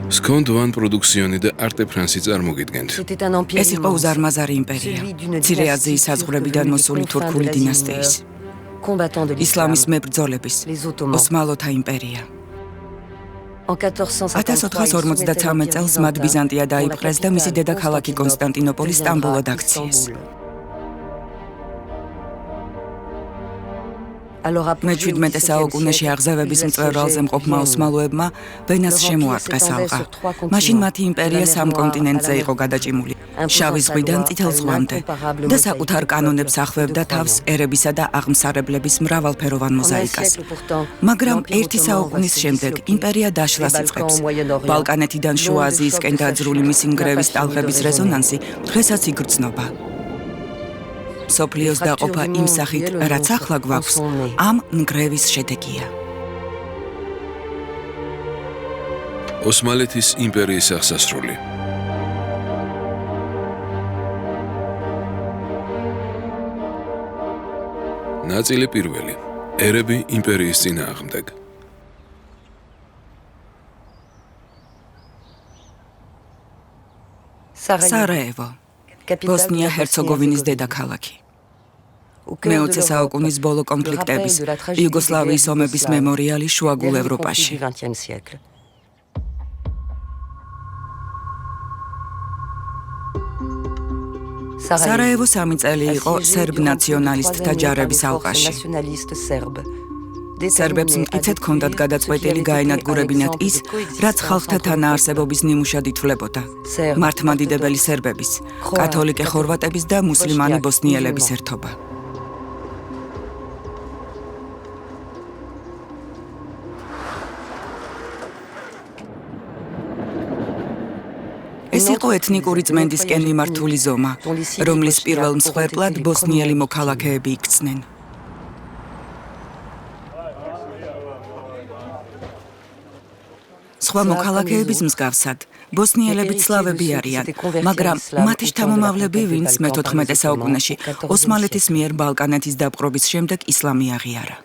Sconto van produzione და arte Franci წარმოგიდგენთ. ეს იყო უზარმაზარი იმპერია. მცირე აზიის საზღვრებიდან მოსული თურქული დინასტიის. ისლამის მებრძოლების ოსმალოთა იმპერია. 1453 წელს მათ ბიზანტია დაიპყრეს და მისი დედაქალაქი კონსტანტინოპოლი სტამბოლად აქციეს. მე-17 საუკუნეში აღზევების მწვერვალზე მყოფმა ოსმალოებმა ვენას შემოარტყეს ალყა. მაშინ მათი იმპერია სამ კონტინენტზე იყო გადაჭიმული, შავი ზღვიდან წითელ ზღვამდე და საკუთარ კანონებს ახვევდა თავს ერებისა და აღმსარებლების მრავალფეროვან მოზაიკას. მაგრამ ერთი საუკუნის შემდეგ იმპერია დაშლას იწყებს. ბალკანეთიდან შუა აზიისკენ დაძრული მისი ნგრევის ტალღების რეზონანსი დღესაც იგრძნობა. სოფლიოს დაყოფა იმ სახით, რაც ახლა გვაქვს, ამ ნგრევის შედეგია. ოსმალეთის იმპერიის აღსასრული. ნაწილი პირველი. ერები იმპერიის წინააღმდეგ. სარაევო, ბოსნია-ჰერცეგოვინის დედაქალაქი. მე-20 საუკუნის ბოლო კონფლიქტების, იუგოსლავიის ომების მემორიალი შუაგულ ევროპაში. სარაევო 3 წელი იყო სერბ ნაციონალისტთა ჯარების ალყაში. სერბებს მტკიცედ ჰქონდათ გადაწყვეტილი გაენადგურებინათ ის, რაც ხალხთა თანაარსებობის ნიმუშად ითვლებოდა. მართლმადიდებელი სერბების, კათოლიკე ხორვატების და მუსლიმანი ბოსნიელების ერთობა. ეს იყო ეთნიკური წმენდისკენ მიმართული ზომა, რომლის პირველ მსხვერპლად ბოსნიელი მოქალაქეები იქცნენ. სხვა მოქალაქეების მსგავსად, ბოსნიელები სლავები არიან, მაგრამ მათი შთამომავლები, ვინც მე-14 საუკუნეში ოსმალეთის მიერ ბალკანეთის დაპყრობის შემდეგ ისლამი აღიარა.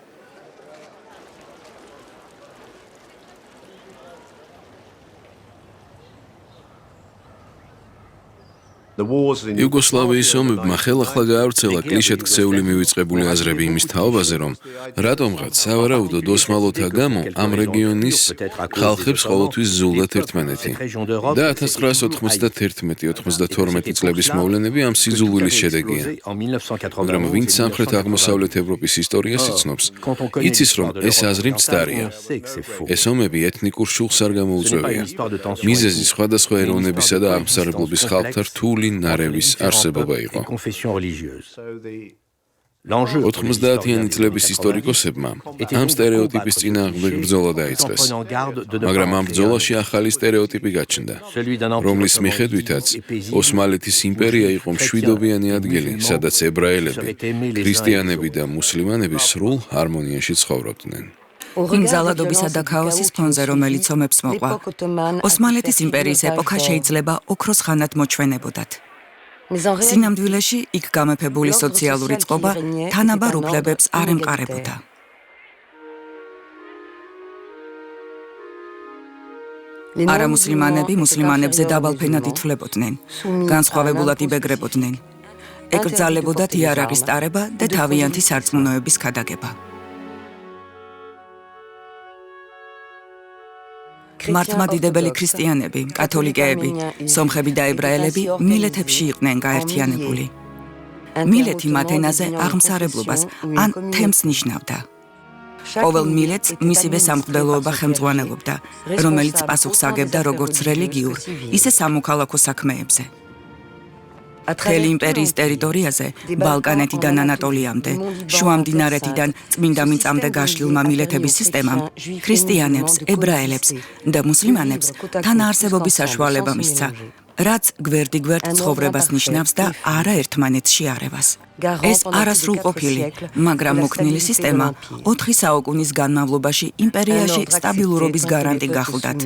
იუგოსლავიის ომებმა ხელახლა გაავრცელა კლიშედ ქცეული მივიწყებული აზრები იმის თაობაზე, რომ რატომღაც სავარაუდოდ ოსმალოთა გამო ამ რეგიონის ხალხებს ყოველთვის ზულდათ ერთმანეთი და 1991-92 წლების მოვლენები ამ სიძულვილის შედეგია. მაგრამ ვინც სამხრეთ-აღმოსავლეთ ევროპის ისტორიას იცნობს, იცის, რომ ეს აზრი მცდარია. ეს ომები ეთნიკურ შუხს არ გამოუწვევია. მიზეზი სხვადასხვა ეროვნებისა და აღმსარებლობის ხალხთა რთული ნარევის არსებობა იყო. 90-იანი წლების ისტორიკოსებმა ამ სტერეოტიპის წინააღმდეგ ბრძოლა დაიწყეს, მაგრამ ამ ბრძოლაში ახალი სტერეოტიპი გაჩნდა, რომლის მიხედვითაც ოსმალეთის იმპერია იყო მშვიდობიანი ადგილი, სადაც ებრაელები, ქრისტიანები და მუსლიმანები სრულ ჰარმონიაში ცხოვრობდნენ. იმზალადობისა და ქაოსის ფონზე, რომელიც ომებს მოყვა, ოსმალეთის იმპერიის ეპოქა შეიძლება ოქროს ხანად მოჩვენებოდათ. სინამდვილეში იქ გამეფებული სოციალური წყობა თანაბარ უფლებებს არ ემყარებოდა. არამუსლიმანები მუსლიმანებზე დაბალფენად ითვლებოდნენ, განსხვავებულად იბეგრებოდნენ. ეკრძალებოდათ იარაღის ტარება და თავიანთი სარწმუნოების ქადაგება. მართლმადიდებელი ქრისტიანები, კათოლიკეები, სომხები და ებრაელები მილეთებში იყვნენ გაერთიანებული. მილეთი მათ ენაზე აღმსარებლობას ან თემს ნიშნავდა. ყოველ მილეთს მისივე სამღვდელოობა ხელმძღვანელობდა, რომელიც პასუხს აგებდა როგორც რელიგიურ, ისე სამოქალაქო საქმეებზე. მთელი იმპერიის ტერიტორიაზე, ბალკანეთიდან ანატოლიამდე, შუამდინარეთიდან წმინდა მიწამდე გაშლილმა მილეთების სისტემამ, ქრისტიანებს, ებრაელებს და მუსლიმანებს თანაარსებობის საშუალება მისცა, რაც გვერდიგვერდ ცხოვრებას ნიშნავს და არა ერთმანეთში არევას. ეს არასრულყოფილი, მაგრამ მოქნილი სისტემა 4 საუკუნის განმავლობაში იმპერიაში სტაბილურობის გარანტი გახლდათ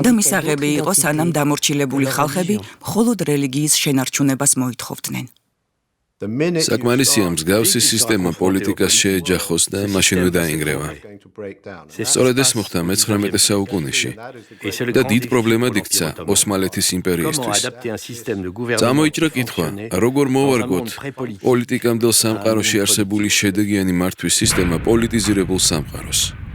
და მისაღები იყო, სანამ დამორჩილებული ხალხები მხოლოდ რელიგიის შენარჩუნებას მოითხოვდნენ. საკმარისია მსგავსი სისტემა პოლიტიკას შეეჯახოს და მაშინვე დაინგრევა. სწორედ ეს მოხდა მე-19 საუკუნეში და დიდ პრობლემად იქცა ოსმალეთის იმპერიისთვის. წამოიჭრა კითხვა, როგორ მოვარგოთ პოლიტიკამდელ სამყაროში არსებული შედეგიანი მართვის სისტემა პოლიტიზირებულ სამყაროს.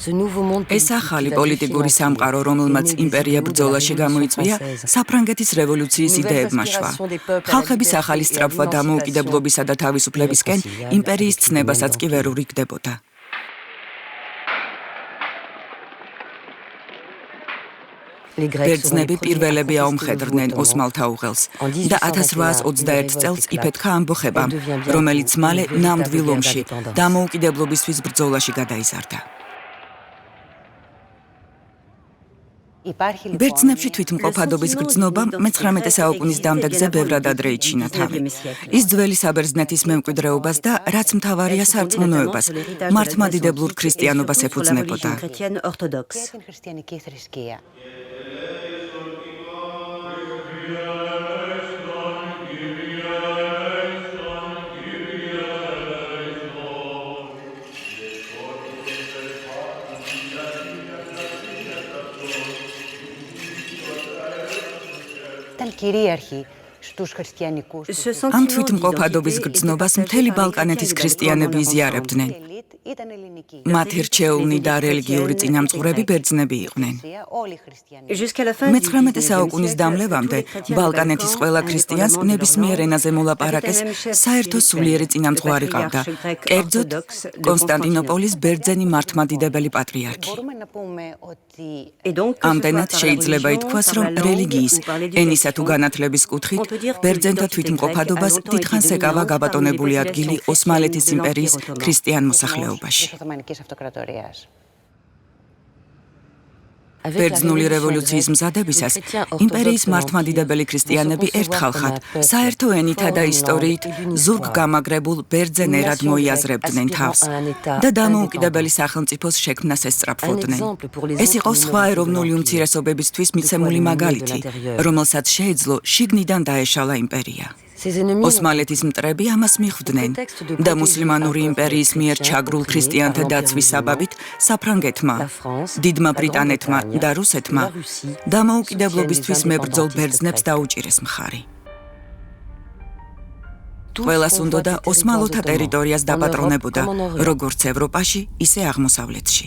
ეს ახალი პოლიტიკური სამყარო, რომელმაც იმპერია ბრძოლაში გამოიწვია, საფრანგეთის რევოლუციის იდეებმა შვა. ხალხების ახალი სწრაფვა დამოუკიდებლობისა და თავისუფლებისკენ იმპერიის ცნებასაც კი ვერ ურიგდებოდა. ბერძნები პირველები აუმხედრდნენ ოსმალთა უღელს და 1821 წელს იფეთქა ამბოხებამ, რომელიც მალე ნამდვილ ომში დამოუკიდებლობისთვის ბრძოლაში გადაიზარდა. ბერძნებში თვითმყოფადობის გრძნობამ მე-19 საუკუნის დამდეგზე ბევრად ადრე იჩინა თავი. ის ძველი საბერძნეთის მემკვიდრეობას და, რაც მთავარია, სარწმუნოებას, მართლმადიდებლურ ქრისტიანობას ეფუძნებოდა. ამ თვითმყოფადობის გრძნობას მთელი ბალკანეთის ქრისტიანები იზიარებდნენ. მათი რჩეულნი და რელიგიური წინამძღვრები ბერძნები იყვნენ. მე-19 საუკუნის დამლევამდე ბალკანეთის ყველა ქრისტიანს ნებისმიერ ენაზე მოლაპარაკეს საერთო სულიერი წინამძღვარი ყავდა, კერძოდ კონსტანტინოპოლის ბერძენი მართლმადიდებელი პატრიარქი. ამდენად შეიძლება ითქვას, რომ რელიგიის, ენისა თუ განათლების კუთხით ბერძენთა თვითმყოფადობას დიდხანს ეკავა გაბატონებული ადგილი ოსმალეთის იმპერიის ქრისტიან მოსახლეობაში. ბერძნული რევოლუციის მზადებისას იმპერიის მართლმადიდებელი ქრისტიანები ერთხალხად საერთო ენითა და ისტორიით ზურგგამაგრებულ ბერძენ ერად მოიაზრებდნენ თავს და დამოუკიდებელი სახელმწიფოს შექმნას ესწრაფვოდნენ. ეს იყო სხვა ეროვნული უმცირესობებისთვის მიცემული მაგალითი, რომელსაც შეეძლო შიგნიდან დაეშალა იმპერია. ოსმალეთის მტრები ამას მიხვდნენ და მუსლიმანური იმპერიის მიერ ჩაგრულ ქრისტიანთა დაცვის საბაბით საფრანგეთმა, დიდმა ბრიტანეთმა და რუსეთმა დამოუკიდებლობისთვის მებრძოლ ბერძნებს დაუჭირეს მხარი. ყველას უნდოდა ოსმალოთა ტერიტორიას დაპატრონებოდა, როგორც ევროპაში, ისე აღმოსავლეთში.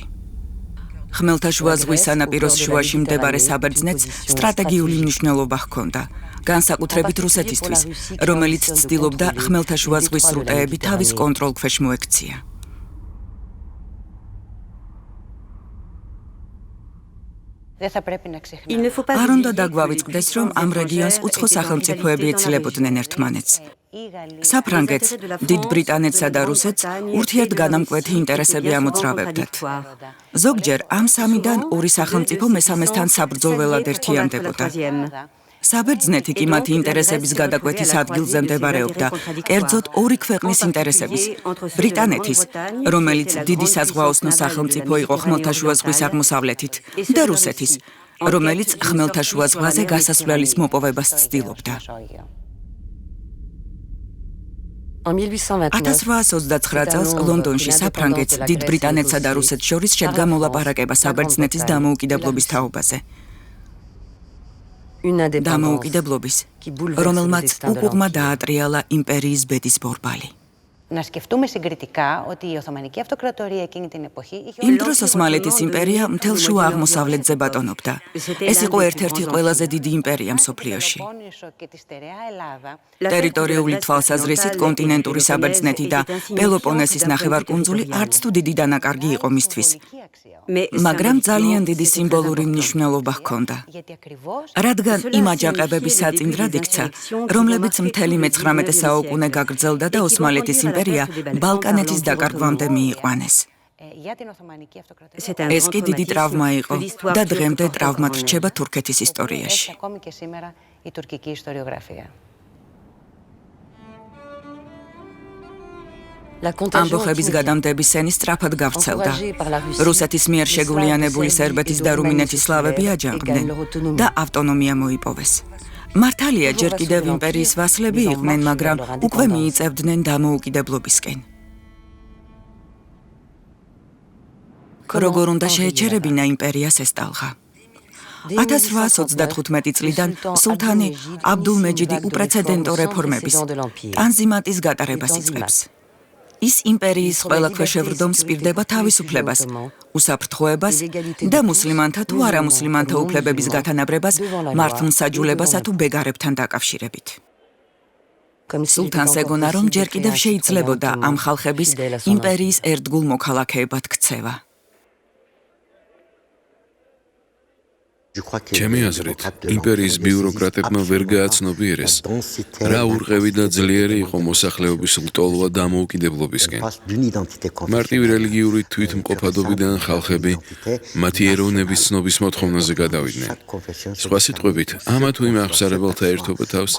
ხმელთაშუა ზღვის სანაპიროს შუაში მდებარე საბერძნეთს სტრატეგიული მნიშვნელობა ჰქონდა, განსაკუთრებით რუსეთისთვის, რომელიც ცდილობდა ხმელთაშუა ზღვის სრუტეები თავის კონტროლქვეშ მოექცია. არ უნდა დაგვავიწყდეს, რომ ამ რეგიონს უცხო სახელმწიფოები ეცილებოდნენ ერთმანეთს. საფრანგეთს, დიდ ბრიტანეთსა და რუსეთს ურთიერთგანამკვეთი ინტერესები ამოძრავებდათ. ზოგჯერ ამ სამიდან ორი სახელმწიფო მესამესთან საბრძოლველად ერთიანდებოდა. საბერძნეთი კი მათი ინტერესების გადაკვეთის ადგილზე მდებარეობდა, კერძოდ ორი ქვეყნის ინტერესების, ბრიტანეთის, რომელიც დიდი საზღვაოსნო სახელმწიფო იყო ხმელთაშუა ზღვის აღმოსავლეთით, და რუსეთის, რომელიც ხმელთაშუა ზღვაზე გასასვლელის მოპოვებას ცდილობდა. 1829 წელს ლონდონში საფრანგეთს, დიდ ბრიტანეთსა და რუსეთს შორის შედგა მოლაპარაკება საბერძნეთის დამოუკიდებლობის თაობაზე. დამოუკიდებლობის, რომელმაც უკუღმა დაატრიალა იმპერიის ბედის ბორბალი. იმ დროს ოსმალეთის იმპერია მთელ შუა აღმოსავლეთზე ბატოობდა. ეს იყო ერთ-ერთი ყველაზე დიდი იმპერია მსოფლიოში. ტერიტორიული თვალსაზრისით კონტინენტური საბერძნეთი და პელოპონესის ნახევარკუნძული არც თუ დიდი დანაკარგი იყო მისთვის. მაგრამ ძალიან დიდი სიმბოლური მნიშვნელობა ჰქონდა. რადგან იმ აჯანყებების საწინდრად იქცა, რომლებიც მთელი მე-19 საუკუნე გაგრძელდა და ოსმალეთის იმპერია ბალკანეთის დაკარგვამდე მიიყვანეს. ეს კი დიდი ტრავმა იყო და დღემდე ტრავმად რჩება თურქეთის ისტორიაში. ამბოხების გადამდების სენი სწრაფად გავრცელდა. რუსეთის მიერ შეგულიანებული სერბეთის და რუმინეთის სლავები აჯანყდნენ და ავტონომია მოიპოვეს. მართალია, ჯერ კიდევ იმპერიის ვასლები იყვნენ, მაგრამ უკვე მიიწევდნენ დამოუკიდებლობისკენ. როგორ უნდა შეეჩერებინა იმპერიას ეს ტალღა? 1835 წლიდან სულთანი აბდულ-მეჯიდი უპრეცედენტო რეფორმების ტანზიმატის გატარებას იწყებს. ის იმპერიის ყველა ქვეშევრდომს პირდება თავისუფლებას, უსაფრთხოებას და მუსლიმანთა თუ არამუსლიმანთა უფლებების გათანაბრებას მართლმსაჯულებასა თუ ბეგარებთან დაკავშირებით. სულთანს ეგონა, რომ ჯერ კიდევ შეიძლებოდა ამ ხალხების იმპერიის ერთგულ მოქალაქეებად ქცევა. ჩემი აზრით, იმპერიის ბიუროკრატებმა ვერ გააცნობიერეს, რა ურყევი და ძლიერი იყო მოსახლეობის ლტოლვა დამოუკიდებლობისკენ. მარტივი რელიგიური თვითმყოფადობიდან ხალხები მათი ეროვნების ცნობის მოთხოვნაზე გადავიდნენ. სხვა სიტყვებით, ამა თუ იმ აღმსარებელთა ერთობა თავს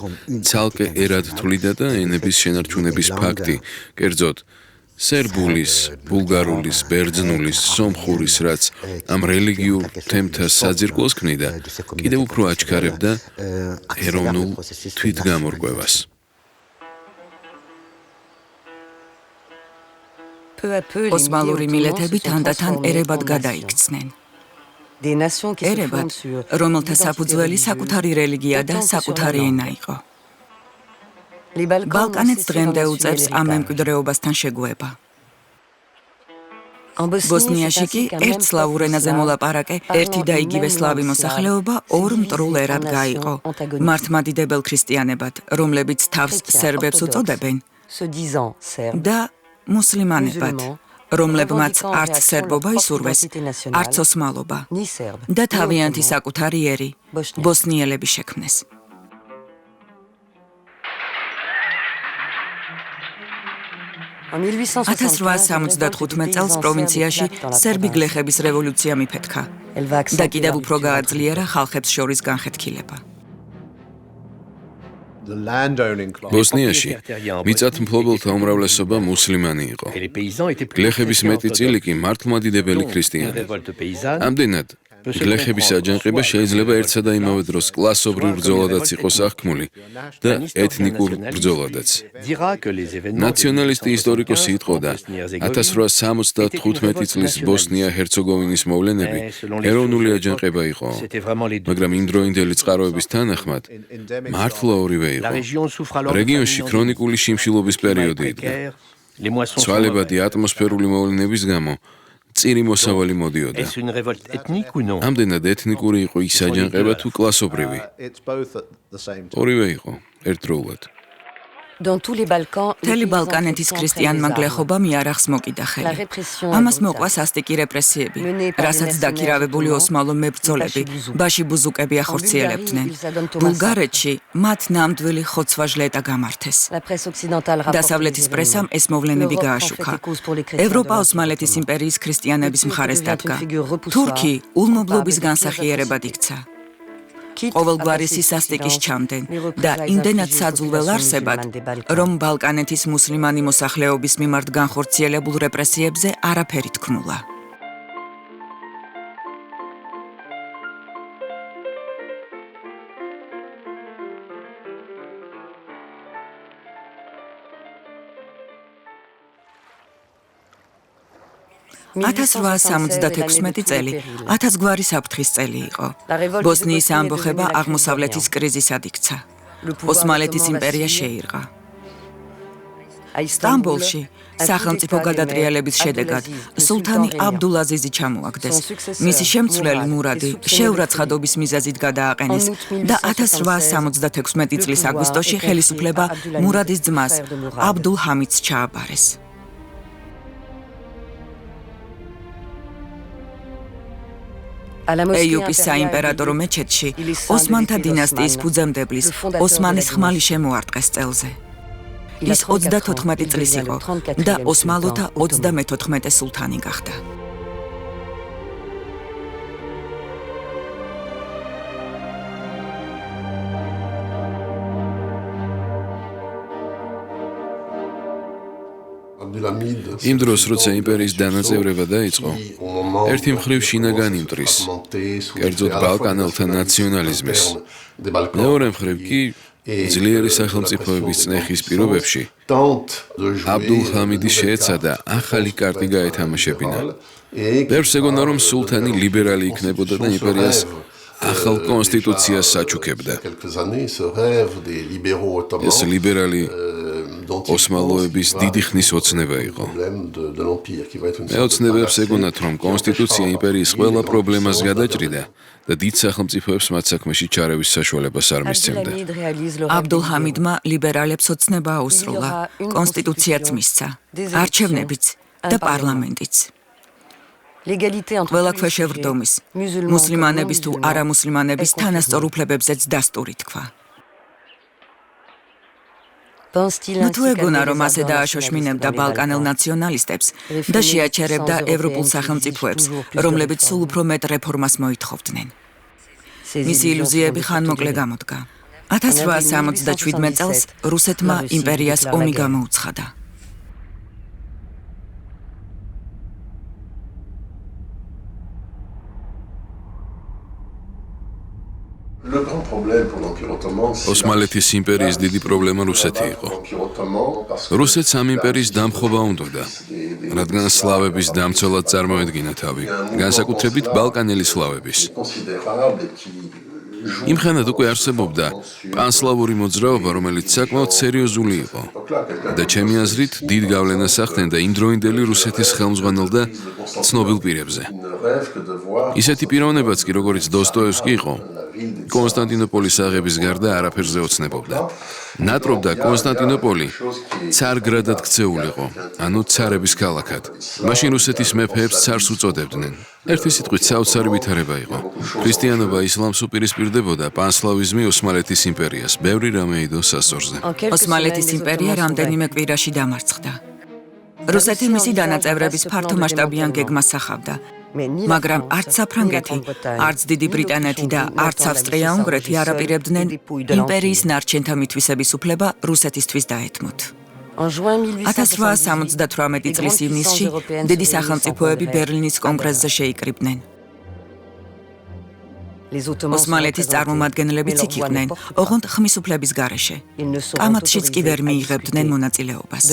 ცალკე ერად თვლიდა და ენების შენარჩუნების ფაქტი, კერძოდ სერბულის, ბულგარულის, ბერძნულის, სომხურის, რაც ამ რელიგიურ თემთა საძირკველს ქმნიდა, კიდევ უფრო აჩქარებდა ეროვნულ თვითგამორკვევას. ოსმალური მილეთები თანდათან ერებად გადაიქცნენ. ერებად, რომელთა საფუძველი საკუთარი რელიგია და საკუთარი ენა იყო. ბალკანეთს დღემდე უწევს ამ მემკვიდრეობასთან შეგუება. ბოსნიაში კი ერთ სლავურ ენაზე მოლაპარაკე ერთი და იგივე სლავი მოსახლეობა ორ მტრულ ერად გაიყო, მართლმადიდებელ ქრისტიანებად, რომლებიც თავს სერბებს უწოდებენ და მუსლიმანებად, რომლებმაც არც სერბობა ისურვეს, არც ოსმალობა და თავიანთი საკუთარი ერი, ბოსნიელები შექმნეს. 1875 წელს პროვინციაში სერბი გლეხების რევოლუცია მიფეთქა და კიდევ უფრო გააძლიერა ხალხებს შორის განხეთქილება. ბოსნიაში მიწათმფლობელთა უმრავლესობა მუსლიმანი იყო. გლეხების მეტი წილი კი მართლმადიდებელი ქრისტიანი. ამდენად, გლეხების აჯანყება შეიძლება ერთსა და იმავე დროს კლასობრივ ბრძოლადაც იყოს აღქმული და ეთნიკურ ბრძოლადაც. ნაციონალისტი ისტორიკოსი იტყოდა, 1875 წლის ბოსნია-ჰერცეგოვინის მოვლენები ეროვნული აჯანყება იყო, მაგრამ იმდროინდელი წყაროების თანახმად მართლა ორივე იყო. რეგიონში ქრონიკული შიმშილობის პერიოდი იდგა. ცვალებადი ატმოსფერული მოვლენების გამო წირი მოსავალი მოდიოდა. ამდენად ეთნიკური იყო ის აჯანყება თუ კლასობრივი. ორივე იყო ერთდროულად. მთელი ბალკანეთის ქრისტიანმა გლეხობამ იარაღს მოკიდა ხელი. ამას მოყვა სასტიკი რეპრესიები, რასაც დაქირავებული ოსმალო მებრძოლები, ბაშიბუზუკები ახორციელებდნენ. ბულგარეთში მათ ნამდვილი ხოცვა-ჟლეტა გამართეს. დასავლეთის პრესამ ეს მოვლენები გააშუქა. ევროპა ოსმალეთის იმპერიის ქრისტიანების მხარეს დადგა. თურქი ულმობლობის განსახიერებად იქცა. ყოველგვარი სისასტიკის ჩამდენ და იმდენად საძულველ არსებად, რომ ბალკანეთის მუსლიმანი მოსახლეობის მიმართ განხორციელებულ რეპრესიებზე არაფერი თქმულა. (1876 წელი 1000 გვარი საფრთხის წელი იყო. ბოსნიის ამბოხება აღმოსავლეთის კრიზისად იქცა. ოსმალეთის იმპერია შეირღა. სტამბოლში სახელმწიფო გადატრიალების შედეგად სულთანი აბდულაზიზი ჩამოაგდეს. მისი შემცვლელი მურადი შეურაცხადობის მიზეზით გადააყენეს და 1876 წლის აგვისტოში ხელისუფლება მურადის ძმას აბდულ ჰამიდს ჩააბარეს. ეიუპის საიმპერატორო მეჩეთში ოსმანთა დინასტიის ფუძემდებლის ოსმანის ხმალი შემოარტყეს წელზე. ის 34 წლის იყო და ოსმალოთა 34 სულთანი გახდა. იმ დროს, როცა იმპერიის დანაწევრება დაიწყო, ერთი მხრივ შინაგანი მტრის, კერძოდ ბალკანელთა ნაციონალიზმის, მეორე მხრივ კი ძლიერი სახელმწიფოების წნეხის პირობებში აბდულ-ჰამიდი შეეცადა ახალი კარტი გაეთამაშებინა. ბევრს ეგონა, რომ სულთანი ლიბერალი იქნებოდა და იმპერიას ახალ კონსტიტუციას საჩუქებდა. ეს ლიბერალი ოსმალოების დიდი ხნის ოცნება იყო. მეოცნებებს ეგონათ, რომ კონსტიტუცია იმპერიის ყველა პრობლემას გადაჭრიდა და დიდ სახელმწიფოებს მათ საქმეში ჩარევის საშუალებას არ მისცემდა. აბდულ-ჰამიდმა ლიბერალებს ოცნება აუსრულა, კონსტიტუციაც მისცა, არჩევნებიც და პარლამენტიც. ყველა ქვეშევრდომის, მუსლიმანების თუ არამუსლიმანების თანასწორ უფლებებზეც დასტური თქვა. თუ ეგონა, რომ ასე დააშოშმინებდა ბალკანელ ნაციონალისტებს და შეაჩერებდა ევროპულ სახელმწიფოებს, რომლებიც სულ უფრო მეტ რეფორმას მოითხოვდნენ. მისი ილუზიები ხანმოკლე გამოდგა. 1877 წელს რუსეთმა იმპერიას ომი გამოუცხადა. ოსმალეთის იმპერიის დიდი პრობლემა რუსეთი იყო. რუსეთს ამ იმპერიის დამხობა უნდოდა, რადგან სლავების დამცველად წარმოედგინა თავი, განსაკუთრებით ბალკანელი სლავების. იმხანად უკვე არსებობდა პანსლავური მოძრაობა, რომელიც საკმაოდ სერიოზული იყო და ჩემი აზრით დიდ გავლენას ახდენდა იმდროინდელი რუსეთის ხელმძღვანელ და ცნობილ პირებზე. ისეთი პიროვნებაც კი, როგორიც დოსტოევსკი იყო, კონსტანტინოპოლის აღების გარდა არაფერზე ოცნებობდა. ნატრობდა კონსტანტინოპოლი ცარგრადად ქცეულიყო, ანუ ცარების ქალაქად. მაშინ რუსეთის მეფეებს ცარს უწოდებდნენ. ერთი სიტყვით საოცარი ვითარება იყო. ქრისტიანობა ისლამს უპირისპირდებოდა, პანსლავიზმი ოსმალეთის იმპერიას, ბევრი რამე იდო სასწორზე. ოსმალეთის იმპერია რამდენიმე კვირაში დამარცხდა. რუსეთი მისი დანაწევრების ფართომასშტაბიან გეგმას სახავდა. მაგრამ არც საფრანგეთი, არც დიდი ბრიტანეთი და არც ავსტრია-უნგრეთი არ აპირებდნენ იმპერიის ნარჩენთა მითვისების უფლება რუსეთისთვის დაეთმოთ. 1878 წლის ივნისში დიდი სახელმწიფოები ბერლინის კონგრესზე შეიკრიბნენ. ოსმალეთის წარმომადგენლებიც იქ იყვნენ, ოღონდ ხმის უფლების გარეშე. კამათშიც კი ვერ მიიღებდნენ მონაწილეობას.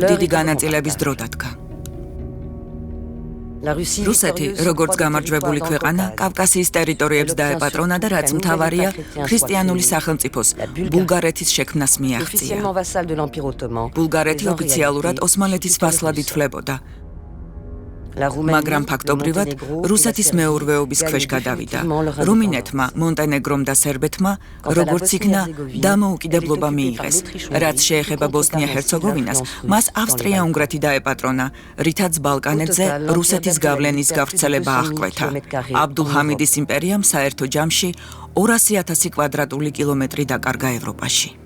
დიდი განაწილების დრო დადგა. რუსეთი, როგორც გამარჯვებული ქვეყანა, კავკასიის ტერიტორიებს დაეპატრონა და რაც მთავარია, ქრისტიანული სახელმწიფოს, ბულგარეთის შექმნას მიაღწია. ბულგარეთი ოფიციალურად ოსმალეთის ვასალად ითვლებოდა. მაგრამ ფაქტობრივად რუსეთის მეურვეობის ქვეშ გადავიდა. რუმინეთმა, მონტენეგრომ და სერბეთმა, როგორც იქნა, დამოუკიდებლობა მიიღეს. რაც შეეხება ბოსნია-ჰერცეგოვინას, მას ავსტრია-უნგრეთი დაეპატრონა, რითაც ბალკანეთზე რუსეთის გავლენის გავრცელება აღკვეთა. აბდულ-ჰამიდის იმპერიამ საერთო ჯამში 200,000 კვადრატული კილომეტრი დაკარგა ევროპაში.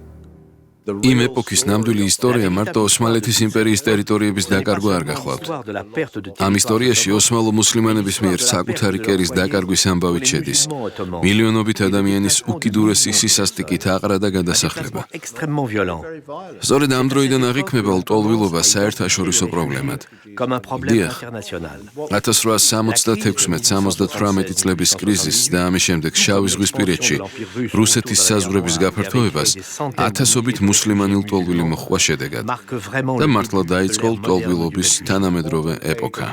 იმ ეპოქის ნამდვილი ისტორია მარტო ოსმალეთის იმპერიის ტერიტორიების დაკარგვა არ გახლავთ. ამ ისტორიაში ოსმალო-მუსლიმანების მიერ საკუთარი კერის დაკარგვის ამბავით შედის. მილიონობით ადამიანის უკიდურესი სისასტიკით აყრა და გადასახლება. სწორედ ამ დროიდან აღიქმება ლტოლვილობა საერთაშორისო პრობლემად. დიახ, 1876-78 წლების კრიზისს და ამის შემდეგ შავი ზღვისპირეთში რუსეთის საზღვრების გაფართოებას ათასობით მუსლიმანი ლტოლვილი მოჰყვა შედეგად და მართლა დაიწყო ლტოლვილობის თანამედროვე ეპოქა.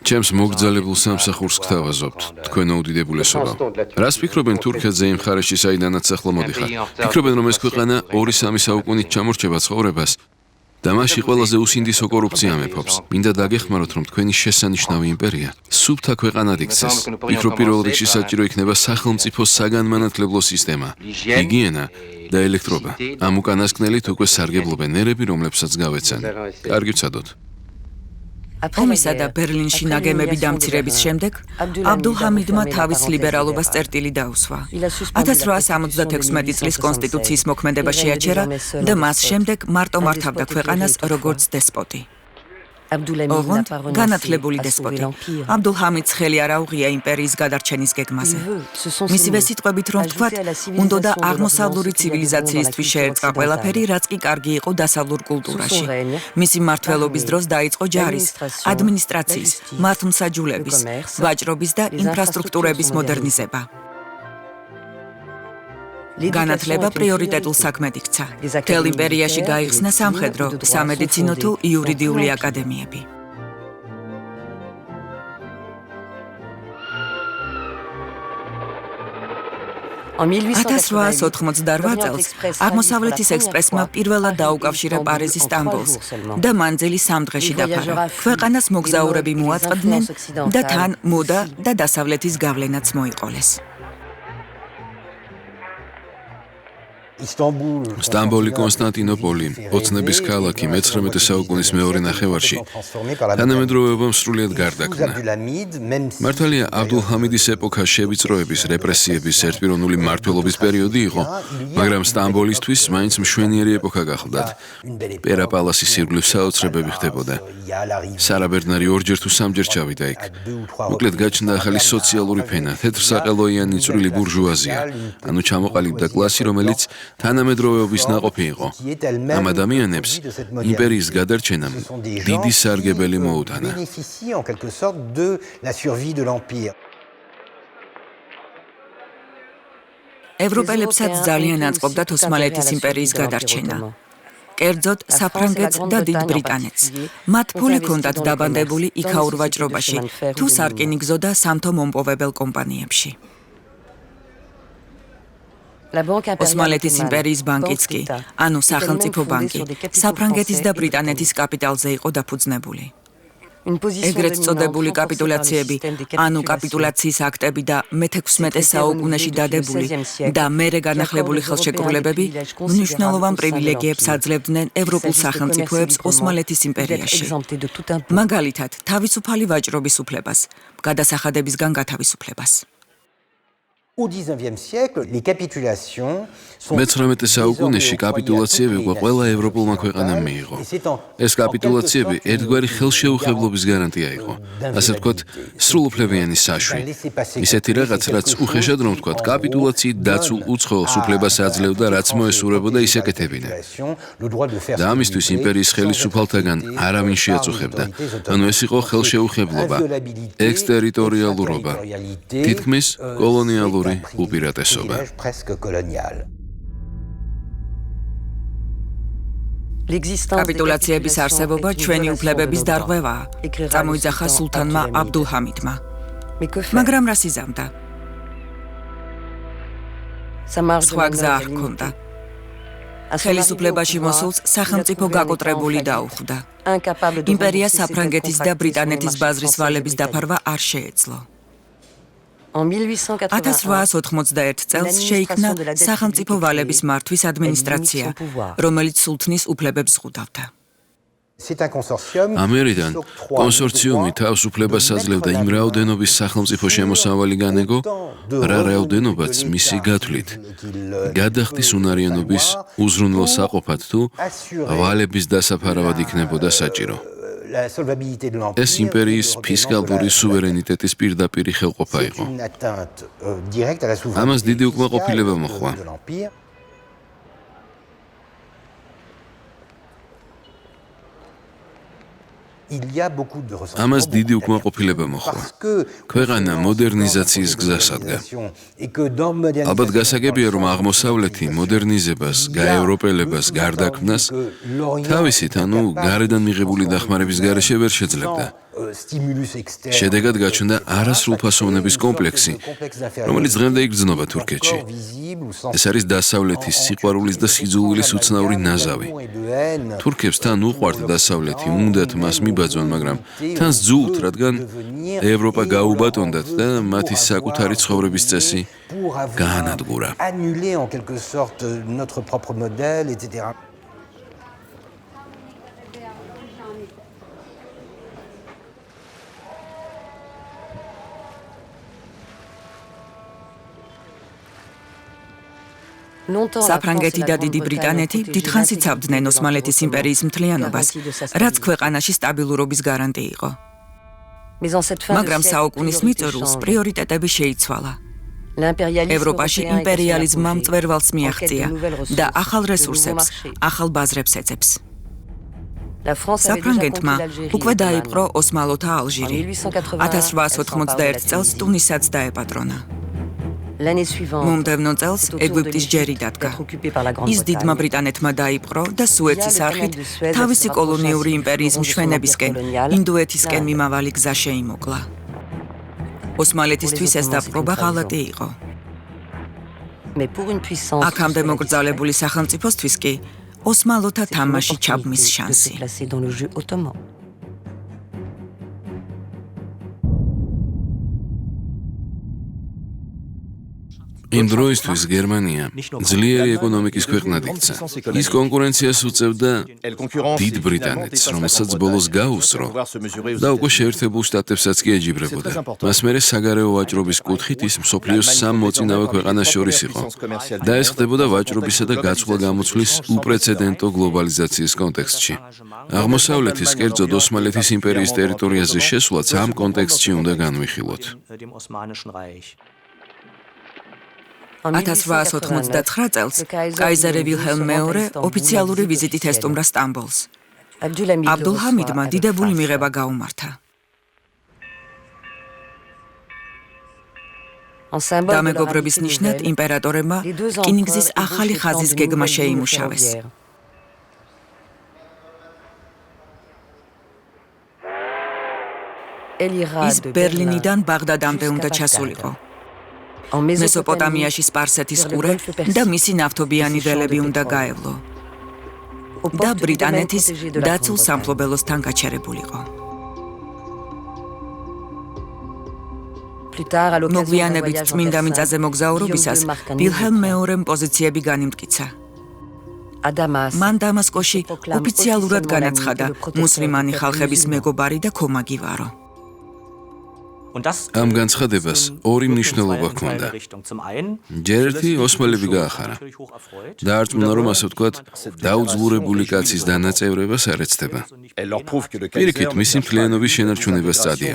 ჩემს მოგძალებულ სამსახურს გთავაზობთ, თქვენო უდიდებულესობა. რას ფიქრობენ თურქეთზე იმ მხარეში, საიდანაც ახლა მოდიხარ? ფიქრობენ, რომ ეს ქვეყანა 2-3 საუკუნით ჩამორჩება ცხოვრებას? და მასში ყველაზე უსინდისო კორუფცია მეფობს. მინდა დაგეხმაროთ, რომ თქვენი შესანიშნავი იმპერია სუფთა ქვეყანად იქცეს. იქ პირველ რიგში საჭირო იქნება სახელმწიფოს საგანმანათლებლო სისტემა, ჰიგიენა და ელექტრობა. ამ უკანასკნელით უკვე სარგებლობენ ერები, რომლებსაც გავეცან. კარგი ვცადოთ. ომისა და ბერლინში ნაგემები დამცირების შემდეგ აბდულჰამიდმა თავის ლიბერალობას წერტილი დაუსვა. 1876 წლის კონსტიტუციის მოქმედება შეაჩერა და მას შემდეგ მარტო მართავდა ქვეყანას როგორც დესპოტი. ოღონდ განათლებული დესპოტი. აბდულჰამიდს ხელი არ აუღია იმპერიის გადარჩენის გეგმაზე. მისივე სიტყვებით რომ ვთქვათ, უნდოდა აღმოსავლური ცივილიზაციისთვის შეერწყა ყველაფერი, რაც კი კარგი იყო დასავლურ კულტურაში. მისი მმართველობის დროს დაიწყო ჯარის, ადმინისტრაციის, მართლმსაჯულების, ვაჭრობის და ინფრასტრუქტურების მოდერნიზება. განათლება პრიორიტეტულ საქმედ იქცა. მთელ იმპერიაში გაიხსნა სამხედრო, სამედიცინო თუ იურიდიული აკადემიები. În 1888 წელს აღმოსავლეთის ექსპრესმა პირველად დაუკავშირა პარიზი სტამბოლს და მანძილი 3 დღეში დაფარა. ქვეყანას მოგზაურები მოაწყდნენ და თან მოდა და დასავლეთის გავლენაც მოიყოლეს. სტამბოლი, კონსტანტინოპოლი, ოცნების ქალაქი 19 საუკუნის მეორე ნახევარში თანამედროვეობამ სრულიად გარდაქმნა. მართალია, აბდულჰამიდის ეპოქა შევიწროების, რეპრესიების, ერთპიროვნული მმართველობის პერიოდი იყო, მაგრამ სტამბოლისთვის მაინც მშვენიერი ეპოქა გახლდათ. პერა პალასის ირგვლივ საოცრებები ხდებოდა. სარა ბერნარი ორჯერ თუ სამჯერ ჩავიდა იქ. მოკლედ გაჩნდა ახალი სოციალური ფენა, თეთრსაყელოიანი წვრილი ბურჟუაზია, ანუ ჩამოყალიბდა კლასი, რომელიც თანამედროვეობის ნაყოფი იყო. ამ ადამიანებს იმპერიის გადარჩენამ დიდი სარგებელი მოუტანა. ევროპელებსაც ძალიან აწყობდათ ოსმალეთის იმპერიის გადარჩენა. კერძოდ საფრანგეთს და დიდ ბრიტანეთს. მათ ფული ჰქონდათ დაბანდებული იქაურ ვაჭრობაში, თუ სარკინიგზო და სამთო მომპოვებელ კომპანიებში. ოსმალეთის იმპერიის ბანკიც კი, ანუ სახელმწიფო ბანკი, საფრანგეთის და ბრიტანეთის კაპიტალზე იყო დაფუძნებული. ეგრეთ წოდებული კაპიტულაციები, ანუ კაპიტულაციის აქტები და მე-16 საუკუნეში დადებული და მერე განახლებული ხელშეკრულებები მნიშვნელოვან პრივილეგიებს აძლევდნენ ევროპულ სახელმწიფოებს ოსმალეთის იმპერიაში. მაგალითად, თავისუფალი ვაჭრობის უფლებას, გადასახადებისგან გათავისუფლებას. მე-19 საუკუნეში კაპიტულაციები უკვე ყველა ევროპულმა ქვეყანამ მიიღო. ეს კაპიტულაციები ერთგვარი ხელშეუხებლობის გარანტია იყო. ასე ვთქვათ, სრულუფლებიანი საშვი. ისეთი რაღაც, რაც უხეშად რომ ვთქვათ, კაპიტულაციით დაცულ უცხოელს უფლებას აძლევდა, რაც მოესურვებოდა ის ეკეთებინა. და ამისთვის იმპერიის ხელისუფალთაგან არავინ შეაწუხებდა. ანუ ეს იყო ხელშეუხებლობა, ექსტერიტორიალურობა, თითქმის კოლონიალური უპირატესობა. კაპიტულაციების არსებობა ჩვენი უფლებების დარღვევაა, წამოიძახა სულთანმა აბდულჰამიდმა. მაგრამ რას იზამდა? სხვა გზა არ ჰქონდა. ხელისუფლებაში მოსულს სახელმწიფო გაკოტრებული დაუხვდა. იმპერია საფრანგეთის და ბრიტანეთის ბაზრის ვალების დაფარვა არ შეეძლო. 1891 წელს შეიქმნა სახელმწიფო ვალების მართვის ადმინისტრაცია, რომელიც სულთნის უფლებებს ზღუდავდა. ამერიდან კონსორციუმი თავს უფლებას აძლევდა იმ რაოდენობის სახელმწიფო შემოსავალი განეგო, რა რაოდენობაც მისი გათვლით გადახდის უნარიანობის უზრუნველსაყოფად თუ ვალების დასაფარავად იქნებოდა საჭირო. ეს იმპერიის ფისკალური სუვერენიტეტის პირდაპირი ხელყოფა იყო. ამას დიდი უკმაყოფილება მოჰყვა. ამას დიდი უკმაყოფილება მოჰყვა. ქვეყანა მოდერნიზაციის გზას ადგა. ალბათ გასაგებია, რომ აღმოსავლეთი მოდერნიზებას, გაევროპელებას, გარდაქმნას თავისით, ანუ გარედან მიღებული დახმარების გარეშე ვერ შეძლებდა. შედეგად გაჩნდა არასრულფასოვნების კომპლექსი, რომელიც დღემდე იგრძნობა თურქეთში. ეს არის დასავლეთის სიყვარულის და სიძულვილის უცნაური ნაზავი. თურქებს თან უყვართ დასავლეთი, უნდათ მას მიბაძონ, მაგრამ თან სძულთ, რადგან ევროპა გაუბატონდათ და მათი საკუთარი ცხოვრების წესი გაანადგურა. საფრანგეთი და დიდი ბრიტანეთი დიდხანს იცავდნენ ოსმალეთის იმპერიის მთლიანობას, რაც ქვეყანაში სტაბილურობის გარანტი იყო. მაგრამ საუკუნის მიწურულს პრიორიტეტები შეიცვალა. ევროპაში იმპერიალიზმმა მწვერვალს მიაღწია და ახალ რესურსებს, ახალ ბაზრებს ეძებს. საფრანგეთმა უკვე დაიპყრო ოსმალოთა ალჟირი. 1891 წელს ტუნისაც დაეპატრონა. მომდევნო წელს ეგვიპტის ჯერი დადგა. ის დიდმა ბრიტანეთმა დაიპყრო და სუეცის არხით თავისი კოლონიური იმპერიის მშვენებისკენ, ინდოეთისკენ მიმავალი გზა შეიმოკლა. ოსმალეთისთვის ეს დაპყრობა ღალატი იყო. აქამდე მოკრძალებული სახელმწიფოსთვის კი ოსმალოთა თამაში ჩაბმის შანსი. იმ დროისთვის გერმანია ძლიერი ეკონომიკის ქვეყნად იქცა. ის კონკურენციას უწევდა დიდ ბრიტანეთს, რომელსაც ბოლოს გაუსწრო და უკვე შეერთებულ შტატებსაც კი ეჯიბრებოდა. მას მერე საგარეო ვაჭრობის კუთხით ის მსოფლიოს სამ მოწინავე ქვეყანას შორის იყო და ეს ხდებოდა ვაჭრობისა და გაცვლა-გამოცვლის უპრეცედენტო გლობალიზაციის კონტექსტში. აღმოსავლეთის, კერძოდ ოსმალეთის იმპერიის ტერიტორიაზე შესვლაც ამ კონტექსტში უნდა განვიხილოთ. 1899 წელს კაიზარი ვილჰელმ მეორე ოფიციალური ვიზიტით ესტუმრა სტამბოლს. აბდულჰამიდმა დიდებული მიღება გაუმართა. დამეგობრების ნიშნად იმპერატორებმა რკინიგზის ახალი ხაზის გეგმა შეიმუშავეს. ის ბერლინიდან ბაღდადამდე უნდა ჩასულიყო. მესოპოტამიაში სპარსეთის ყურე და მისი ნავთობიანი ველები უნდა გაევლო და ბრიტანეთის დაცულ სამფლობელოსთან გაჩერებულიყო. მოგვიანებით წმინდა მიწაზე მოგზაურობისას ვილჰელმ მეორემ პოზიციები განიმტკიცა. მან დამასკოში ოფიციალურად განაცხადა მუსლიმანი ხალხების მეგობარი და ქომაგი ვარო. ამ განცხადებას ორი მნიშვნელობა ჰქონდა. ჯერ ერთი ოსმალები გაახარა. დაარწმუნა, რომ ასე ვთქვათ, დაუძლურებული კაცის დანაწევრებას არ ეცდება. პირიქით, მისი მთლიანობის შენარჩუნება სწადია.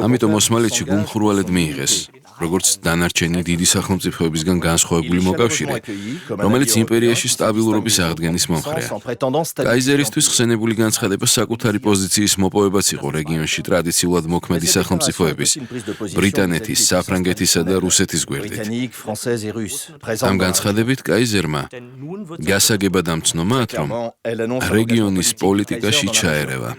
ამიტომ ოსმალეთში გულმხურვალედ მიიღეს, როგორც დანარჩენი დიდი სახელმწიფოებისგან განსხვავებული მოკავშირე, რომელიც იმპერიაში სტაბილურობის აღდგენის მომხრეა. კაიზერისთვის ხსენებული განცხადება საკუთარი პოზიციის მოპოვებაც იყო რეგიონში ტრადიციულად მოქმედი სახელმწიფოების, ბრიტანეთის, საფრანგეთისა და რუსეთის გვერდით. ამ განცხადებით კაიზერმა გასაგებად ამცნო მათ, რომ რეგიონის პოლიტიკაში ჩაერევა.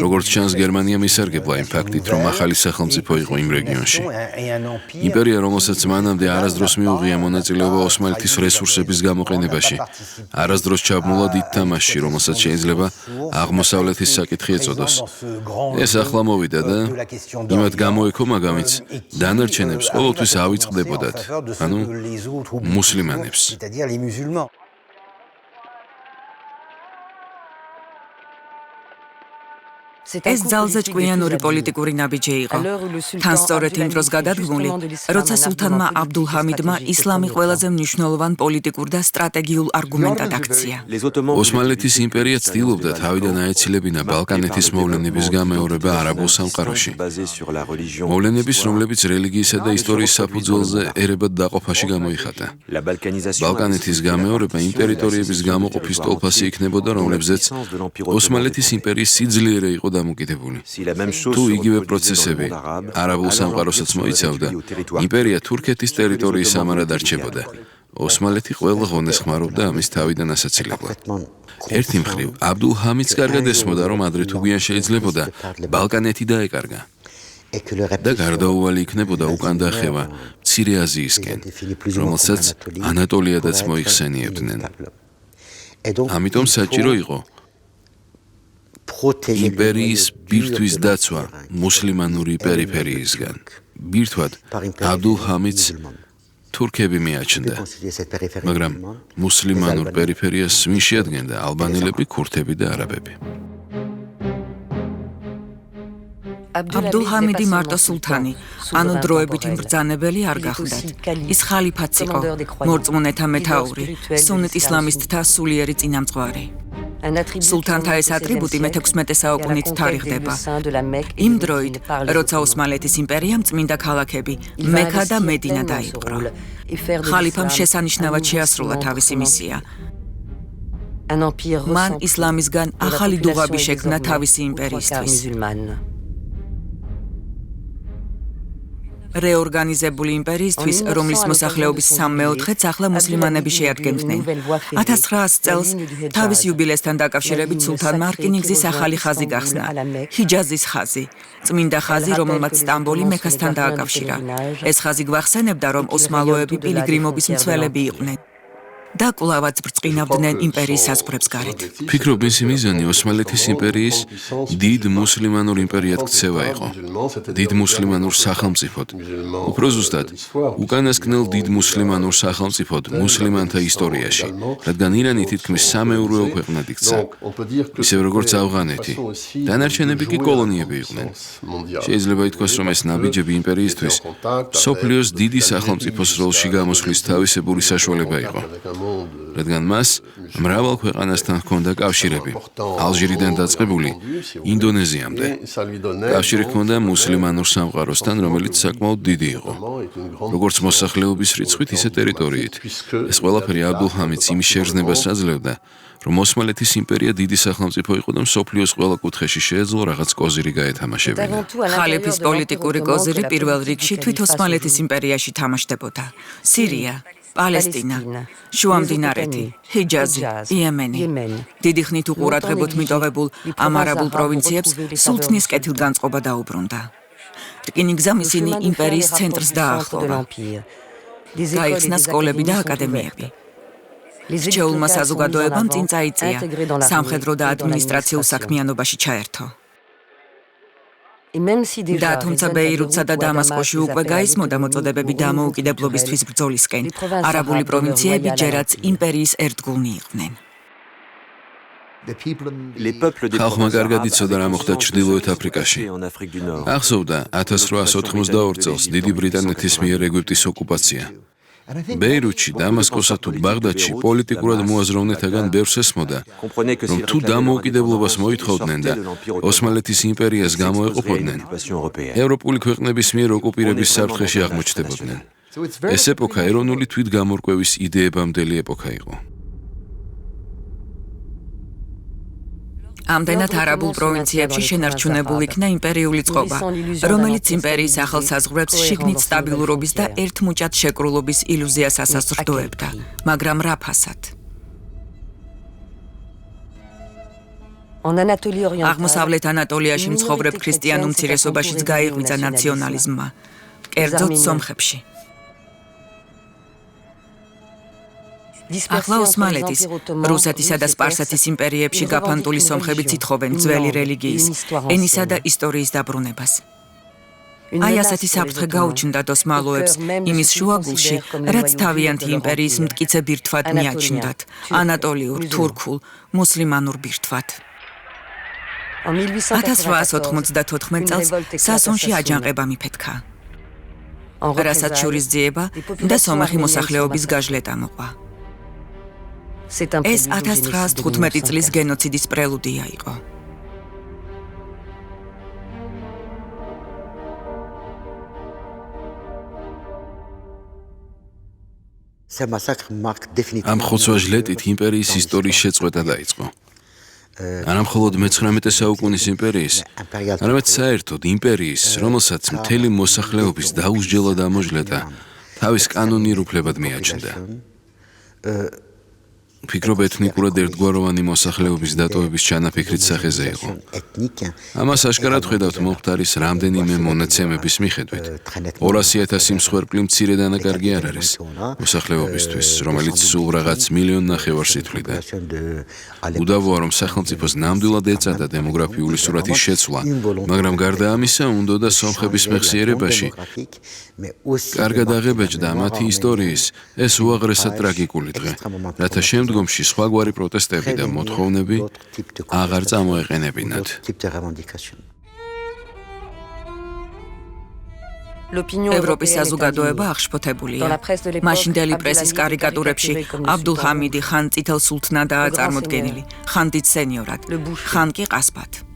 როგორც ჩანს, გერმანია მისარგებლა იმ ფაქტით, რომ ახალი სახელმწიფო იყო იმ რეგიონში. იმპერია, რომელსაც მანამდე არასდროს მიუღია მონაწილეობა ოსმალეთის რესურსების გამოყენებაში, არასდროს ჩაბმულა დიდ თამაშში, რომელსაც შეიძლება აღმოსავლეთის საკითხი ეწოდოს. ეს ახლა მოვიდა და იმათ გამოექო მაგამიც დანარჩენებს ყოველთვის ავიწყდებოდათ, ანუ მუსლიმანებს. ეს ძალზე ჭკვიანური პოლიტიკური ნაბიჯი იყო. თან სწორედ იმ დროს გადადგმული, როცა სულთანმა აბდულჰამიდმა ისლამი ყველაზე მნიშვნელოვან პოლიტიკურ და სტრატეგიულ არგუმენტად აქცია. ოსმალეთის იმპერია ცდილობდა თავიდან აეცილებინა ბალკანეთის მოვლენების გამეორება არაბულ სამყაროში. მოვლენების, რომლებიც რელიგიისა და ისტორიის საფუძველზე ერებად დაყოფაში გამოიხატა. ბალკანეთის გამეორება იმ ტერიტორიების გამოყოფის ტოლფასი იქნებოდა, რომლებზეც ოსმალეთის იმპერიის სიძლიერე იყო დამოკიდებული. თუ იგივე პროცესები არაბულ სამყაროსაც მოიცავდა, იმპერია თურქეთის ტერიტორიის ამარად არჩებოდა. ოსმალეთი ყველა ღონეს ხმარობდა ამის თავიდან ასაცილებლად. ერთი მხრივ, აბდულჰამიდს კარგად ესმოდა, რომ ადრე თუ გვიან შეიძლებოდა ბალკანეთი დაეკარგა. და გარდაუვალი იქნებოდა უკანდახევა მცირე აზიისკენ, რომელსაც ანატოლიადაც მოიხსენიებდნენ. ამიტომ საჭირო იყო იმპერიის ბირთვის დაცვა მუსლიმანური პერიფერიისგან. ბირთვად აბდულ-ჰამიდს თურქები მიაჩნდა, მაგრამ მუსლიმანურ პერიფერიას ვინ შეადგენდა? ალბანელები, ქურთები და არაბები. აბდულ-ჰამიდი მარტო სულთანი, ანუ დროებითი მბრძანებელი არ გახდათ. ის ხალიფაც იყო, მორწმუნეთა მეთაური, სუნით ისლამისტთა სულიერი წინამძღვარი. სულთანთა ეს ატრიბუტი მე-16 საუკუნით თარიღდება. იმ დროით, როცა ოსმალეთის იმპერიამ წმინდა ქალაქები მექა და მედინა დაიპყრო. ხალიფამ შესანიშნავად შეასრულა თავისი მისია. მან ისლამისგან ახალი დუღაბი შექმნა თავისი იმპერიისთვის. რეორგანიზებული იმპერიისთვის, რომლის მოსახლეობის 3/4-ს ახლა მუსლიმანები შეადგენდნენ. 1900 წელს თავის იუბილესთან დაკავშირებით სულთანმა რკინიგზის ახალი ხაზი გახსნა, ჰიჯაზის ხაზი, წმინდა ხაზი, რომელმაც სტამბოლი მექასთან დააკავშირა. ეს ხაზი გვახსენებდა, რომ ოსმალოები პილიგრიმობის მცველები იყვნენ და კვლავაც ბრწყინავდნენ იმპერიის საზღვრებს გარეთ. ფიქრობ, მისი მიზანი ოსმალეთის იმპერიის დიდ მუსლიმანურ იმპერიად ქცევა იყო. დიდ მუსლიმანურ სახელმწიფოდ. უფრო ზუსტად, უკანასკნელ დიდ მუსლიმანურ სახელმწიფოდ მუსლიმანთა ისტორიაში, რადგან ირანი თითქმის სამეურვეო ქვეყნად იქცა. ისევ როგორც ავღანეთი. დანარჩენები კი კოლონიები იყვნენ. შეიძლება ითქვას, რომ ეს ნაბიჯები იმპერიისთვის მსოფლიოს დიდი სახელმწიფოს როლში გამოსვლის თავისებური საშუალება იყო. რადგან მას მრავალ ქვეყანასთან ჰქონდა კავშირები, ალჟირიდან დაწყებული ინდონეზიამდე. კავშირი ჰქონდა მუსლიმანურ სამყაროსთან, რომელიც საკმაოდ დიდი იყო, როგორც მოსახლეობის რიცხვით, ისე ტერიტორიით. ეს ყველაფერი აბდულ-ჰამიდს იმის შეგრძნებას აძლევდა, რომ ოსმალეთის იმპერია დიდი სახელმწიფო იყო და მსოფლიოს ყველა კუთხეში შეეძლო რაღაც კოზირი გაეთამაშებინა. ხალიფის პოლიტიკური კოზირი პირველ რიგში თვით ოსმალეთის იმპერიაში თამაშდებოდა. სირია, პალესტინა, შუამდინარეთი, ჰიჯაზი, იემენი. დიდი ხნით უყურადღებოდ მიტოვებულ ამ არაბულ პროვინციებს სულთნის კეთილგანწყობა დაუბრუნდა. რკინიგზამ ისინი იმპერიის ცენტრს დაახლოვა. გაიხსნა სკოლები და აკადემიები. რჩეულმა საზოგადოებამ წინ წაიწია, სამხედრო და ადმინისტრაციულ საქმიანობაში ჩაერთო. და თუმცა ბეირუთსა და დამასკოში უკვე გაისმოდა მოწოდებები დამოუკიდებლობისთვის ბრძოლისკენ, არაბული პროვინციები ჯერაც იმპერიის ერთგულნი იყვნენ. ხალხმა კარგად იცოდა რა მოხდა ჩრდილოეთ აფრიკაში. ახსოვდა 1882 წელს დიდი ბრიტანეთის მიერ ეგვიპტის ოკუპაცია. ბეირუთში, დამასკოსა თუ ბაღდადში პოლიტიკურად მოაზროვნეთაგან ბევრს ესმოდა, რომ თუ დამოუკიდებლობას მოითხოვდნენ და ოსმალეთის იმპერიას გამოეყოფოდნენ, ევროპული ქვეყნების მიერ ოკუპირების საფრთხეში აღმოჩნდებოდნენ. ეს ეპოქა ეროვნული თვითგამორკვევის იდეებამდელი ეპოქა იყო. ამდენად არაბულ პროვინციებში შენარჩუნებულ იქნა იმპერიული წყობა, რომელიც იმპერიის ახალ საზღვრებს შიგნით სტაბილურობის და ერთმუჭად შეკრულობის ილუზიას ასაზრდოებდა, მაგრამ რა ფასად? აღმოსავლეთ ანატოლიაში მცხოვრებ ქრისტიანულ მცირესობაშიც გაიღვიძა ნაციონალიზმმა, კერძოდ სომხებში. ახლა ოსმალეთის, რუსეთისა და სპარსეთის იმპერიებში გაფანტული სომხები ცითხოვენ ძველი რელიგიის, ენისა და ისტორიის დაბრუნებას. აი ასეთი საფრთხე გაუჩნდათ ოსმალოებს იმის შუაგულში, რაც თავიანთი იმპერიის მტკიცე ბირთვად მიაჩნდათ, ანატოლიურ, თურქულ, მუსლიმანურ ბირთვად. 1894 წელს სასონში აჯანყება მიფეთქა, რასაც შურისძიება და სომეხი მოსახლეობის გაჟლეტა მოყვა. ეს 1915 წლის გენოციდის პრელუდია იყო. ამ ხოცვა-ჟლეტით იმპერიის ისტორიის შეწყვეტა დაიწყო. არა მხოლოდ მე-19 საუკუნის იმპერიის, არამედ საერთოდ იმპერიის, რომელსაც მთელი მოსახლეობის დაუსჯელად ამოჟლეტა, თავის კანონიერ უფლებად მიაჩნდა. ფიქრობ ეთნიკურად ერთგვაროვანი მოსახლეობის დატოვების ჩანაფიქრით სახეზე იყო. ამას აშკარად ხედავთ მომხდარის რამდენიმე მონაცემების მიხედვით. 200,000 მსხვერპლი მცირე დანაკარგი არ არის მოსახლეობისთვის, რომელიც სულ რაღაც 1,5 მილიონს ითვლიდა. უდავოა, რომ სახელმწიფოს ნამდვილად ეწადა დემოგრაფიული სურათის შეცვლა, მაგრამ გარდა ამისა, უნდოდა სომხების მეხსიერებაში კარგად აღებეჭდა მათი ისტორიის ეს უაღრესად ტრაგიკული დღე, რათა შემდგომში სხვაგვარი პროტესტები და მოთხოვნები აღარ წამოეყენებინათ. ევროპის საზოგადოება აღშფოთებულია. მაშინდელი პრესის კარიკატურებში აბდულ ჰამიდი ხან წითელ სულთნადაა წარმოდგენილი, ხან დიდ სენიორად, ხან კი ყასბად.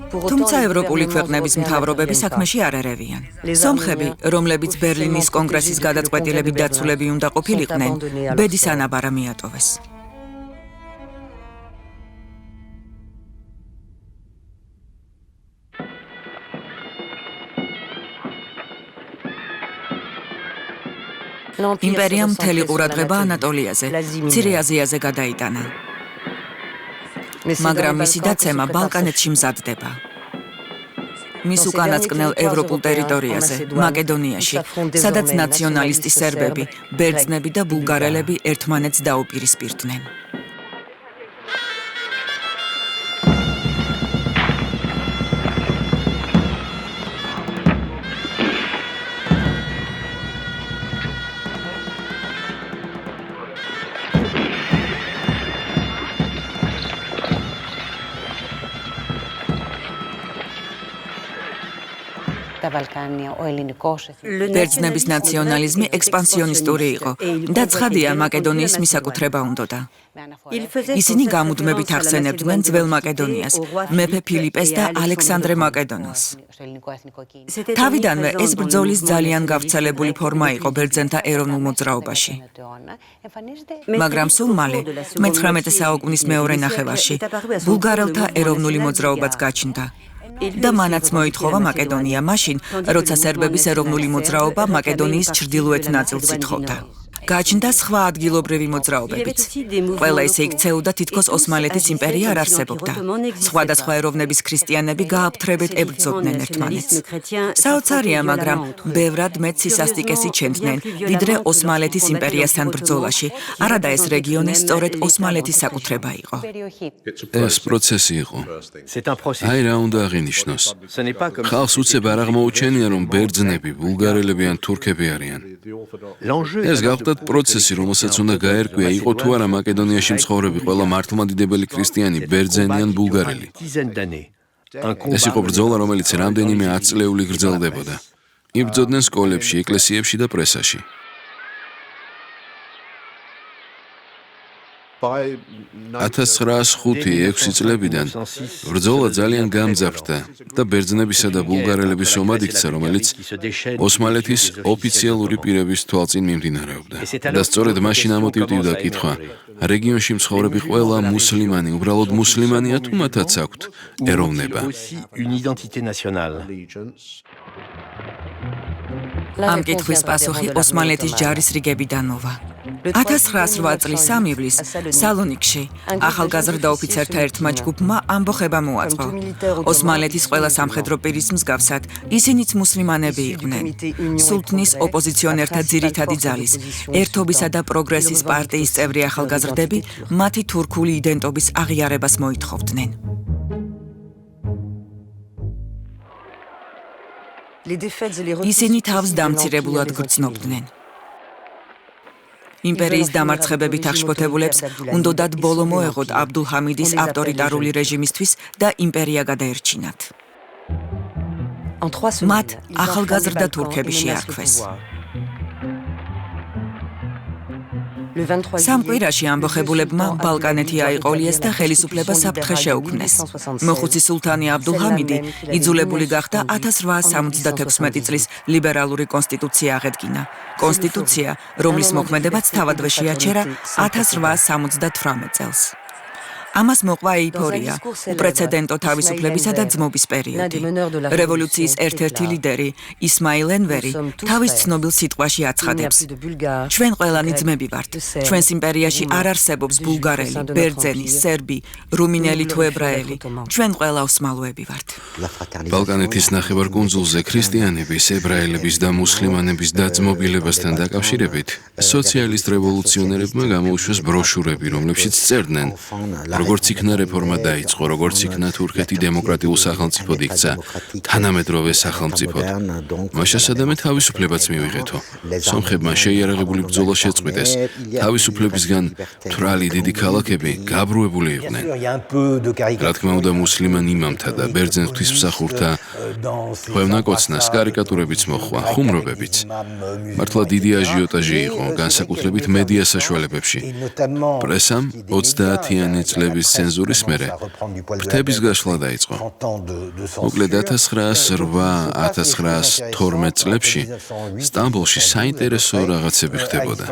თუმცა ევროპული ქვეყნების მთავრობები საქმეში არ ერევიან. სომხები, რომლებიც ბერლინის კონგრესის გადაწყვეტილებით დაცულები უნდა ყოფილიყვნენ, ბედის ანაბარა მიატოვეს. იმპერიამ მთელი ყურადღება ანატოლიაზე, მცირე აზიაზე გადაიტანა. მაგრამ მისი დაცემა ბალკანეთში მზადდება. მის უკანასკნელ ევროპულ ტერიტორიაზე, მაკედონიაში, სადაც ნაციონალისტი სერბები, ბერძნები და ბულგარელები ერთმანეთს დაუპირისპირდნენ. ბერძნების ნაციონალიზმი ექსპანსიონისტური იყო და ცხადია მაკედონიის მისაკუთრება უნდოდა. ისინი გამუდმებით ახსენებდნენ ძველ მაკედონიას, მეფე ფილიპეს და ალექსანდრე მაკედონელს. თავიდანვე ეს ბრძოლის ძალიან გავრცელებული ფორმა იყო ბერძენთა ეროვნულ მოძრაობაში. მაგრამ სულ მალე, მე-19 საუკუნის მეორე ნახევარში, ბულგარელთა ეროვნული მოძრაობაც გაჩნდა. და მანაც მოითხოვა მაკედონია მაშინ, როცა სერბების ეროვნული მოძრაობა მაკედონიის ჩრდილოეთ ნაწილს ითხოვდა. გაჩნდა სხვა ადგილობრივი მოძრაობებიც. ყველა ისე იქცეოდა, თითქოს ოსმალეთის იმპერია არ არსებობდა. სხვადასხვა ეროვნების ქრისტიანები გააფთრებით ებრძოდნენ ერთმანეთს. საოცარია, მაგრამ ბევრად მეტ სისასტიკეს იჩენდნენ, ვიდრე ოსმალეთის იმპერიასთან ბრძოლაში. არადა ეს რეგიონი სწორედ ოსმალეთის საკუთრება იყო. ეს პროცესი იყო. აი რა უნდა აღინიშნოს. ხალხს უცებ არ აღმოუჩენია, რომ ბერძნები, ბულგარელები ან თურქები არიან. ეს გავხდათ პროცესი, რომელსაც უნდა გაერკვია, იყო თუ არა მაკედონიაში მცხოვრები ყველა მართლმადიდებელი ქრისტიანი ბერძენი ან ბულგარელი. ეს იყო ბრძოლა, რომელიც რამდენიმე ათწლეული გრძელდებოდა. იბრძოდნენ სკოლებში, ეკლესიებში და პრესაში. 1905-6 წლებიდან ბრძოლა ძალიან გამძაფრდა და ბერძნებისა და ბულგარელების ომად იქცა, რომელიც ოსმალეთის ოფიციალური პირების თვალწინ მიმდინარეობდა. და სწორედ მაშინ ამოტივტივდა კითხვა, რეგიონში მცხოვრები ყველა მუსლიმანი უბრალოდ მუსლიმანია თუ მათაც აქვთ ეროვნება? ამ კითხვის პასუხი ოსმალეთის ჯარისრიგებიდან მოვა. 1908 წლის სამივლის სალონიკში ახალგაზრდა ოფიცერთა ერთმა ჯგუფმა ამბოხება მოაწყო. ოსმალეთის ყველა სამხედრო პირის მსგავსად, ისინიც მუსლიმანები იყვნენ. სულთნის ოპოზიციონერთა ძირითადი ძალის, ერთობისა და პროგრესის პარტიის წევრი ახალგაზრდები მათი თურქული იდენტობის აღიარებას მოითხოვდნენ. ისინი თავს დამცირებულად გრძნობდნენ. იმპერიის დამარცხებებით აღშფოთებულებს უნდოდათ ბოლო მოეღოთ აბდულ ჰამიდის ავტორიტარული რეჟიმისთვის და იმპერია გადაერჩინათ. მათ ახალგაზრდა თურქები შეარქვეს. სამ კვირაში ამბოხებულებმა ბალკანეთი აიყოლიეს და ხელისუფლება საფრთხე შეუქმნეს. მოხუცი სულთანი აბდულ ჰამიდი იძულებული გახდა 1876 წლის ლიბერალური კონსტიტუცია აღედგინა. კონსტიტუცია, რომლის მოქმედებაც თავადვე შეაჩერა 1878 წელს. ამას მოყვა ეიფორია, უპრეცედენტო თავისუფლებისა და ძმობის პერიოდი. რევოლუციის ერთ-ერთი ლიდერი, ისმაილ ენვერი, თავის ცნობილ სიტყვაში აცხადებს: ჩვენ ყველანი ძმები ვართ. ჩვენს იმპერიაში არ არსებობს ბულგარელი, ბერძენი, სერბი, რუმინელი თუ ებრაელი. ჩვენ ყველა ოსმალოები ვართ. ბალკანეთის ნახევარკუნძულზე ქრისტიანების, ებრაელების და მუსლიმანების დაძმობილებასთან დაკავშირებით სოციალისტ რევოლუციონერებმა გამოუშვეს ბროშურები, რომლებშიც წერდნენ: როგორც იქნა რეფორმა დაიწყო, როგორც იქნა თურქეთი დემოკრატიულ სახელმწიფოდ იქცა, თანამედროვე სახელმწიფოდ. მაშასადამე თავისუფლებაც მივიღეთო. სომხებმა შეიარაღებული ბრძოლა შეწყვიტეს. თავისუფლებისგან თვრალი დიდი ქალაქები გაბრუებული იყვნენ. რა თქმა უნდა, მუსლიმან იმამთა და ბერძენ ღვთისმსახურთა ღვევნაკოცნას კარიკატურებიც მოხვა, ხუმრობებიც. მართლა დიდი აჟიოტაჟი იყო, განსაკუთრებით მედია საშუალებებში. პრესამ 30-იანი წლების ცენზურის მერე ფრთების გაშლა დაიწყო. მოკლედ 1908-1912 წლებში სტამბოლში საინტერესო რაღაცები ხდებოდა.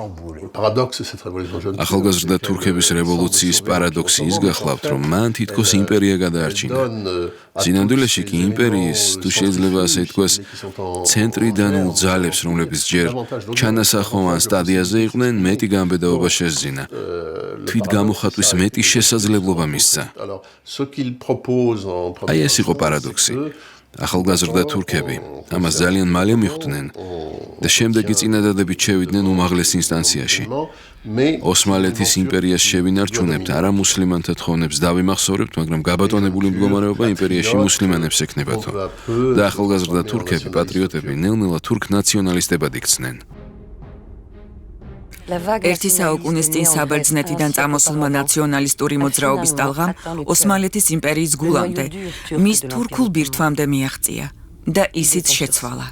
ახალგაზრდა თურქების რევოლუციის პარადოქსი ის გახლავთ, რომ მან თითქოს იმპერია გადაარჩინა. სინამდვილეში კი იმპერიის, თუ შეიძლება ასე ითქვას, ცენტრიდან ძალებს, რომლებიც ჯერ ჩანასახოვან სტადიაზე იყვნენ, მეტი გამბედაობა შესძინა. თვით გამოხატვის მეტი შესაძლებლობა მისცა. აი ეს იყო პარადოქსი. ახალგაზრდა თურქები ამას ძალიან მალე მიხვდნენ და შემდეგი წინადადებით შევიდნენ უმაღლეს ინსტანციაში. ოსმალეთის იმპერიას შევინარჩუნებთ, არა მუსლიმანთა თხოვნებს დავიმახსოვრებთ, მაგრამ გაბატონებული მდგომარეობა იმპერიაში მუსლიმანებს ექნებათო. და ახალგაზრდა თურქები, პატრიოტები ნელ-ნელა თურქ ნაციონალისტებად იქცნენ. ერთი საუკუნის წინ საბერძნეთიდან წამოსულმა ნაციონალისტური მოძრაობის ტალღამ ოსმალეთის იმპერიის გულამდე, მის თურქულ ბირთვამდე მიაღწია და ისიც შეცვალა.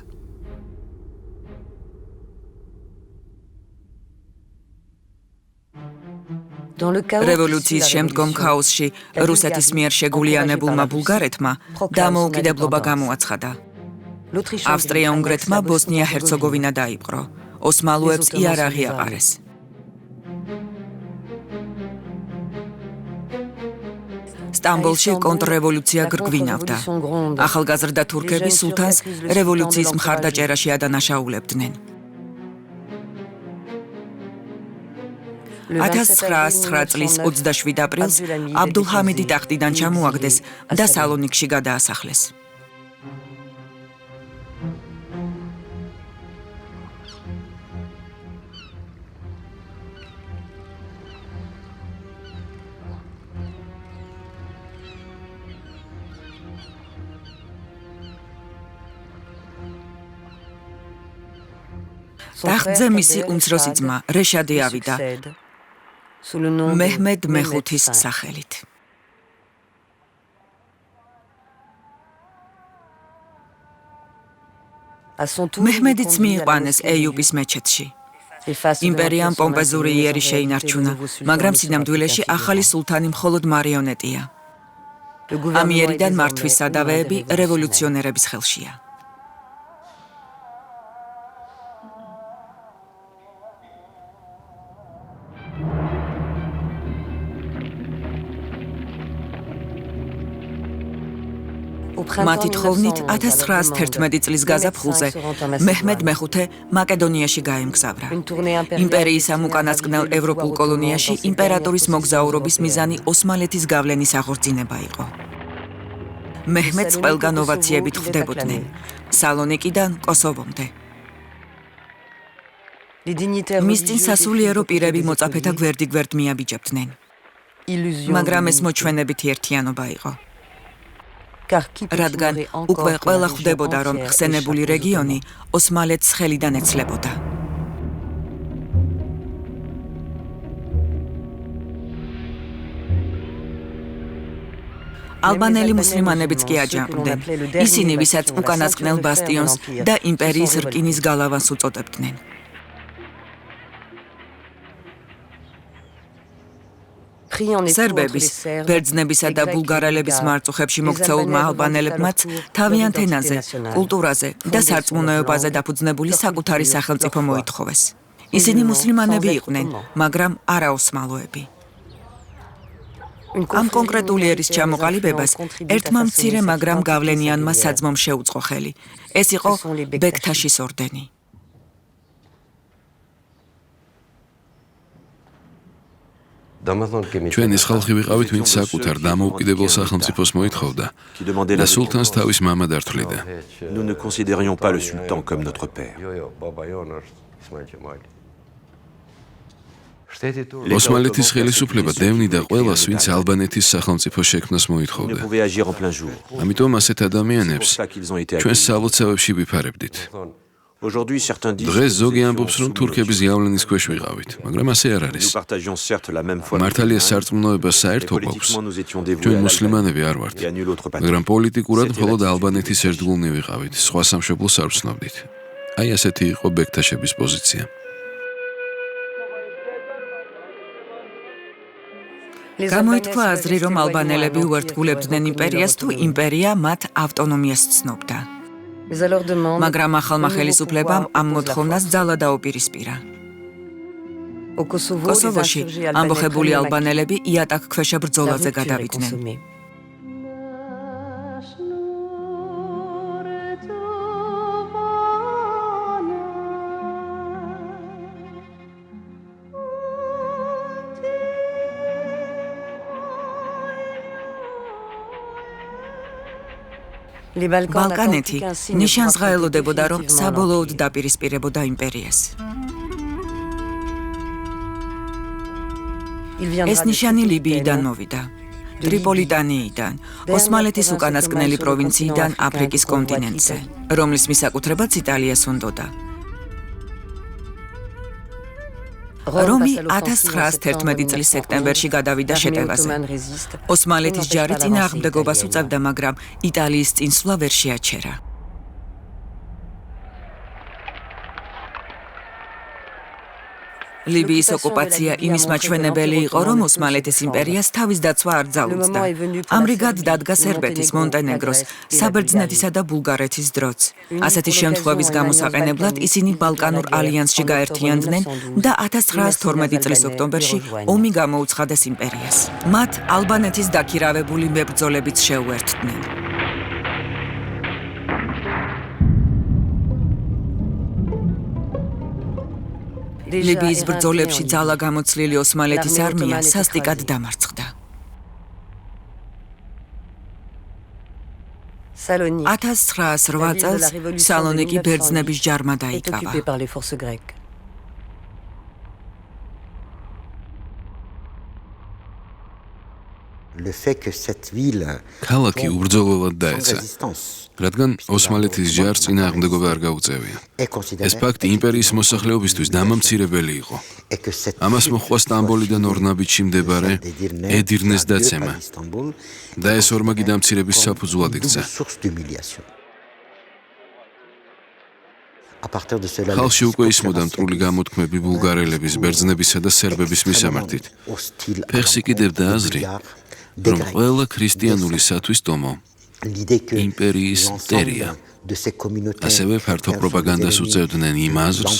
რევოლუციის შემდგომ ქაოსში რუსეთის მიერ შეგულიანებულმა ბულგარეთმა დამოუკიდებლობა გამოაცხადა. ავსტრია-უნგრეთმა ბოსნია-ჰერცეგოვინა დაიპყრო. ოსმალოებს იარაღი აყარეს. სტამბოლში კონტრრევოლუცია გრგვინავდა. ახალგაზრდა თურქები სულთანს რევოლუციის მხარდაჭერაში ადანაშაულებდნენ. 1909 წლის 27 აპრილს აბდულჰამიდი ტახტიდან ჩამოაგდეს და სალონიკში გადაასახლეს. ტახტზე მისი უმცროსი ძმა რეშადი ავიდა მეჰმედ მეხუთის სახელით. მეჰმედიც მიიყვანეს ეიუპის მეჩეთში. იმპერიამ პომპეზური იერი შეინარჩუნა, მაგრამ სინამდვილეში ახალი სულთანი მხოლოდ მარიონეტია. ამ იერიდან მართვის სადავეები რევოლუციონერების ხელშია. მათი თხოვნით 1911 წლის გაზაფხულზე მეჰმედ მეხუთე მაკედონიაში გაემგზავრა. იმპერიის ამ უკანასკნელ ევროპულ კოლონიაში იმპერატორის მოგზაურობის მიზანი ოსმალეთის გავლენის აღორძინება იყო. მეჰმედს ყველგან ოვაციებით ხვდებოდნენ, სალონიკიდან კოსოვომდე. მის წინ სასულიერო პირები მოწაფეთა გვერდიგვერდ მიაბიჯებდნენ. მაგრამ ეს მოჩვენებითი ერთიანობა იყო. რადგან უკვე ყველა ხვდებოდა, რომ ხსენებული რეგიონი ოსმალეთს ხელიდან ეცლებოდა. ალბანელი მუსლიმანებიც კი აჯანყდნენ. ისინი, ვისაც უკანასკნელ ბასტიონს და იმპერიის რკინის გალავანს უწოდებდნენ. სერბების, ბერძნებისა და ბულგარელების მარწუხებში მოქცეულმა ალბანელებმაც თავიანთ ენაზე, კულტურაზე და სარწმუნოებაზე დაფუძნებული საკუთარი სახელმწიფო მოითხოვეს. ისინი მუსლიმანები იყვნენ, მაგრამ არა ოსმალოები. ამ კონკრეტული ერის ჩამოყალიბებას ერთმა მცირე, მაგრამ გავლენიანმა საძმომ შეუწყო ხელი. ეს იყო ბექთაშის ორდენი. ჩვენ ის ხალხი ვიყავით, ვინც საკუთარ დამოუკიდებელ სახელმწიფოს მოითხოვდა და სულთანს თავის მამა დართვლიდა. Nous ne considérions pas le sultan comme notre père. ოსმალეთის ხელისუფლება დევნიდა ყველას, ვინც ალბანეთის სახელმწიფოს შექმნას Ils ne მოითხოვდა. pouvaient agir en plein jour. ამიტომ ასეთ ადამიანებს C'est pour ça qu'ils ont été ჩვენ accueillis. სალოცავებში ვიფარებდით. Aujourd'hui, certains disent დღეს que ზოგი nous ამბობს, étions რომ თურქების გავლენის ქვეშ ვიყავით, მაგრამ ასე არ არის. Nous partagions certes la même foi. მართალია სარწმუნოება საერთო გვაქვს. Politiquement, nous étions dévoués ჩვენ à მუსლიმანები არ ვართ, et à nul autre მაგრამ patrie. პოლიტიკურად მხოლოდ ალბანეთის ერთგულნი ვიყავით, სხვა სამშობლოს არ ვცნობდით. აი ასეთი იყო ბექთაშების პოზიცია. გამოითქვა აზრი, რომ ალბანელები უერთგულებდნენ იმპერიას თუ იმპერია მათ ავტონომიას ცნობდა. მაგრამ ახალმა ხელისუფლებამ ამ მოთხოვნას ძალა დაუპირისპირა. კოსოვოში ამბოხებული ალბანელები იატაკქვეშა ბრძოლაზე გადავიდნენ. ბალკანეთი ნიშანს ღაელოდებოდა, რომ საბოლოოდ დაპირისპირებოდა იმპერიას. ეს ნიშანი ლიბიიდან მოვიდა, ტრიპოლიტანიიდან, ოსმალეთის უკანასკნელი პროვინციიდან აფრიკის კონტინენტზე, რომლის მისაკუთრებაც იტალიას უნდოდა. რომი 1911 წლის სექტემბერში გადავიდა შეტევაზე. ოსმალეთის ჯარი წინააღმდეგობას უწევდა, მაგრამ იტალიის წინსვლა ვერ შეაჩერა. ლიბიის ოკუპაცია იმის მაჩვენებელი იყო, რომ ოსმალეთის იმპერიას თავის დაცვა არ ძალუძდა. ამრიგად დადგა სერბეთის, მონტენეგროს, საბერძნეთისა და ბულგარეთის დროც. ასეთი შემთხვევის გამოსაყენებლად ისინი ბალკანურ ალიანსში გაერთიანდნენ და 1912 წლის ოქტომბერში ომი გამოუცხადეს იმპერიას. მათ ალბანეთის დაქირავებული მებრძოლებიც შეუერთდნენ. ლიბიის ბრძოლებში ძალა გამოცლილი ოსმალეთის არმია სასტიკად დამარცხდა. 1908 წელს სალონიკი ბერძნების ჯარმა დაიკავა. ქალაქი უბრძოლველად დაეცა, რადგან ოსმალეთის ჯარს წინააღმდეგობა არ გაუწევია. ეს ფაქტი იმპერიის მოსახლეობისთვის დამამცირებელი იყო. ამას მოჰყვა სტამბოლიდან ორ ნაბიჯში მდებარე ედირნეს დაცემა და ეს ორმაგი დამცირების საფუძვლად იქცა. ხალხში უკვე ისმოდა მტრული გამოთქმები ბულგარელების, ბერძნებისა და სერბების მისამართით. ფეხს იკიდებდა აზრი, რომ ყველა ქრისტიანულისათვის ტომო იმპერიის მტერია. ასევე ფართო პროპაგანდას უწევდნენ იმ აზრს,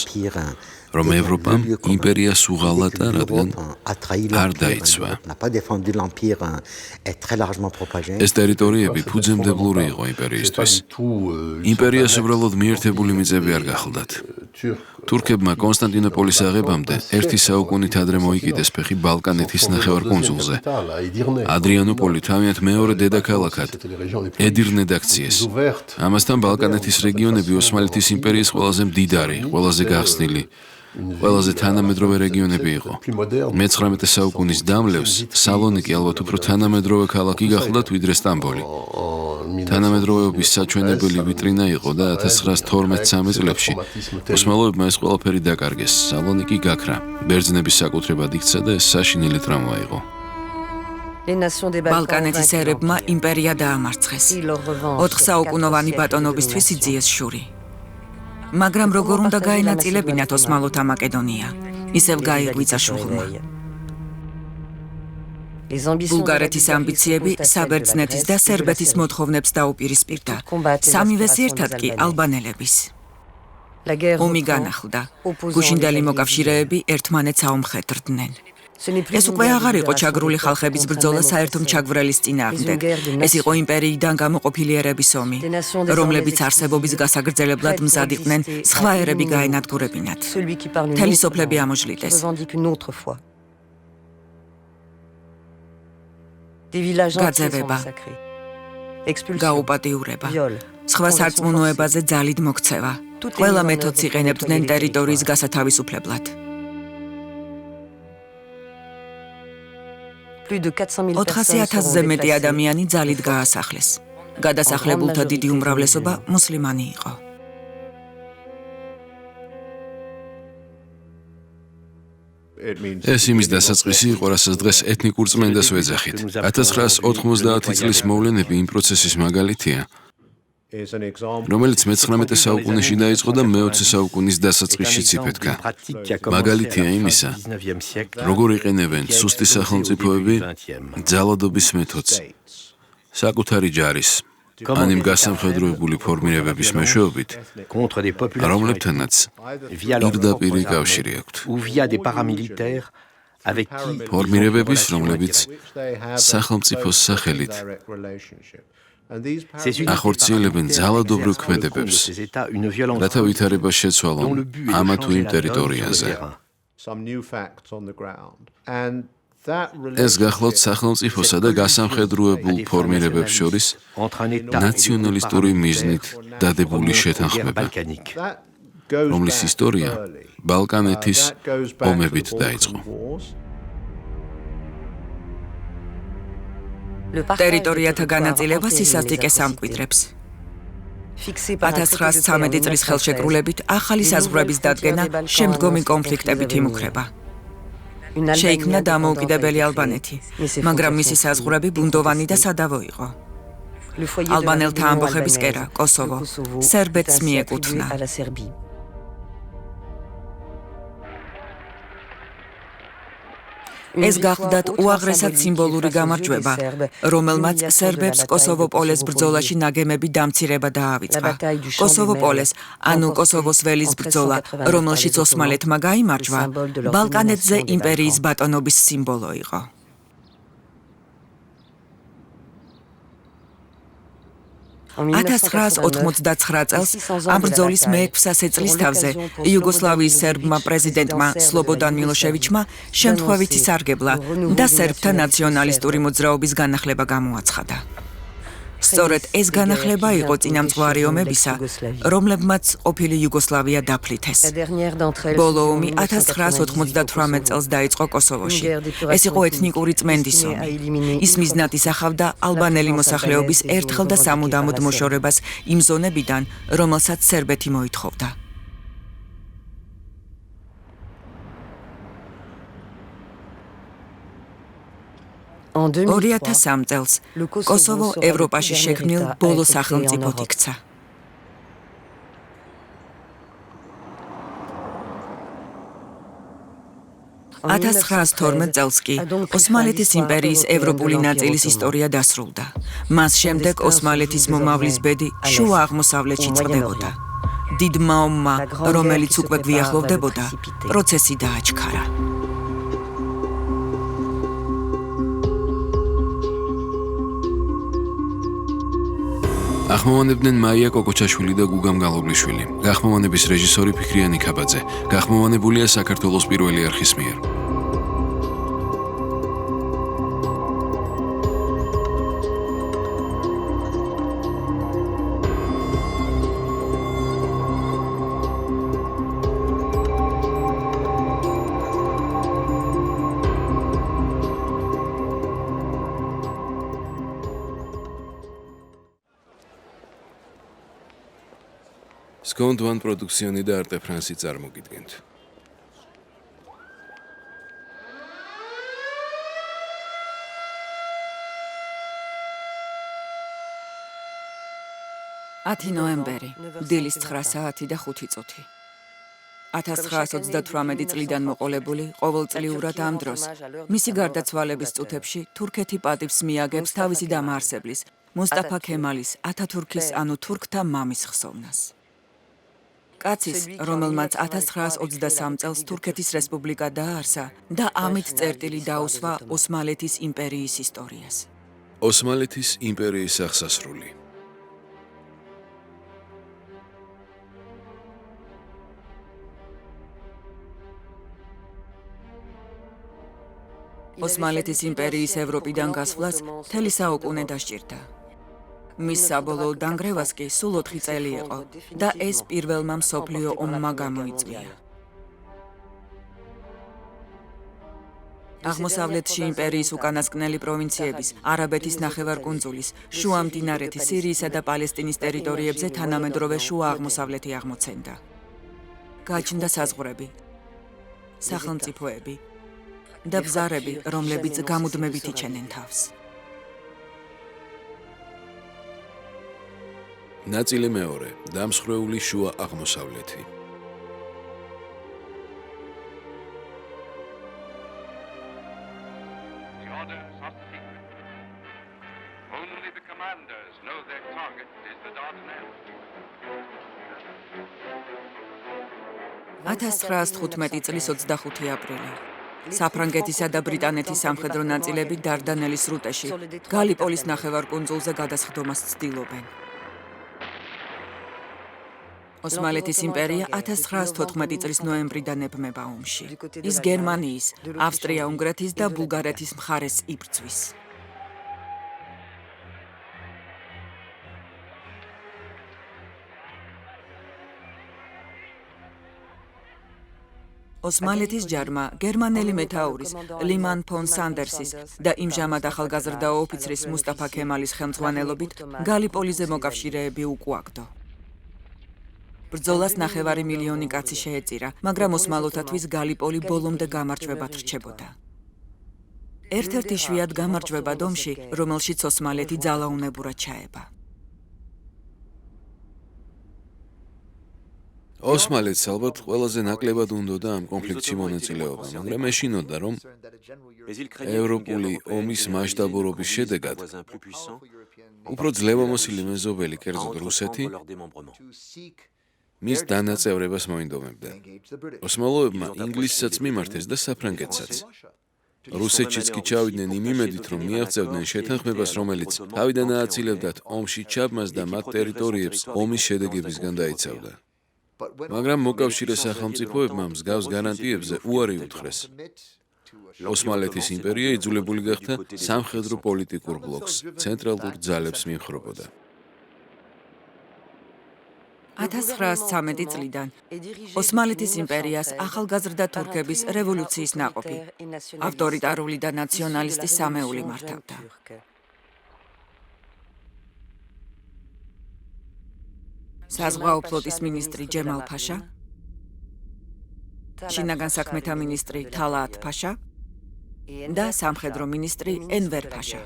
რომ ევროპამ იმპერიას უღალატა, რადგან არ დაიცვა. ეს ტერიტორიები ფუძემდებლური იყო იმპერიისთვის. იმპერიას უბრალოდ მიერთებული მიწები არ გახლდათ. თურქებმა კონსტანტინოპოლის აღებამდე ერთი საუკუნით ადრე მოიკიდეს ფეხი ბალკანეთის ნახევარკუნძულზე. ადრიანოპოლი თავიანთ მეორე დედაქალაქად ედირნედ აქციეს. ამასთან ბალკანეთის რეგიონები ოსმალეთის იმპერიის ყველაზე მდიდარი, ყველაზე გახსნილი, ყველაზე თანამედროვე რეგიონები იყო. მე-19 საუკუნის დამლევს სალონიკი ალბათ უფრო თანამედროვე ქალაქი გახლდათ ვიდრე სტამბოლი. თანამედროვეობის საჩვენებელი ვიტრინა იყო და 1912-13 წლებში ოსმალოებმა ეს ყველაფერი დაკარგეს. სალონიკი გაქრა, ბერძნების საკუთრებად იქცა და ეს საშინელი ტრავმა იყო. ბალკანეთის ერებმა იმპერია დაამარცხეს. 4 საუკუნოვანი ბატონობისთვის იძიეს შური. მაგრამ როგორ უნდა გაენაწილებინათ ოსმალოთა მაკედონია? ისევ გაიღვიძა შუღლმა. ბულგარეთის ამბიციები საბერძნეთის და სერბეთის მოთხოვნებს დაუპირისპირდა. სამივეს ერთად კი ალბანელების. ომი განახლდა. გუშინდელი მოკავშირეები ერთმანეთს აუმხედრდნენ. ეს უკვე აღარ იყო ჩაგრული ხალხების ბრძოლა საერთო მჩაგვრელის წინააღმდეგ. ეს იყო იმპერიიდან გამოყოფილი ერების ომი, რომლებიც არსებობის გასაგრძელებლად მზად იყვნენ სხვა ერები გაენადგურებინათ. მთელი სოფლები ამოჟლიდეს. გაძევება, გაუპატიურება, სხვა სარწმუნოებაზე ძალით მოქცევა. ყველა მეთოდს იყენებდნენ ტერიტორიის გასათავისუფლებლად. 400,000-ზე მეტი ადამიანი ძალით გაასახლეს. გადასახლებულთა დიდი უმრავლესობა მუსლიმანი იყო. ეს იმის დასაწყისი იყო, რასაც დღეს ეთნიკურ წმენდას ვეძახით. 1990 წლის მოვლენები იმ პროცესის მაგალითია, რომელიც მე-19 საუკუნეში დაიწყო და მე-20 საუკუნის დასაწყისშიც იფეთქა. მაგალითია იმისა, როგორ იყენებენ სუსტი სახელმწიფოები ძალადობის მეთოდს, საკუთარი ჯარის, ან იმ გასამხედროებული ფორმირებების მეშვეობით, რომლებთანაც პირდაპირი კავშირი აქვთ. ფორმირებების, რომლებიც სახელმწიფოს სახელით ახორციელებენ ძალადობრივ ქმედებებს, რათა ვითარება შეცვალონ ამა თუ იმ ტერიტორიაზე. ეს გახლავთ სახელმწიფოსა და გასამხედროებულ ფორმირებებს შორის ნაციონალისტური მიზნით დადებული შეთანხმება, რომლის ისტორია ბალკანეთის ომებით დაიწყო. ტერიტორიათა განაწილება სისასტიკეს ამკვიდრებს. 1913 წლის ხელშეკრულებით ახალი საზღვრების დადგენა შემდგომი კონფლიქტებით იმუქრება. შეიქმნა დამოუკიდებელი ალბანეთი, მაგრამ მისი საზღვრები ბუნდოვანი და სადავო იყო. ალბანელთა ამბოხების კერა, კოსოვო, სერბეთს მიეკუთვნა. ეს გახლდათ უაღრესად სიმბოლური გამარჯვება, რომელმაც სერბებს კოსოვოპოლეს ბრძოლაში ნაგემები დამცირება დაავიწყა. კოსოვოპოლეს, ანუ კოსოვოს ველის ბრძოლა, რომელშიც ოსმალეთმა გაიმარჯვა, ბალკანეთზე იმპერიის ბატონობის სიმბოლო იყო. $1989 წელს ამ ბრძოლის მე-600 წლის თავზე იუგოსლავიის სერბმა პრეზიდენტმა სლობოდან მილოშევიჩმა შემთხვევითი სარგებლა და სერბთა ნაციონალისტური მოძრაობის განახლება გამოაცხადა. სწორედ ეს განახლება იყო წინამძღვარი ომებისა, რომლებმაც ყოფილი იუგოსლავია დაფლითეს. ბოლო ომი 1998 წელს დაიწყო კოსოვოში. ეს იყო ეთნიკური წმენდის ომი. ის მიზნად ისახავდა ალბანელი მოსახლეობის ერთხელ და სამუდამოდ მოშორებას იმ ზონებიდან, რომელსაც სერბეთი მოითხოვდა. 2003 წელს კოსოვო ევროპაში შექმნილ ბოლო სახელმწიფოდ იქცა. 1912 წელს კი ოსმალეთის იმპერიის ევროპული ნაწილის ისტორია დასრულდა. მას შემდეგ ოსმალეთის მომავლის ბედი შუა აღმოსავლეთში წყდებოდა. დიდმა ომმა, რომელიც უკვე გვიახლოვდებოდა, პროცესი დააჩქარა. ახმოვანებდნენ მაია კოკოჩაშვილი და გუგამ გალობლიშვილი. გახმოვანების რეჟისორი ფიქრიანი ქაბაძე. გახმოვანებულია საქართველოს პირველი არხის მიერ. Skondvan პროდუქციონი და არტე ფრანსი წარმოგიდგენთ. ნოემბერი, დილის 9 საათი და 5 წუთი. 1928 წლიდან მოყოლებული ყოველწლიურად ამ დროს, მისი გარდაცვალების წუთებში თურქეთი პატივს მიაგებს თავისი დამაარსებლის, მუსტაფა ქემალის, ათათურქის ანუ თურქთა მამის ხსოვნას. კაცის, რომელმაც 1923 წელს თურქეთის რესპუბლიკა დააარსა და ამით წერტილი დაუსვა ოსმალეთის იმპერიის ისტორიას. ოსმალეთის იმპერიის აღსასრული. ოსმალეთის იმპერიის ევროპიდან გასვლას მთელი საუკუნე დასჭირდა. მის საბოლოო დანგრევას კი სულ 4 წელი იყო და ეს პირველმა მსოფლიო ომმა გამოიწვია. აღმოსავლეთში იმპერიის უკანასკნელი პროვინციების, არაბეთის ნახევარკუნძულის, შუა მდინარეთის, სირიისა და პალესტინის ტერიტორიებზე თანამედროვე შუა აღმოსავლეთი აღმოცენდა. გაჩნდა საზღვრები, სახელმწიფოები და ბზარები, რომლებიც გამუდმებით იჩენენ თავს. ნაწილი მეორე. დამსხვრეული შუა აღმოსავლეთი. Only the commanders know their target is the Dardanelles. 1915 წლის 25 აპრილი. საფრანგეთისა და ბრიტანეთის სამხედრო ნაწილები დარდანელის სრუტეში, გალიპოლის ნახევარკუნძულზე გადასხდომას ცდილობენ. ოსმალეთის იმპერია 1914 წლის ნოემბრიდან ებმება ომში. ის გერმანიის, ავსტრია-უნგრეთის და ბულგარეთის მხარეს იბრძვის. ოსმალეთის ჯარმა გერმანელი მეთაურის ლიმან ფონ სანდერსის და იმჟამად ახალგაზრდა ოფიცრის მუსტაფა ქემალის ხელმძღვანელობით გალიპოლიზე მოკავშირეები უკუაგდო. ბრძოლას 9 მილიონი კაცი შეეწირა, მაგრამ ოსმალოთათვის გალიპოლი ბოლომდე გამარჯვებად რჩებოდა. ერთ-ერთი იშვიათ გამარჯვებად ომში, რომელშიც ოსმალეთი ძალაუნებურად ჩაება. ოსმალეთს ალბათ ყველაზე ნაკლებად უნდოდა ამ კონფლიქტში მონაწილეობა, მაგრამ ეშინოდა, რომ ევროპული ომის მასშტაბურობის შედეგად უფრო ძლევამოსილი მეზობელი, კერძოდ რუსეთი, მის დანაწევრებას მოინდომებდა. ოსმალოებმა ინგლისსაც მიმართეს და საფრანგეთსაც. რუსეთშიც კი ჩავიდნენ იმ იმედით, რომ მიაღწევდნენ შეთანხმებას, რომელიც თავიდან ააცილებდათ ომში ჩაბმას და მათ ტერიტორიებს ომის შედეგებისგან დაიცავდა. მაგრამ მოკავშირე სახელმწიფოებმა მსგავს გარანტიებზე უარი უთხრეს. ოსმალეთის იმპერია იძულებული გახდა სამხედრო პოლიტიკურ ბლოკს, ცენტრალურ ძალებს მიემხრობოდა. 1913 წლიდან ოსმალეთის იმპერიას ახალგაზრდა თურქების რევოლუციის ნაყოფი, ავტორიტარული და ნაციონალისტი სამეული მართავდა. საზღვაო ფლოტის მინისტრი ჯემალ ფაშა, შინაგან საქმეთა მინისტრი თალაათ ფაშა და სამხედრო მინისტრი ენვერ ფაშა.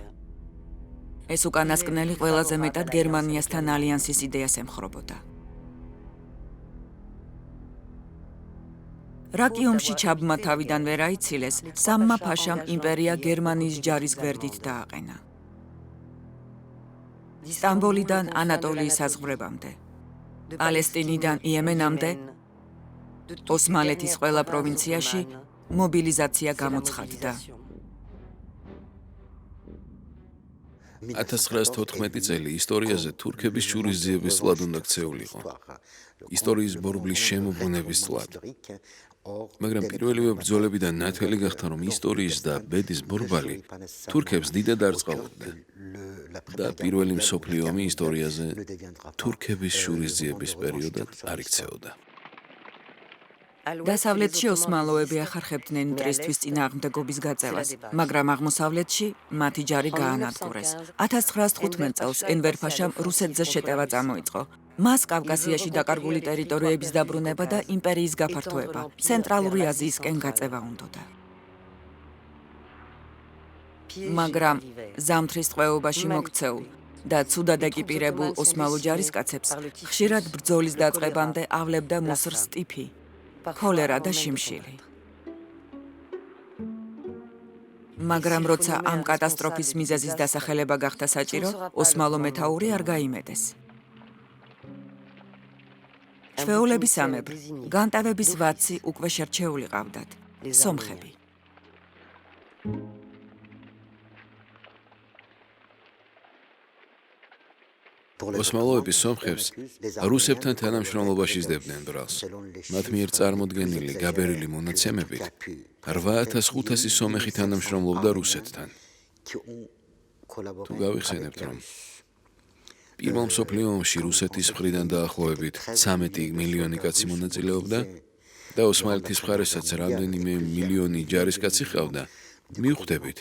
ეს უკანასკნელი ყველაზე მეტად გერმანიასთან ალიანსის იდეას ემხრობოდა. რაკი ომში ჩაბმა თავიდან ვერ აიცილეს, სამმა ფაშამ იმპერია გერმანიის ჯარის გვერდით დააყენა. სტამბოლიდან ანატოლიის საზღვრებამდე, პალესტინიდან იემენამდე, ოსმალეთის ყველა პროვინციაში მობილიზაცია გამოცხადდა. 1914 წელი ისტორიაზე თურქების შურისძიების წლად უნდა ქცეულიყო. ისტორიის ბორბლის შემოbrunების წლად. მაგრამ პირველივე ბრძოლებიდან ნათელი გახდა, რომ ისტორიის და ბედის ბორბალი თურქებს დიდად არწყავდა და პირველი მსოფლიო ომი ისტორიაზე თურქების შურისძიების პერიოდად არ იქცეოდა. დასავლეთში ოსმალოები ახარხებდნენ მტრისთვის წინააღმდეგობის გაწევას, მაგრამ აღმოსავლეთში მათი ჯარი გაანადგურეს. 1915 წელს ენვერ ფაშამ რუსეთზე შეტევა წამოიწყო. მას კავკასიაში დაკარგული ტერიტორიების დაბრუნება და იმპერიის გაფართოება, ცენტრალური აზიისკენ გაწევა უნდოდა. მაგრამ ზამთრის ტყვეობაში მოქცეულ და ცუდად ეკიპირებულ ოსმალო ჯარისკაცებს ხშირად ბრძოლის დაწყებამდე ავლებდა მოსრს ტიფი, ქოლერა და შიმშილი. მაგრამ როცა ამ კატასტროფის მიზეზის დასახელება გახდა საჭირო, ოსმალო მეთაური არ გაიმედეს. ჩვეულებისამებრ, განტავების ვაცი უკვე შერჩეული ყავდათ. სომხები. ოსმალოები სომხებს რუსებთან თანამშრომლობაში იზრდებდნენ ბრალს. მათ მიერ წარმოდგენილი გაბერილი მონაცემებით 8500 სომეხი თანამშრომლობდა რუსეთთან. თუ გავიხსენებთ, რომ პირველ მსოფლიო ომში რუსეთის მხრიდან დაახლოებით 13 მილიონი კაცი მონაწილეობდა და ოსმალეთის მხარესაც რამდენიმე მილიონი ჯარისკაცი ჰყავდა, მივხვდებით,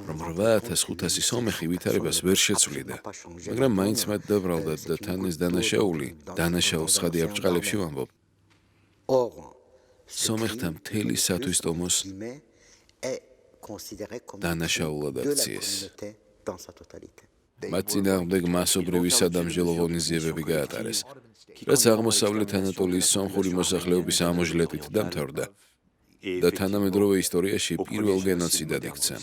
რომ 8500 სომეხი ვითარებას ვერ შეცვლიდა, მაგრამ მაინც მათ დაბრალდათ და თან ეს დანაშაულს ცხადი აბჭყალებში ვამბობ. სომეხთა მთელი სათვისტომოს დანაშაულად აქციეს. მათ წინააღმდეგ მასობრივი სადამსჯელო ღონისძიებები გაატარეს, რაც აღმოსავლეთ ანატოლიის სომხური მოსახლეობის ამოჟლეტით დამთავრდა და თანამედროვე ისტორიაში პირველ გენოციდად იქცა.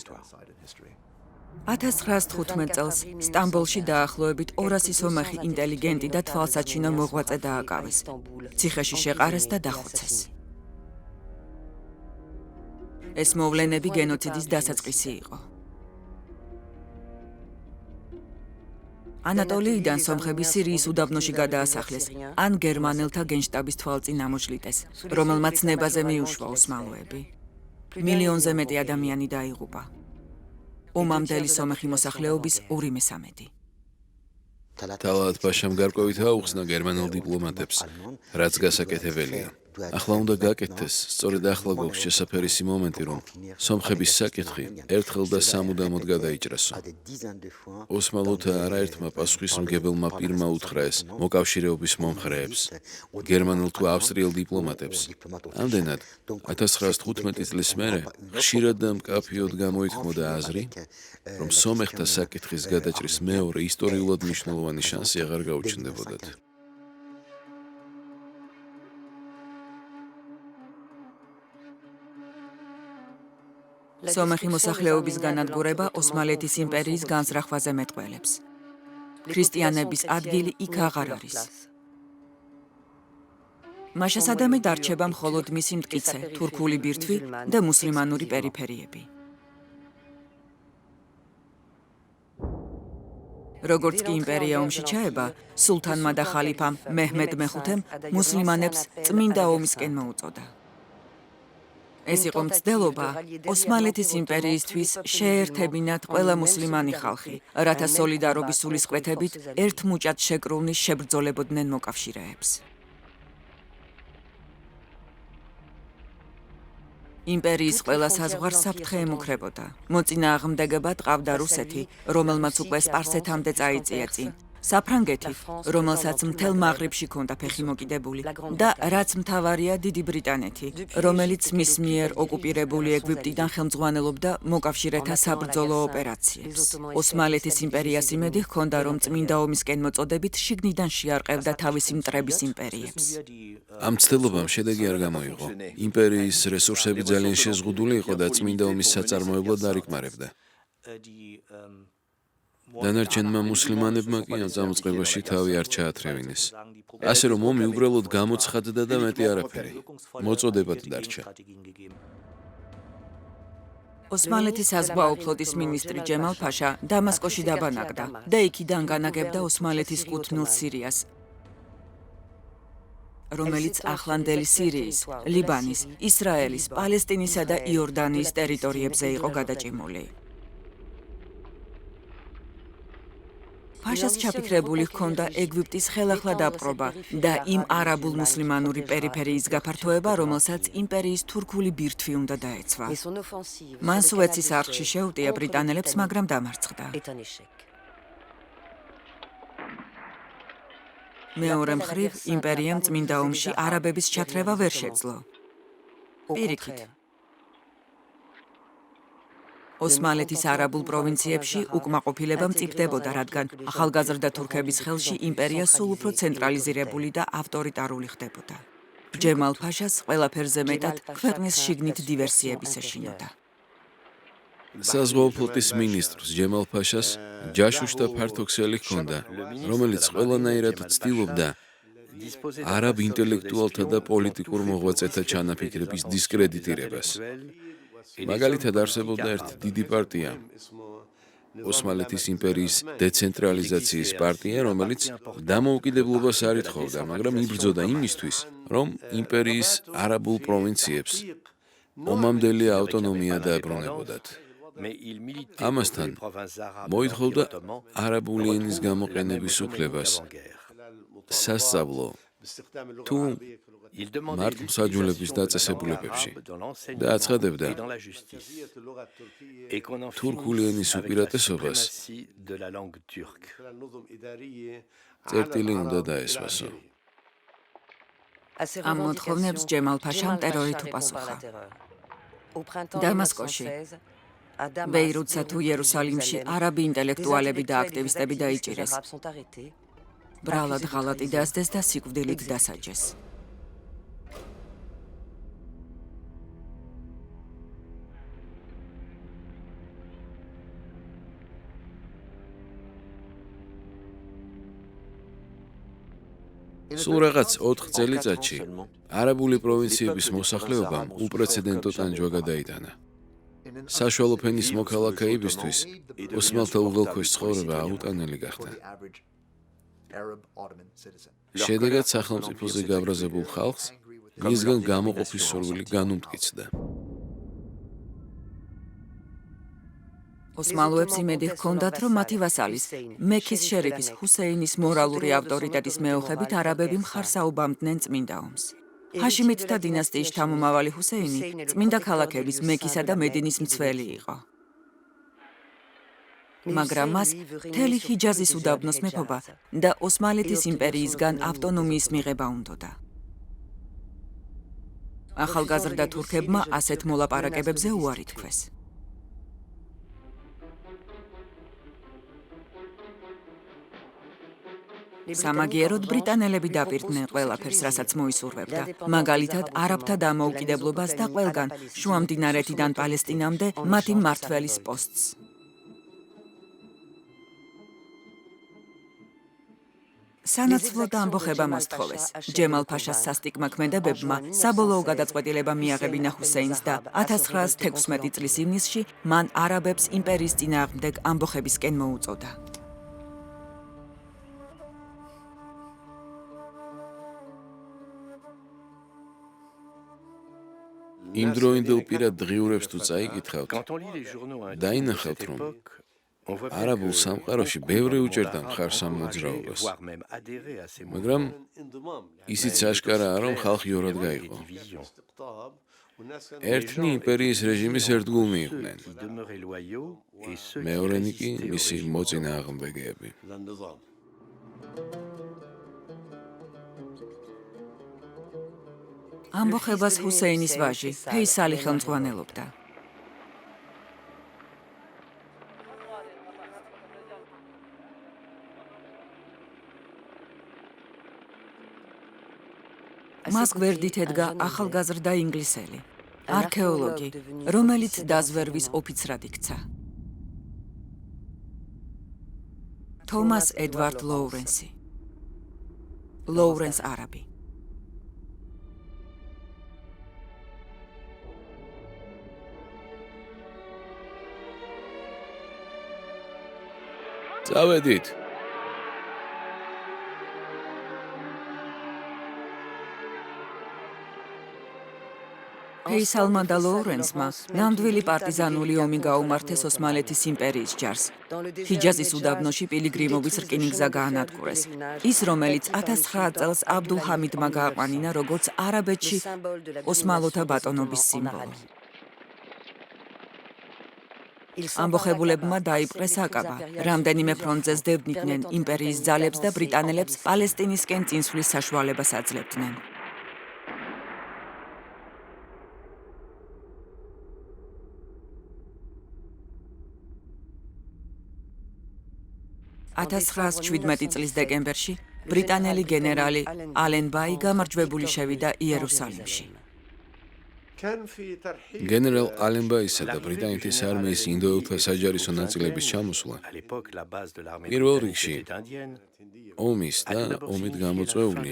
1915 წელს სტამბოლში დაახლოებით 200 სომეხი ინტელიგენტი და თვალსაჩინო მოღვაწე დააკავეს. ციხეში შეყარეს და დახოცეს. ეს მოვლენები გენოციდის დასაწყისი იყო. ანატოლიიდან სომხები სირიის უდაბნოში გადაასახლეს, ან გერმანელთა გენშტაბის თვალწინ ამოშლიტეს, რომელმაც ნებაზე მიუშვა ოსმალოები. მილიონზე მეტი ადამიანი დაიღუპა. ომამდელი სომეხი მოსახლეობის 2/3. თავად პაშამ გარკვევით აუხსნა გერმანელ დიპლომატებს, რაც გასაკეთებელია. ახლა უნდა გაკეთდეს, სწორედ ახლა გვაქვს შესაფერისი მომენტი, რომ სომხების საკითხი ერთხელ და სამუდამოდ გადაიჭრასო. ოსმალოთა არაერთმა პასუხისმგებელმა პირმა უთხრა ეს მოკავშირეობის მომხრეებს, გერმანელ თუ ავსტრიელ დიპლომატებს. ამდენად, 1915 წლის მერე ხშირად და მკაფიოდ გამოითქმოდა აზრი, რომ სომეხთა საკითხის გადაჭრის მეორე ისტორიულად მნიშვნელოვანი შანსი აღარ გაუჩნდებოდათ. სომეხი მოსახლეობის განადგურება ოსმალეთის იმპერიის განზრახვაზე მეტყველებს. ქრისტიანების ადგილი იქ აღარ არის. მაშასადამი დარჩება მხოლოდ მისი მტკიცე, თურქული ბირთვი და მუსლიმანური პერიფერიები. როგორც კი იმპერია ომში ჩაება, სულთანმა და ხალიფამ მეჰმედ მეხუთემ მუსლიმანებს წმინდა ომისკენ მოუწოდა. ეს იყო მცდელობა ოსმალეთის იმპერიისთვის შეერთებინათ ყველა მუსლიმანი ხალხი, რათა სოლიდარობის სულისკვეთებით ერთ მუჭად შეკრულნის შებრძოლებოდნენ მოკავშირეებს. იმპერიის ყველა საზღვარს საფრთხე ემუქრებოდა. მოწინააღმდეგებად ყავდა რუსეთი, რომელმაც უკვე სპარსეთამდე წაიწია წინ. საფრანგეთი, რომელსაც მთელ მაღრიბში ჰქონდა ფეხი მოკიდებული და რაც მთავარია დიდი ბრიტანეთი, რომელიც მის მიერ ოკუპირებული ეგვიპტიდან ხელმძღვანელობდა მოკავშირეთა საბრძოლო ოპერაციებს. ოსმალეთის იმპერიას იმედი ჰქონდა, რომ წმინდა ომისკენ მოწოდებით შიგნიდან შეარყევდა თავისი მტრების იმპერიებს. ამ მცდელობამ შედეგი არ გამოიღო. იმპერიის რესურსები ძალიან შეზღუდული იყო და წმინდა ომის საწარმოებლად არ იკმარებდა. დანარჩენმა მუსლიმანებმა კი ამ წამოწყებაში თავი არ ჩაათრევინეს. ასე რომ ომი უბრალოდ გამოცხადდა და მეტი არაფერი. მოწოდებად დარჩა. ოსმალეთის საზღვაო ფლოტის მინისტრი ჯემალ ფაშა დამასკოში დაბანაკდა და იქიდან განაგებდა ოსმალეთის კუთვნილ სირიას, რომელიც ახლანდელი სირიის, ლიბანის, ისრაელის, პალესტინისა და იორდანიის ტერიტორიებზე იყო გადაჭიმული. ფაშას ჩაფიქრებული ჰქონდა ეგვიპტის ხელახლა დაპყრობა და იმ არაბულ მუსლიმანური პერიფერიის გაფართოება, რომელსაც იმპერიის თურქული ბირთვი უნდა დაეცვა. მან სუეცის არხში შეუტია ბრიტანელებს, მაგრამ დამარცხდა. მეორე მხრივ, იმპერიამ წმინდა ომში არაბების ჩათრევა ვერ შეძლო. პირიქით, ოსმალეთის არაბულ პროვინციებში უკმაყოფილება მწიფდებოდა, რადგან ახალგაზრდა თურქების ხელში იმპერია სულ უფრო ცენტრალიზირებული და ავტორიტარული ხდებოდა. ჯემალ ფაშას ყველაფერზე მეტად ქვეყნის შიგნით დივერსიების ეშინოდა. საზღვაო ფლოტის მინისტრს ჯემალ ფაშას ჯაშუშთა ფართო ქსელი ჰქონდა, რომელიც ყველანაირად ცდილობდა არაბ ინტელექტუალთა და პოლიტიკურ მოღვაწეთა ჩანაფიქრების დისკრედიტირებას. მაგალითად არსებობდა ერთი დიდი პარტია, ოსმალეთის იმპერიის დეცენტრალიზაციის პარტია, რომელიც დამოუკიდებლობას არ ითხოვდა, მაგრამ იბრძოდა იმისთვის, რომ იმპერიის არაბულ პროვინციებს ომამდელი ავტონომია დაებრუნებოდათ. ამასთან მოითხოვდა არაბული ენის გამოყენების უფლებას სასწავლო თუ მართლმსაჯულების დაწესებულებებში და აცხადებდა თურქული ენის უპირატესობას წერტილი უნდა დაესვასო. ამ მოთხოვნებს ჯემალ ფაშამ ტერორით უპასუხა. დამასკოში, ბეირუთსა თუ იერუსალიმში არაბი ინტელექტუალები და აქტივისტები დაიჭირეს. ბრალად ღალატი დასდეს და სიკვდილით დასაჯეს. სულ რაღაც 4 წელიწადში არაბული პროვინციების მოსახლეობამ უპრეცედენტო ტანჯვა გადაიტანა. საშუალო ფენის მოქალაქეებისთვის ოსმალთა უღელქვეშ ცხოვრება აუტანელი გახდა. შედეგად სახელმწიფოზე გაბრაზებულ ხალხს მისგან გამოყოფის სურვილი განუმტკიცდა. ოსმალოებს იმედი ჰქონდათ, რომ მათი ვასალის, მექის შერიფის ჰუსეინის მორალური ავტორიტეტის მეოხებით არაბები მხარს აუბამდნენ წმინდა ომს. ჰაშიმითთა დინასტიის შთამომავალი ჰუსეინი წმინდა ქალაქების მექისა და მედინის მცველი იყო. მაგრამ მას მთელი ჰიჯაზის უდაბნოს მეფობა და ოსმალეთის იმპერიისგან ავტონომიის მიღება უნდოდა. ახალგაზრდა თურქებმა ასეთ მოლაპარაკებებზე უარი თქვეს. სამაგიეროდ ბრიტანელები დაპირდნენ ყველაფერს, რასაც მოისურვებდა, მაგალითად არაბთა დამოუკიდებლობას და ყველგან შუამდინარეთიდან პალესტინამდე მათი მმართველის პოსტს. სანაცვლოდ ამბოხება მოსთხოვეს. ჯემალ ფაშას სასტიკმა ქმედებებმა საბოლოო გადაწყვეტილება მიაღებინა ჰუსეინს და 1916 წლის ივნისში მან არაბებს იმპერიის წინააღმდეგ ამბოხებისკენ მოუწოდა. იმ დროინდელ პირად დღიურებს თუ წაიკითხავთ, დაინახავთ, რომ არაბულ სამყაროში ბევრი უჭერდა მხარს ამ მოძრაობას. მაგრამ ისიც აშკარაა, რომ ხალხი ორად გაიყო. ერთნი იმპერიის რეჟიმის ერთგულნი იყვნენ, მეორენი კი მისი მოწინააღმდეგეები. ამბოხებას ჰუსეინის ვაჟი, ფეისალი ხელმძღვანელობდა. მას გვერდით ედგა ახალგაზრდა ინგლისელი, არქეოლოგი, რომელიც დაზვერვის ოფიცრად იქცა. თომას ედვარდ ლოურენსი. ლოურენს არაბი. წავედით. ფეისალმა და ლოურენსმა ნამდვილი პარტიზანული ომი გაუმართეს ოსმალეთის იმპერიის ჯარს. ჰიჯაზის უდაბნოში პილიგრიმობის რკინიგზა გაანადგურეს. ის, რომელიც 1900 წელს აბდულჰამიდმა გააყვანინა როგორც არაბეთში ოსმალოთა ბატონობის სიმბოლო. ამბოხებულებმა დაიპყრეს აკაბა. რამდენიმე ფრონტზე სდებდნენ იმპერიის ძალებს და ბრიტანელებს პალესტინისკენ წინსვლის საშუალებას აძლევდნენ. $1917 წლის დეკემბერში ბრიტანელი გენერალი ალენ ბაი გამარჯვებული შევიდა იერუსალიმში. გენერალ ალენბაისა და ბრიტანეთის არმიის ინდოელთა საჯარისო ნაწილების ჩამოსვლა პირველ რიგში ომის და ომით გამოწვეული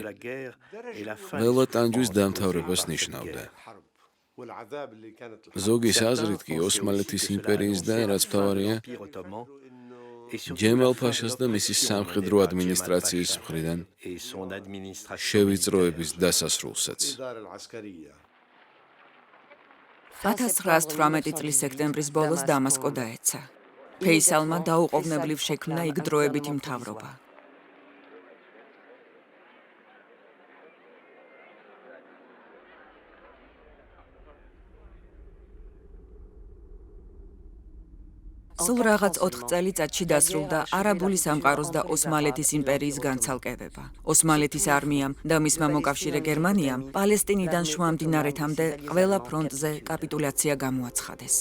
ყველა ტანჯვის დამთავრებას ნიშნავდა. ზოგის აზრით კი ოსმალეთის იმპერიის და რაც მთავარია ჯემალ-ფაშას და მისი სამხედრო ადმინისტრაციის მხრიდან შევიწროების დასასრულსაც. 1918 წლის სექტემბრის ბოლოს დამასკო დაეცა. ფეისალმა დაუყოვნებლივ შექმნა იქ დროებითი მთავრობა. სულ რაღაც 4 წელიწადში დასრულდა არაბული სამყაროს და ოსმალეთის იმპერიის განცალკევება. ოსმალეთის არმიამ და მისმა მოკავშირე გერმანიამ პალესტინიდან შუამდინარეთამდე ყველა ფრონტზე კაპიტულაცია გამოაცხადეს.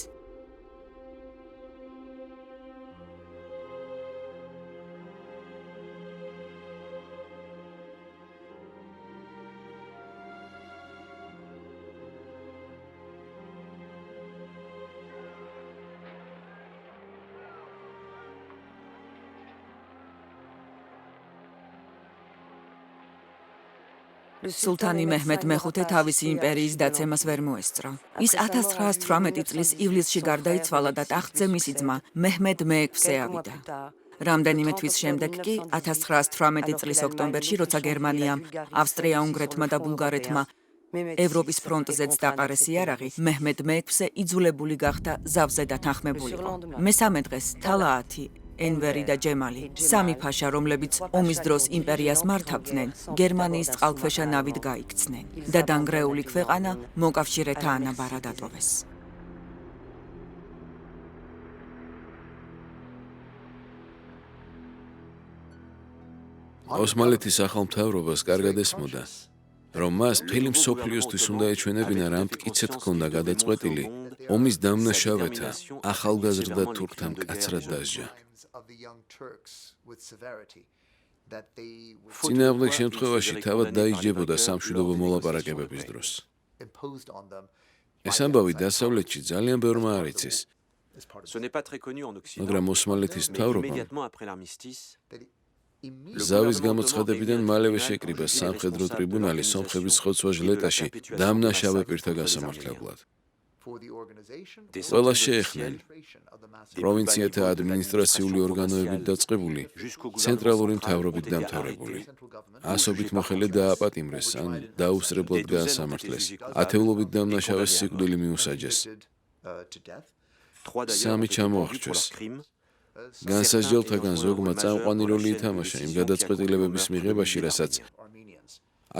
სულთანი მეჰმედ მეხუთე თავისი იმპერიის დაცემას ვერ მოესწრო. ის 1918 წლის ივლისში გარდაიცვალა და ტახტზე მისი ძმა მეჰმედ მეექვსე ავიდა. რამდენიმე თვის შემდეგ კი 1918 წლის ოქტომბერში, როცა გერმანიამ, ავსტრია-უნგრეთმა და ბულგარეთმა ევროპის ფრონტზეც დაყარეს იარაღი, მეჰმედ მეექვსე იძულებული გახდა ზავზე დათანხმებულიყო. მესამე დღეს თალაათი, ენვერი და ჯემალი, სამი ფაშა, რომლებიც ომის დროს იმპერიას მართავდნენ, გერმანიის წყალქვეშა ნავით გაიქცნენ და დანგრეული ქვეყანა მოკავშირეთა ანაბარად ატოვეს. ოსმალეთის ახალ მთავრობას კარგად ესმოდა, რომ მას მთელი მსოფლიოსთვის უნდა ეჩვენებინა რა მტკიცედ ჰქონდა გადაწყვეტილი ომის დამნაშავეთა ახალგაზრდა თურქთა მკაცრად დასჯა. წინააღმდეგ შემთხვევაში თავად დაიჯდებოდა სამშვიდობო მოლაპარაკებების დროს. ეს ამბავი დასავლეთში ძალიან ბევრმა არ იცის, მაგრამ ოსმალეთის მთავრობამ ზავის გამოცხადებიდან მალევე შეკრიბა სამხედრო ტრიბუნალი სომხების ხოცვა ჟლეტაში დამნაშავე პირთა გასამართლებლად. ყველა შეეხნენ პროვინციათა ადმინისტრაციული ორგანოებით დაწყებული, ცენტრალური მთავრობით დამთავრებული. ასობით მოხელე დააპატიმრეს ან დაუსწრებლად გაასამართლეს, ათეულობით დამნაშავეს სიკვდილი მიუსაჯეს. 3 ჩამოახრჩვეს. განსაჯდელთაგან ზოგმა წამყვანი როლი ითამაშა იმ გადაწყვეტილებების მიღებაში, რასაც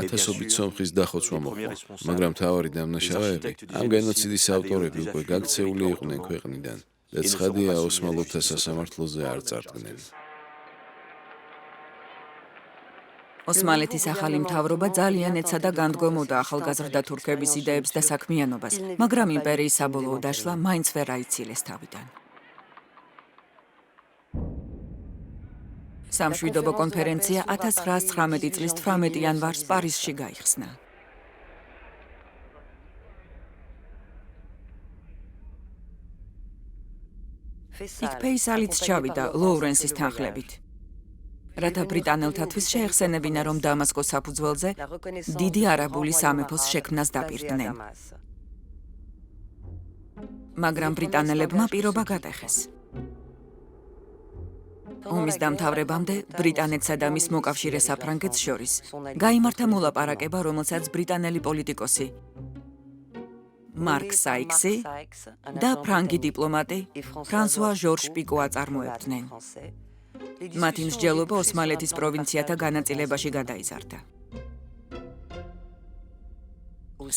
ათასობით სომხის დახოცვა მოჰყვა, მაგრამ მთავარი დამნაშავეები, ამ გენოციდის ავტორები უკვე გაქცეული იყვნენ ქვეყნიდან და ცხადია ოსმალთა სასამართლოზე არ წარდგნენ. ოსმალეთის ახალი მთავრობა ძალიან ეცადა განდგომოდა ახალგაზრდა თურქების იდეებს და საქმიანობას, მაგრამ იმპერიის საბოლოო დაშლა მაინც ვერ აიცილეს თავიდან. სამშვიდობო კონფერენცია 1919 წლის 18 იანვარს პარიზში გაიხსნა. იქ ფეისალიც ჩავიდა ლოურენსის თანხლებით, რათა ბრიტანელთათვის შეეხსენებინა, რომ დამასკოს საფუძველზე დიდი არაბული სამეფოს შექმნას დაპირდნენ. მაგრამ ბრიტანელებმა პირობა გადაიხეს. ომის დამთავრებამდე ბრიტანეთსა და მის მოკავშირე საფრანგეთს შორის გაიმართა მოლაპარაკება, რომელსაც ბრიტანელი პოლიტიკოსი მარკ საიქსი და ფრანგი დიპლომატი ფრანსუა ჟორჟ პიკო აწარმოებდნენ. მათი მსჯელობა ოსმალეთის პროვინციათა განაწილებაში გადაიზარდა.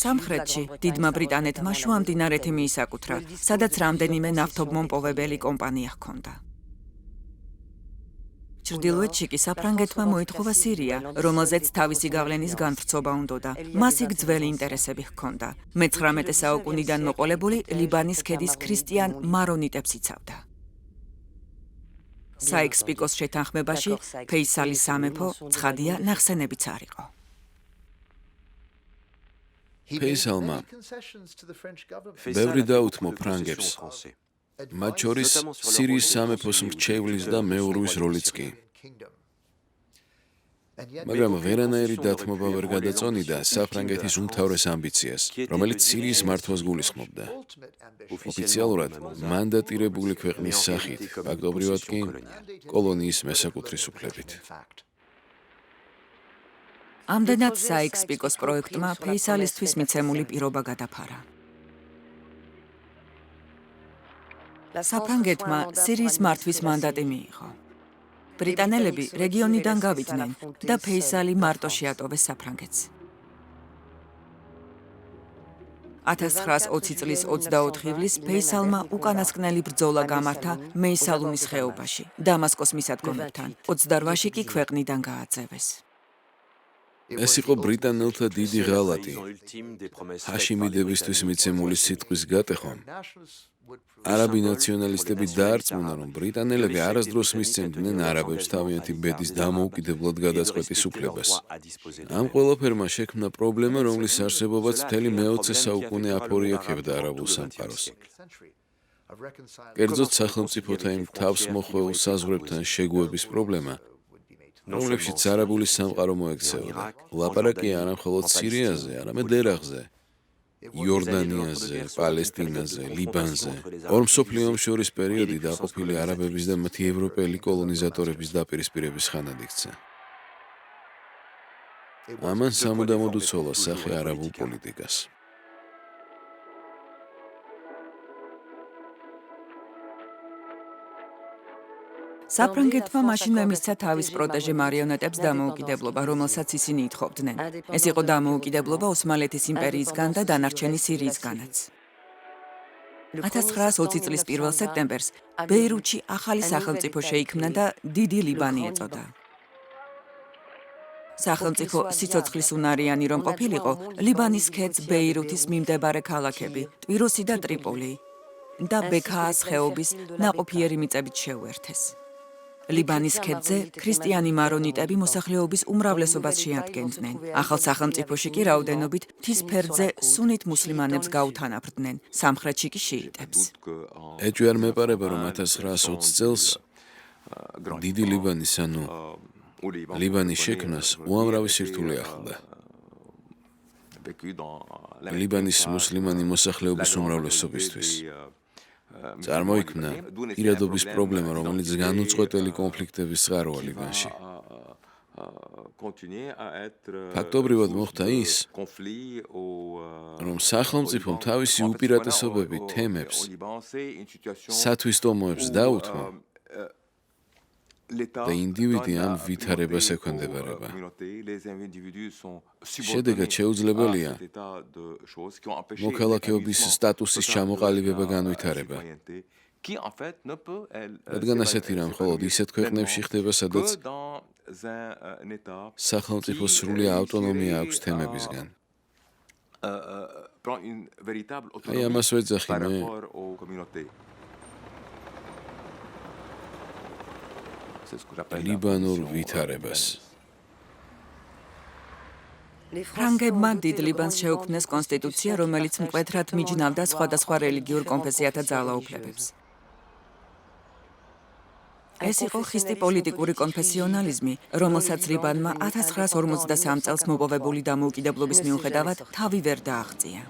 სამხრეთში დიდმა ბრიტანეთმა შუამდინარეთი მიისაკუთრა, სადაც რამდენიმე ნავთობმომპოვებელი კომპანია ჰქონდა. ჩრდილოეთში კი საფრანგეთმა მოითხოვა სირია, რომელზეც თავისი გავლენის განვრცობა უნდოდა. მას იქ ძველი ინტერესები ჰქონდა. მე-19 საუკუნიდან მოყოლებული ლიბანის ქედის ქრისტიან მარონიტებს იცავდა. საიქს-პიკოს შეთანხმებაში ფეისალის სამეფო ცხადია ნახსენებიც არ იყო. ფეისალმა ბევრი დაუთმო ფრანგებს, მათ შორის სირიის სამეფოს მრჩევლის და მეურვის როლიც კი. მაგრამ ვერანაირი დათმობა ვერ გადაწონიდა საფრანგეთის უმთავრეს ამბიციას, რომელიც სირიის მართვას გულისხმობდა. ოფიციალურად მანდატირებული ქვეყნის სახით, ფაქტობრივად კი კოლონიის მესაკუთრის უფლებით. ამდენად საექსპიკოს პროექტმა ფეისალისთვის მიცემული პირობა გადაფარა. საფრანგეთმა სირიის მართვის მანდატი მიიღო. ბრიტანელები რეგიონიდან გავიდნენ და ფეისალი მარტო შეატოვეს საფრანგეთს. 1920 წლის 24 ივლისს ფეისალმა უკანასკნელი ბრძოლა გამართა მეისალუნის ხეობაში, დამასკოს მისადგომებთან. 28-ში კი ქვეყნიდან გააძევეს. ეს იყო ბრიტანელთა დიდი ღალატი. ჰაშიმიდებისთვის მიცემული სიტყვის გატეხვა. არაბი ნაციონალისტები დაარწმუნა, რომ ბრიტანელები არასდროს მისცემდნენ არაბებს თავიანთი ბედის დამოუკიდებლად გადაწყვეტის უფლებას. ამ ყველაფერმა შექმნა პრობლემა, რომლის არსებობაც მთელი მე-20 საუკუნე აფორიაქებდა არაბულ სამყაროს. კერძოდ სახელმწიფოთა იმ თავსმოხვეულ საზღვრებთან შეგუების პრობლემა, რომლებშიც არაბული სამყარო მოექცეოდა. ლაპარაკია არა მხოლოდ სირიაზე, არამედ ერაყზე, იორდანიაზე, პალესტინაზე, ლიბანზე. ორ მსოფლიო ომს შორის პერიოდი დაყოფილი არაბების და მათი ევროპელი კოლონიზატორების დაპირისპირების ხანად იქცა. ამან სამუდამოდ უცოლა სახე არაბულ პოლიტიკას. საფრანგეთმა მაშინვე მისცა თავის პროტეჟე მარიონეტებს დამოუკიდებლობა, რომელსაც ისინი ითხოვდნენ. ეს იყო დამოუკიდებლობა ოსმალეთის იმპერიისგან და დანარჩენი სირიისგანაც. 1920 წლის 1 სექტემბერს ბეირუთში ახალი სახელმწიფო შეიქმნა და დიდი ლიბანი ეწოდა. სახელმწიფო სიცოცხლის უნარიანი რომ ყოფილიყო, ლიბანის ქედს ბეირუთის მიმდებარე ქალაქები, ტვიროსი და ტრიპოლი და ბექაას ხეობის ნაყოფიერი მიწებით შეუერთეს. ლიბანის ქედზე ქრისტიანი მარონიტები მოსახლეობის უმრავლესობას შეადგენდნენ. ახალ სახელმწიფოში კი რაოდენობით მთის ფერდზე სუნით მუსლიმანებს გაუთანაბრდნენ, სამხრეთში კი შიიტებს. ეჭვი არ მეპარება, რომ 1920 წელს დიდი ლიბანის, ანუ ლიბანის შექმნას უამრავი სირთულე ახლდა. ლიბანის მუსლიმანი მოსახლეობის უმრავლესობისთვის წარმოიქმნა პირადობის პრობლემა, რომელიც განუწყვეტელი კონფლიქტების წყაროა ლიბანში. ფაქტობრივად მოხდა ის, რომ სახელმწიფომ თავისი უპირატესობები თემებს, სათვისტომოებს დაუთმო და ინდივიდი ამ ვითარებას ექვემდებარება. შედეგად შეუძლებელია მოქალაქეობის სტატუსის ჩამოყალიბება განვითარება. რადგან ასეთი რამ მხოლოდ ისეთ ქვეყნებში ხდება, სადაც სახელმწიფოს სრული ავტონომია აქვს თემებისგან. აი ამას ვეძახი მე. ლიბანურ ვითარებას. ფრანგებმა დიდ ლიბანს შეუქმნეს კონსტიტუცია, რომელიც მკვეთრად მიჯნავდა სხვადასხვა რელიგიურ კონფესიათა ძალაუფლებებს. ეს იყო ხისტი პოლიტიკური კონფესიონალიზმი, რომელსაც ლიბანმა 1953 წელს მოპოვებული დამოუკიდებლობის მიუხედავად თავი ვერ დააღწია.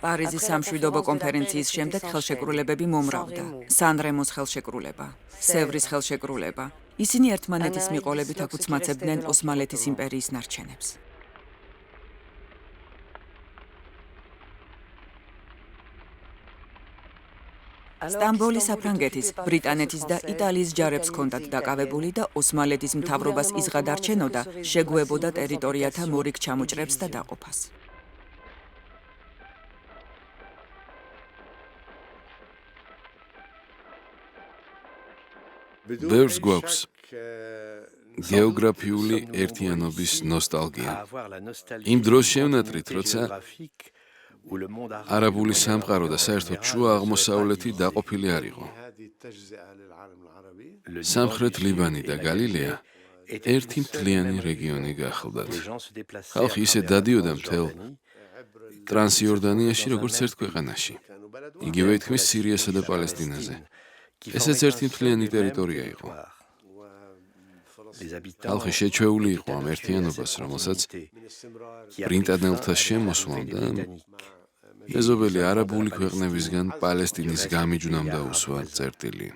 პარიზის სამშვიდობო კონფერენციის შემდეგ ხელშეკრულებები მომრავდა. სან-რემოს ხელშეკრულება, სევრის ხელშეკრულება. ისინი ერთმანეთის მიყოლებით აკუცმაცებდნენ ოსმალეთის იმპერიის ნარჩენებს. სტამბოლი საფრანგეთის, ბრიტანეთის და იტალიის ჯარებს ჰქონდათ დაკავებული და ოსმალეთის მთავრობას იზღადარჩენოდა, შეგუებოდა ტერიტორიათა მორიგ ჩამოჭრებს და დაყოფას. ბევრს გვაქვს გეოგრაფიული ერთიანობის ნოსტალგია. იმ დროს შევნატრით, როცა არაბული სამყარო და საერთოდ შუა აღმოსავლეთი დაყოფილი არ იყო. სამხრეთ ლიბანი და გალილეა ერთი მთლიანი რეგიონი გახლდათ. ხალხი ისე დადიოდა მთელ ტრანსიორდანიაში, როგორც ერთ ქვეყანაში. იგივე ითქმის სირიასა და პალესტინაზე. ესეც ერთი მთლიანი ტერიტორია იყო. ხალხი შეჩვეული იყო ამ ერთიანობას, რომელსაც ბრიტანელთა შემოსვლამ და მეზობელი არაბული ქვეყნებისგან პალესტინის გამიჯვნამ დაუსვა წერტილი.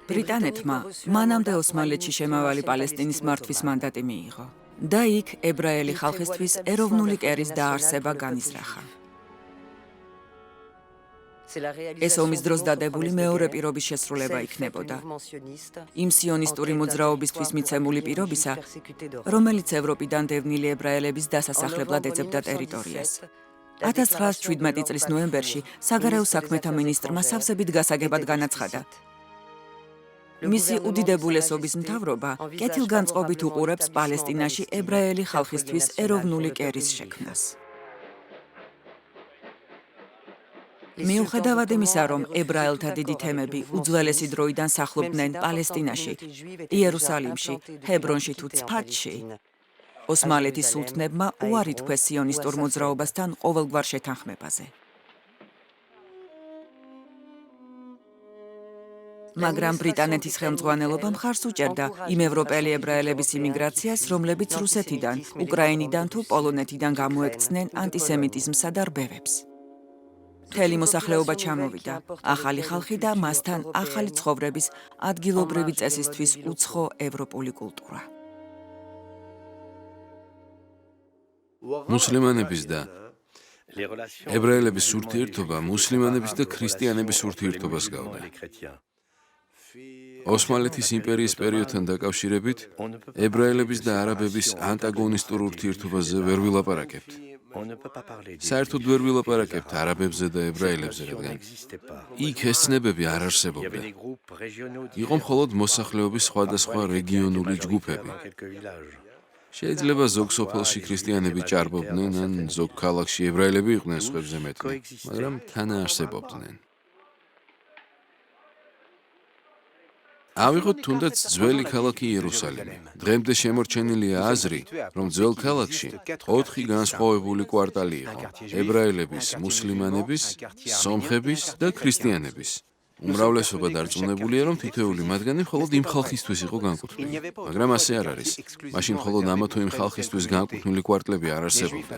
ბრიტანეთმა მანამდე ოსმალეთში შემავალი პალესტინის მართვის მანდატი მიიღო და იქ ებრაელი ხალხისთვის ეროვნული კერის დაარსება განიზრახა. ეს ომის დროს დადებული მეორე პირობის შესრულება იქნებოდა. იმ სიონისტური მოძრაობისთვის მიცემული პირობისა, რომელიც ევროპიდან დევნილი ებრაელების დასასახლებლად ეძებდა ტერიტორიას. 1917 წლის ნოემბერში საგარეო საქმეთა მინისტრმა სავსებით გასაგებად განაცხადა: მისი უდიდებულესობის მთავრობა კეთილგანწყობით უყურებს პალესტინაში ებრაელი ხალხისთვის ეროვნული კერის შექმნას. მიუხედავად იმისა, რომ ებრაელთა დიდი თემები უძველესი დროიდან სახლობდნენ პალესტინაში, იერუსალიმში, ჰებრონში თუ ცფათში, ოსმალეთის სულთნებმა უარი თქვეს სიონისტურ მოძრაობასთან ყოველგვარ შეთანხმებაზე. მაგრამ ბრიტანეთის ხელმძღვანელობა მხარს უჭერდა იმ ევროპელი ებრაელების იმიგრაციას, რომლებიც რუსეთიდან, უკრაინიდან თუ პოლონეთიდან გამოექცნენ ანტისემიტიზმსა და რბევებს. მთელი მოსახლეობა ჩამოვიდა, ახალი ხალხი და მასთან ახალი ცხოვრების ადგილობრივი წესისთვის უცხო ევროპული კულტურა. მუსლიმანების და ებრაელების ურთიერთობა მუსლიმანების და ქრისტიანების ურთიერთობას გავდა. ოსმალეთის იმპერიის პერიოდთან დაკავშირებით ებრაელების და არაბების ანტაგონისტურ ურთიერთობაზე ვერ ვილაპარაკებთ. საერთოდ ვერ ვილაპარაკებთ არაბებზე და ებრაელებზე, რადგან იქ ეს ცნებები არ არსებობდა. იყო მხოლოდ მოსახლეობის სხვადასხვა რეგიონული ჯგუფები. შეიძლება ზოგ სოფელში ქრისტიანები ჭარბობდნენ, ან ზოგ ქალაქში ებრაელები იყვნენ სხვებზე მეტყვი, მაგრამ თანაარსებობდნენ. ავიღოთ თუნდაც ძველი ქალაქი იერუსალიმი. დღემდე შემორჩენილია აზრი, რომ ძველ ქალაქში 4 განსხვავებული კვარტალი იყო: ებრაელების, მუსლიმანების, სომხების და ქრისტიანების. უმრავლესობა დარწმუნებულია, რომ თითოეული მათგანი მხოლოდ იმ ხალხისთვის იყო განკუთვნილი. მაგრამ ასე არ არის. მაშინ მხოლოდ ამა თუ იმ ხალხისთვის განკუთვნილი კვარტლები არ არსებობდა.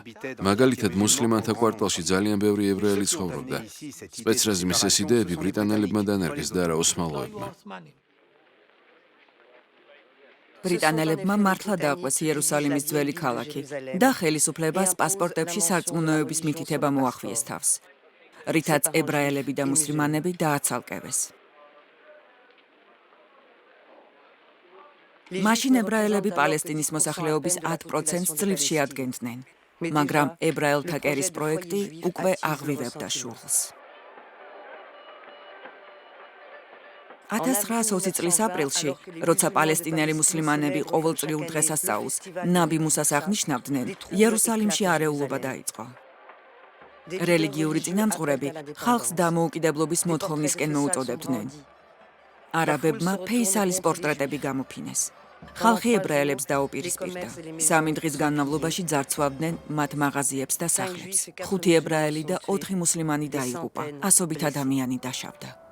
მაგალითად, მუსლიმანთა კვარტალში ძალიან ბევრი ებრაელი ცხოვრობდა. სპეცრაზმის ეს იდეები ბრიტანელებმა დანერგეს და არა ოსმალოებმა. ბრიტანელებმა მართლა დააყვეს იერუსალიმის ძველი ქალაქი და ხელისუფლებას პასპორტებში სარწმუნოების მითითება მოახვიეს თავს, რითაც ებრაელები და მუსლიმანები დააცალკევეს. მაშინ ებრაელები პალესტინის მოსახლეობის 10%-ს ძლივს შეადგენდნენ, მაგრამ ებრაელთა კერის პროექტი უკვე აღვივებდა შუღლს. 1920 წლის აპრილში, როცა პალესტინელი მუსლიმანები ყოველწლიურ დღესასწაულს ნაბი მუსას აღნიშნავდნენ, იერუსალიმში არეულობა დაიწყო. რელიგიური წინამძღვრები ხალხს დამოუკიდებლობის მოთხოვნისკენ მოუწოდებდნენ. არაბებმა ფეისალის პორტრეტები გამოფინეს. ხალხი ებრაელებს დაუპირისპირდა. 3 დღის განმავლობაში ძარცვავდნენ მათ მაღაზიებს და სახლებს. 5 ებრაელი და 4 მუსლიმანი დაიღუპა. ასობით ადამიანი დაშავდა.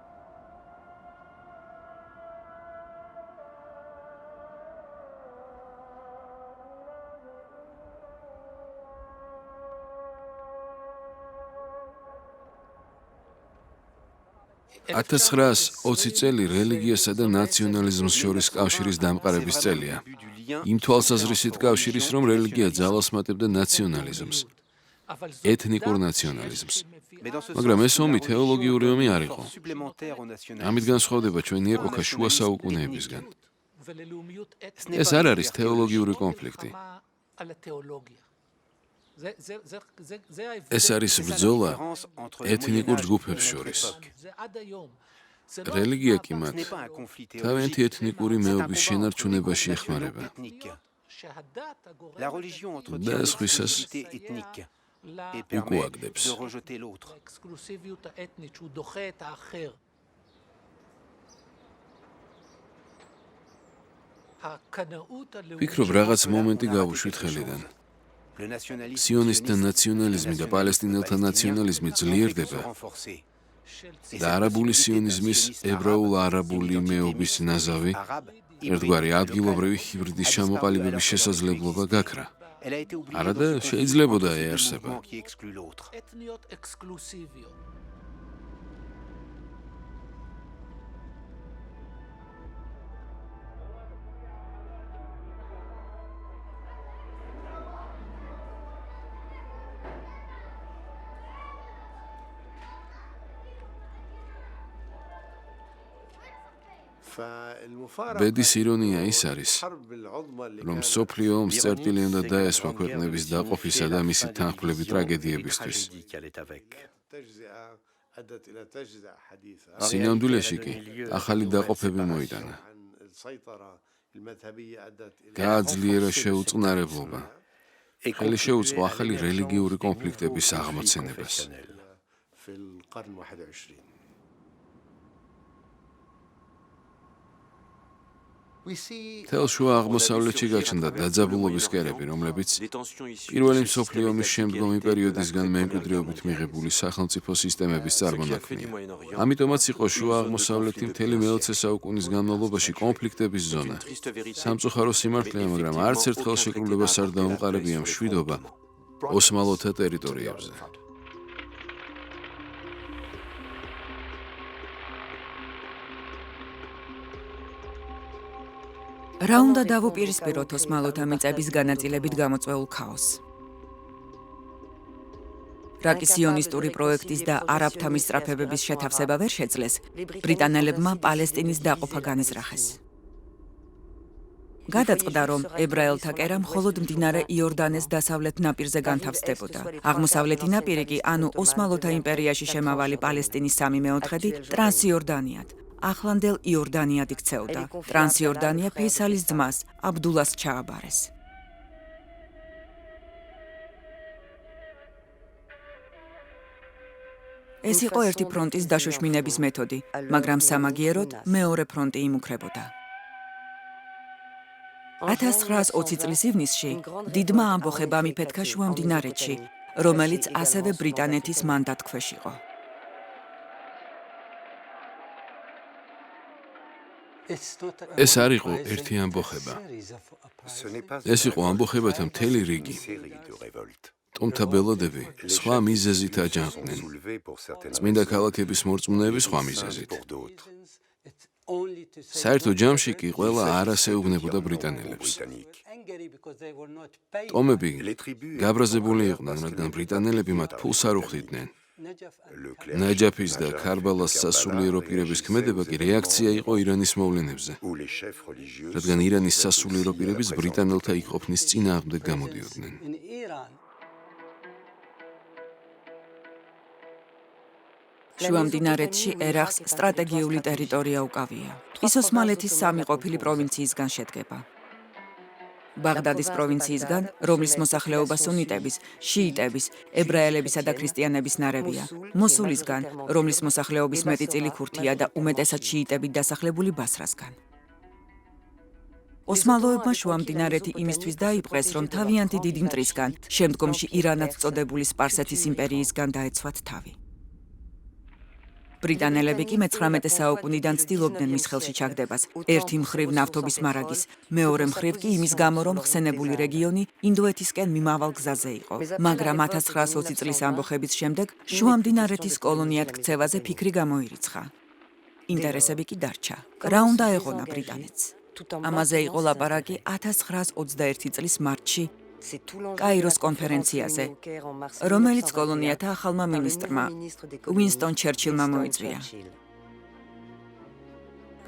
$1920 წელი რელიგიასა და ნაციონალიზმს შორის კავშირის დამყარების წელია. იმ თვალსაზრისით კავშირის, რომ რელიგია ძალას მატებდა ნაციონალიზმს, ეთნიკურ ნაციონალიზმს. მაგრამ ეს ომი თეოლოგიური ომი არ იყო. ამით განსხვავდება ჩვენი ეპოქა შუა საუკუნეებისგან. ეს არ არის თეოლოგიური კონფლიქტი. ეს არის ბრძოლა ეთნიკურ ჯგუფებს შორის. რელიგია კი მათ თავიანთი ეთნიკური მეობის შენარჩუნებაში ეხმარება. და ეს ხვისას უკუაგდებს. ვფიქრობ, რაღაც მომენტი გავუშვით ხელიდან. სიონისტთა ნაციონალიზმი და პალესტინელთა ნაციონალიზმი ძლიერდება და არაბული სიონიზმის ებრაულ-არაბული მეობის ნაზავი ერთგვარი ადგილობრივი ჰიბრიდის ჩამოყალიბების შესაძლებლობა გაქრა. არადა შეიძლებოდა ეარსება. ბედის ირონია ის არის, რომ მსოფლიო ომს წერტილი უნდა დაესვა ქვეყნების დაყოფისა და მისი თანხმლები ტრაგედიებისთვის. სინამდვილეში კი ახალი დაყოფები მოიტანა. გააძლიერა შეუწყნარებლობა. ხელი შეუწყო ახალი რელიგიური კონფლიქტების აღმოცენებას. თელ შუა აღმოსავლეთში გაჩნდა დაძაბულობის კერები, რომლებიც პირველი მსოფლიო ომის შემდგომი პერიოდისგან მემკვიდრეობით მიღებული სახელმწიფო სისტემების წარმონაქმნია. ამიტომაც იყო შუა აღმოსავლეთი მთელი მე-20 საუკუნის განმავლობაში კონფლიქტების ზონა. სამწუხარო სიმართლეა, მაგრამ არც ერთ ხელშეკრულებას არ დაუმყარებია მშვიდობა ოსმალოთა ტერიტორიებზე. რა უნდა დავუპირისპიროთ ოსმალოთა მიწების განაწილებით გამოწვეულ ქაოსს? რაკი სიონისტური პროექტის და არაბთა მისწრაფებების შეთავსება ვერ შეძლეს, ბრიტანელებმა პალესტინის დაყოფა განეზრახეს. გადაწყდა, რომ ებრაელთა კერა მხოლოდ მდინარე იორდანეს დასავლეთ ნაპირზე განთავსდებოდა. აღმოსავლეთი ნაპირი კი, ანუ ოსმალოთა იმპერიაში შემავალი პალესტინის 3/4 ტრანსიორდანიად, ახლანდელ იორდანიად იქცეოდა. ტრანსიორდანია ფეისალის ძმას, აბდულას ჩააბარეს. ეს იყო ერთი ფრონტის დაშოშმინების მეთოდი, მაგრამ სამაგიეროდ მეორე ფრონტი იმუქრებოდა. 1920 წლის ივნისში დიდმა ამბოხებამ იფეთქა შუამდინარეთში, რომელიც ასევე ბრიტანეთის მანდატქვეშ იყო. ეს არ იყო ერთი ამბოხება. ეს იყო ამბოხებათა მთელი რიგი. ტომთა ბელოდები სხვა მიზეზით აჯანყდნენ. წმინდა ქალაქების მორწმუნეები სხვა მიზეზით. საერთო ჯამში კი ყველა არას ეუბნებოდა ბრიტანელებს. ტომები გაბრაზებული იყვნენ, რადგან ბრიტანელები მათ ფულს არ უხდიდნენ. ნაჯაფის და ქარბალას სასულიერო პირების ქმედება კი რეაქცია იყო ირანის მოვლენებზე, რადგან ირანის სასულიერო პირებიც ბრიტანელთა იქ-ყოფნის წინააღმდეგ გამოდიოდნენ. შუამდინარეთში ერახს სტრატეგიული ტერიტორია უკავია. ის ოსმალეთის 3 ყოფილი პროვინციისგან შედგება. ბაღდადის პროვინციისგან, რომლის მოსახლეობა სუნიტების, შიიტების, ებრაელებისა და ქრისტიანების ნარევია. მოსულისგან, რომლის მოსახლეობის მეტი წილი ქურთია და უმეტესად შიიტებით დასახლებული ბასრასგან. ოსმალოებმა შუამდინარეთი იმისთვის დაიპყრეს, რომ თავიანთი დიდი მტრისგან, შემდგომში ირანად წოდებული სპარსეთის იმპერიისგან დაეცვათ თავი. ბრიტანელები კი მე-19 საუკუნიდან ცდილობდნენ მის ხელში ჩაგდებას, ერთი მხრივ ნავთობის მარაგის, მეორე მხრივ კი იმის გამო, რომ ხსენებული რეგიონი ინდოეთისკენ მიმავალ გზაზე იყო. მაგრამ 1920 წლის ამბოხების შემდეგ შუამდინარეთის კოლონიად ქცევაზე ფიქრი გამოირიცხა. ინტერესები კი დარჩა. რა უნდა ეღონა ბრიტანეთს? ამაზე იყო ლაპარაკი 1921 წლის მარტში კაიროს კონფერენციაზე, რომელიც კოლონიათა ახალმა მინისტრმა უინსტონ ჩერჩილმა მოიწვია.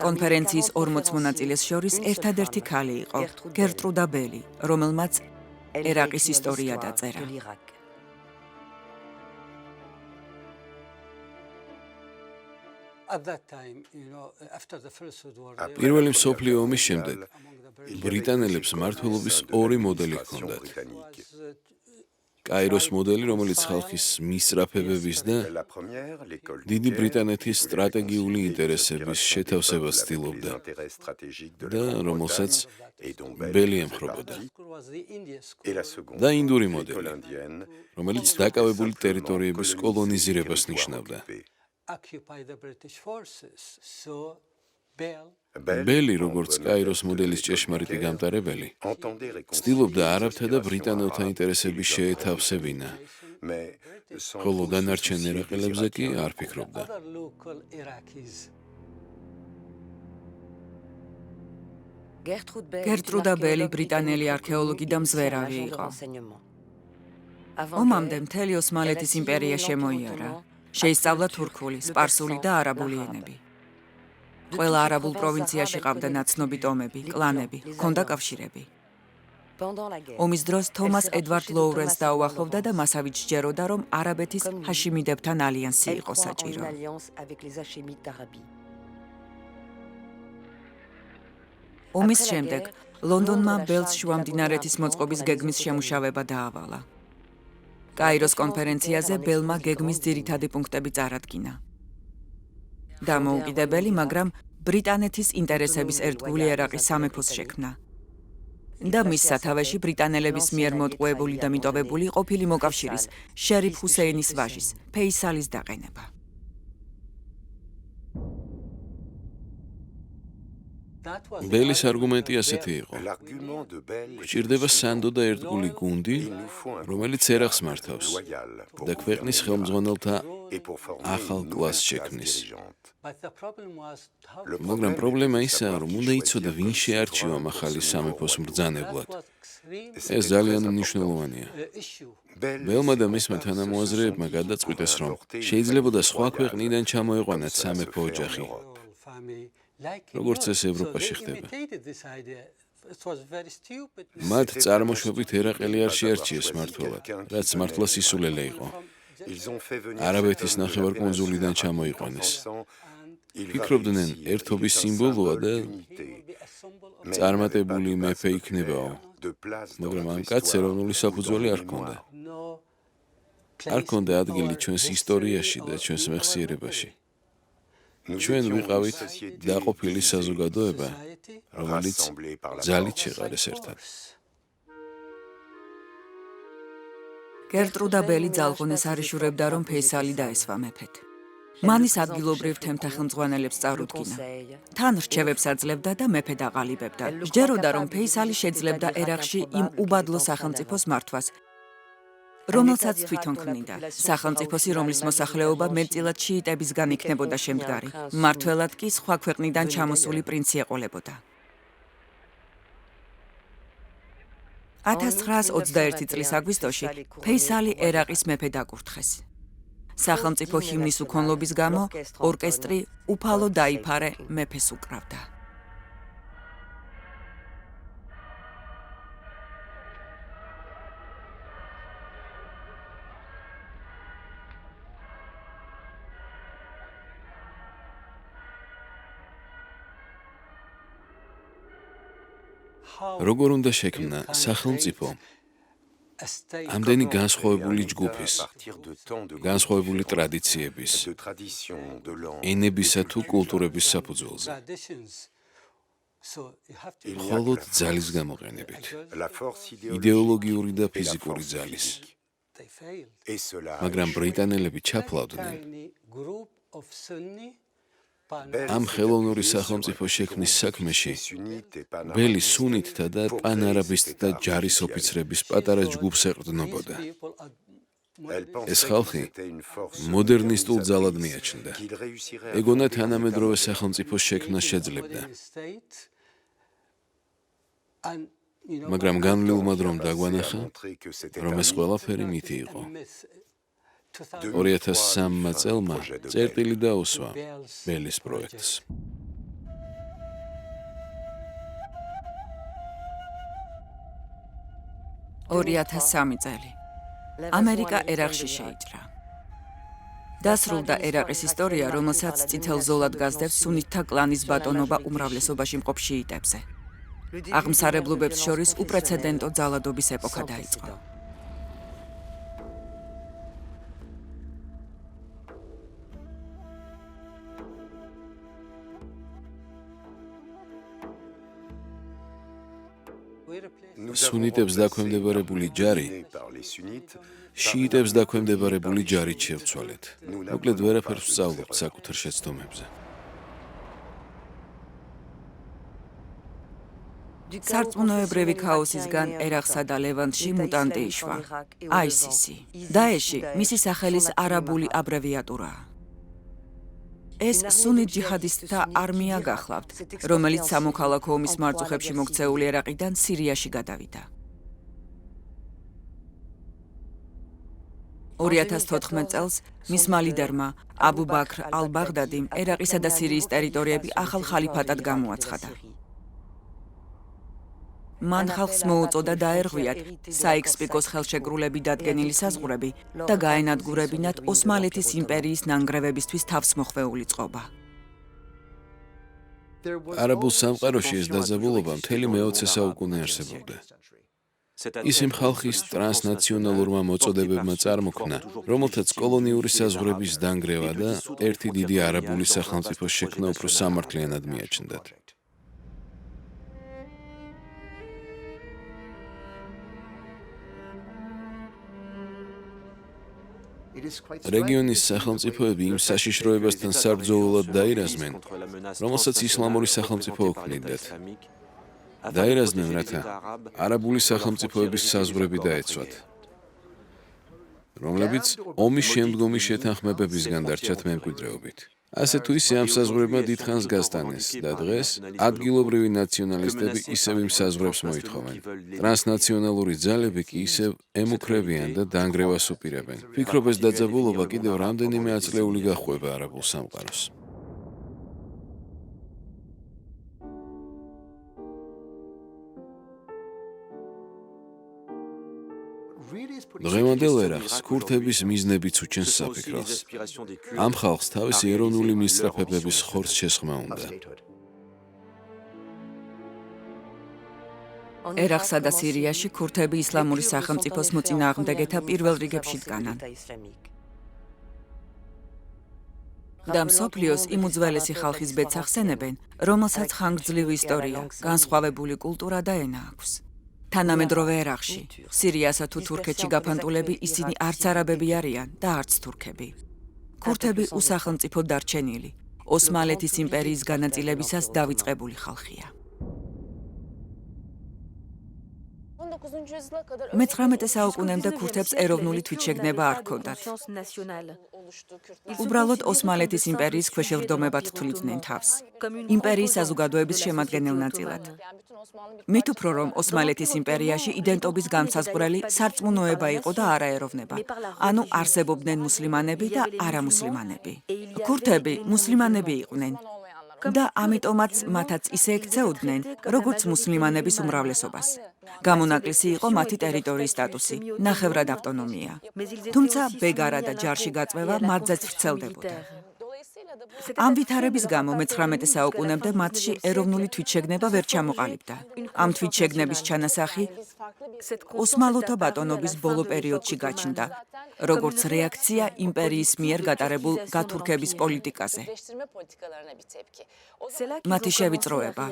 კონფერენციის 40 მონაწილეს შორის ერთადერთი ქალი იყო გერტრუდა ბელი, რომელმაც ერაყის ისტორია დაწერა. პირველი მსოფლიო ომის შემდეგ ბრიტანელებს მმართველობის ორი მოდელი ჰქონდათ. კაიროს მოდელი, რომელიც ხალხის მისწრაფებების და დიდი ბრიტანეთის სტრატეგიული ინტერესების შეთავსებას ცდილობდა და რომელსაც ბელი ემხრობოდა. და ინდური მოდელი, რომელიც დაკავებული ტერიტორიების კოლონიზირებას ნიშნავდა. ბელი, როგორც კაიროს მოდელის ჭეშმარიტი გამტარებელი, ცდილობდა არაბთა და ბრიტანელთა ინტერესების შეეთავსებინა, ხოლო დანარჩენ ერაყელებზე კი არ ფიქრობდა. გერტრუდა ბელი ბრიტანელი არქეოლოგი და მზვერავი იყო. ომამდე მთელი ოსმალეთის იმპერია შემოიარა. შეისწავლა თურქული, სპარსული და არაბული ენები. ყველა არაბულ პროვინციაში ყავდა ნაცნობი ტომები, კლანები, ჰქონდა კავშირები. ომის დროს თომას ედვარდ ლოურენს დაუახლოვდა და მასავით სჯეროდა, რომ არაბეთის ჰაშიმიდებთან ალიანსი იყო საჭირო. ომის შემდეგ ლონდონმა ბელს შუამდინარეთის მოწყობის გეგმის შემუშავება დაავალა. კაიროს კონფერენციაზე ბელმა გეგმის ძირითადი პუნქტები წარადგინა. დამოუკიდებელი, მაგრამ ბრიტანეთის ინტერესების ერთგული ერაყის სამეფოს შექმნა. და მის სათავეში ბრიტანელების მიერ მოტყუებული და მიტოვებული ყოფილი მოკავშირის, შერიფ ჰუსეინის ვაჟის, ფეისალის დაყენება. ბელის არგუმენტი ასეთი იყო. გვჭირდება სანდო და ერთგული გუნდი, რომელიც ერაყს მართავს და ქვეყნის ხელმძღვანელთა ახალ კლასს შექმნის. მაგრამ პრობლემა ისაა, რომ უნდა იცოდა, ვინ შეარჩივა ახალი სამეფოს მბრძანებლად. ეს ძალიან მნიშვნელოვანია. ბელმა და მისმა თანამოაზრეებმა გადაწყვიტეს, რომ შეიძლებოდა სხვა ქვეყნიდან ჩამოეყვანათ სამეფო ოჯახი, როგორც ეს ევროპაში ხდება. მათ წარმოშვებით ერაყელი არ შეარჩიეს მმართველად, რაც მართლა სისულელე იყო. არაბეთის ნახევარკუნძულიდან ჩამოიყვანეს. ფიქრობდნენ, ერთობის სიმბოლოა და წარმატებული მეფე იქნებაო. მაგრამ ამ კაცს ეროვნული საფუძველი არ ჰქონდა. არ ჰქონდა ადგილი ჩვენს ისტორიაში და ჩვენს მეხსიერებაში. ჩვენ ვიყავით დაყოფილი საზოგადოება, რომელიც ძალით შეყარეს ერთად. გერტრუდა ბელი ძალღონეს არიშურებდა, რომ ფეისალი დაესვა მეფედ. მანის ადგილობრივ თემთა ხელმძღვანელებს წარუდგინა. თან რჩევებს აძლევდა და მეფედ აყალიბებდა. სჯეროდა, რომ ფეისალი შეძლებდა ერაყში იმ უბადლო სახელმწიფოს მართვას, რომელსაც თვითონ ქმნიდა. სახელმწიფოსი, რომლის მოსახლეობა მეტწილად შიიტებისგან იქნებოდა შემდგარი. მმართველად კი სხვა ქვეყნიდან ჩამოსული პრინცი ეყოლებოდა. 1921 წლის აგვისტოში ფეისალი ერაყის მეფედ აკურთხეს. სახელმწიფო ჰიმნის უქონლობის გამო ორკესტრი უფალო დაიფარე მეფეს უკრავდა. როგორ უნდა შექმნა სახელმწიფო ამდენი განსხვავებული ჯგუფის, განსხვავებული ტრადიციების, ენებისა თუ კულტურების საფუძველზე. მხოლოდ ძალის გამოყენებით, იდეოლოგიური და ფიზიკური ძალის. მაგრამ ბრიტანელები ჩაფლავდნენ. ამ ხელოვნური სახელმწიფო შექმნის საქმეში ბელი სუნიტთა და პანარაბისტთა ჯარის ოფიცრების პატარა ჯგუფს ეყრდნობოდა. ეს ხალხი მოდერნისტულ ძალად მიაჩნდა. ეგონა თანამედროვე სახელმწიფოს შექმნა შეძლებდა. მაგრამ განვლილმა დრომ დაგვანახა, რომ ეს ყველაფერი მითი იყო. 2003 წელმა წერტილი დაუსვა ბელის პროექტს. 2003 წელი. ამერიკა ერაყში შეიჭრა. დასრულდა ერაყის ისტორია, რომელსაც წითელ ზოლად გასდევს სუნიტთა კლანის ბატონობა უმრავლესობაში მყოფ შიიტებზე. აღმსარებლობებს შორის უპრეცედენტო ძალადობის ეპოქა დაიწყო. სუნიტებს დაქვემდებარებული ჯარი შიიტებს დაქვემდებარებული ჯარით შევცვალეთ. მოკლედ ვერაფერს ვსწავლობთ საკუთარ შეცდომებზე. სარწმუნოებრივი ქაოსისგან ერაყსა და ლევანტში მუტანტი იშვა. ISIS. დაეში მისი სახელის არაბული აბრევიატურაა. ეს სუნით ჯიჰადისტთა არმია გახლავთ, რომელიც სამოქალაქო ომის მარწუხებში მოქცეული ერაყიდან სირიაში გადავიდა. 2014 წელს მისმა ლიდერმა აბუ ბაქრ ალ-ბაღდადიმ ერაყისა და სირიის ტერიტორიები ახალ ხალიფატად გამოაცხადა. მან ხალხს მოუწოდა დაერღვიათ საექსპიკოს ხელშეკრულები დადგენილი საზღვრები და გაენადგურებინათ ოსმალეთის იმპერიის ნანგრევებისთვის თავსმოხვეული წყობა. არაბულ სამყაროში ეს დაძაბულობა მთელი მე-20 საუკუნე არსებობდა. ის იმ ხალხის ტრანსნაციონალურმა მოწოდებებმა წარმოქმნა, რომელთაც კოლონიური საზღვრების დანგრევა და ერთი დიდი არაბული სახელმწიფოს შექმნა უფრო სამართლიანად მიაჩნდათ. რეგიონის სახელმწიფოები იმ საშიშროებასთან საბრძოლოდ დაირაზმენ, რომელსაც ისლამური სახელმწიფო ოქმნიდათ. დაირაზმენ, რათა არაბული სახელმწიფოების საზღვრები დაეცვათ, რომლებიც ომის შემდგომი შეთანხმებებისგან დარჩათ მემკვიდრეობით. ასე თუ ისე ამ საზღვრებმა დიდხანს გასტანეს და დღეს ადგილობრივი ნაციონალისტები ისევ იმ საზღვრებს მოითხოვენ. ტრანსნაციონალური ძალები კი ისევ ემუქრებიან და დანგრევას უპირებენ. ვფიქრობ, ეს დაძაბულობა კიდევ რამდენიმე ათწლეული გაჰყვება არაბულ სამყაროს. დღევანდელ ერახს ქურთების მიზნებიც უჩენს საფიქროს. ამ ხალხს თავისი ეროვნული მისწრაფებების ხორცს შესხმა უნდა. ერაყსა და სირიაში ქურთები ისლამური სახელმწიფოს მოწინააღმდეგეთა პირველ რიგებში დგანან. და მსოფლიოს იმ უძველესი ხალხის ბედს ახსენებენ, რომელსაც ხანგრძლივი ისტორია, განსხვავებული კულტურა და ენა აქვს. თანამედროვე ერაყში, სირიასა თუ თურქეთში გაფანტულები ისინი არც არაბები არიან და არც თურქები. ქურთები უსახელმწიფო დარჩენილი, ოსმალეთის იმპერიის განაწილებისას დავიწყებული ხალხია. მე-19 საუკუნემდე ქურთებს ეროვნული თვითშეგნება არ ჰქონდათ. უბრალოდ ოსმალეთის იმპერიის ქვეშევრდომებად თვლიდნენ თავს, იმპერიის საზოგადოების შემადგენელ ნაწილად. მით უფრო რომ ოსმალეთის იმპერიაში იდენტობის განსაზღვრელი სარწმუნოება იყო და არაეროვნება, ანუ არსებობდნენ მუსლიმანები და არამუსლიმანები. ქურთები მუსლიმანები იყვნენ და ამიტომაც მათაც ისე ექცეოდნენ, როგორც მუსლიმანების უმრავლესობას. გამონაკლისი იყო მათი ტერიტორიის სტატუსი, ნახევრად ავტონომია. თუმცა ბეგარა და ჯარში გაწვევა მათზეც ვრცელდებოდა. ამ ვითარების გამო მე-19 საუკუნემდე მათში ეროვნული თვითშეგნება ვერ ჩამოყალიბდა. ამ თვითშეგნების ჩანასახი ოსმალოთა ბატონობის ბოლო პერიოდში გაჩნდა, როგორც რეაქცია იმპერიის მიერ გატარებულ გათურქების პოლიტიკაზე. მათი შევიწროება,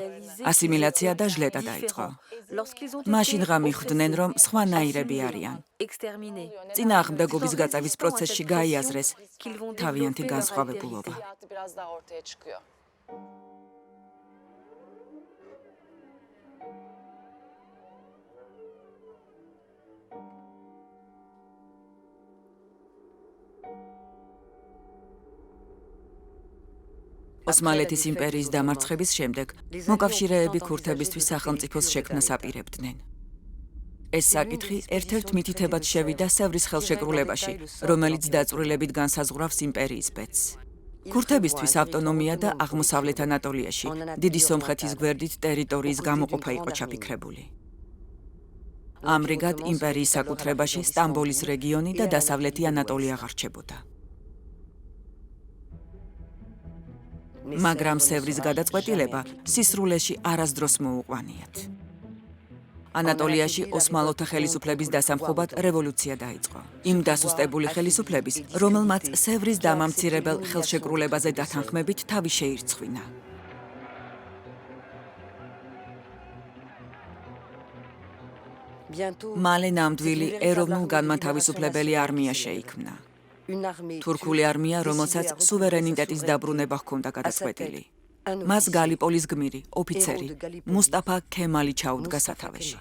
ასიმილაცია და ჟლეტა დაიწყო. მაშინ ღამიხვდნენ, რომ სხვანაირები არიან. წინააღმდეგობის გაწევის პროცესში გაიაზრეს თავიანთი განსხვავებულობა. ოსმალეთის იმპერიის დამარცხების შემდეგ მოკავშირეები ქურთებისთვის სახელმწიფოს შექმნას აპირებდნენ. ეს საკითხი ერთ-ერთ მითითებად შევიდა სევრის ხელშეკრულებაში, რომელიც დაწვრილებით განსაზღვრავს იმპერიის ბედს. ქურთებისთვის ავტონომია და აღმოსავლეთ ანატოლიაში, დიდი სომხეთის გვერდით ტერიტორიის გამოყოფა იყო ჩაფიქრებული. ამრიგად იმპერიის საკუთრებაში სტამბოლის რეგიონი და დასავლეთი ანატოლია ღარჩებოდა. მაგრამ სევრის გადაწყვეტილება სისრულეში არასდროს მოუყვანიათ. ანატოლიაში ოსმალოთა ხელისუფლების დასამხობად რევოლუცია დაიწყო. იმ დასუსტებული ხელისუფლების, რომელმაც სევრის დამამცირებელ ხელშეკრულებაზე დათანხმებით თავი შეირცხვინა. მალე ნამდვილი ეროვნულ-განმათავისუფლებელი არმია შეიქმნა. თურქული არმია, რომელსაც სუვერენიტეტის დაბრუნება ჰქონდა გადაწყვეტილი. მას გალიპოლის გმირი, ოფიცერი, მუსტაფა ქემალი ჩაუდგა სათავეში.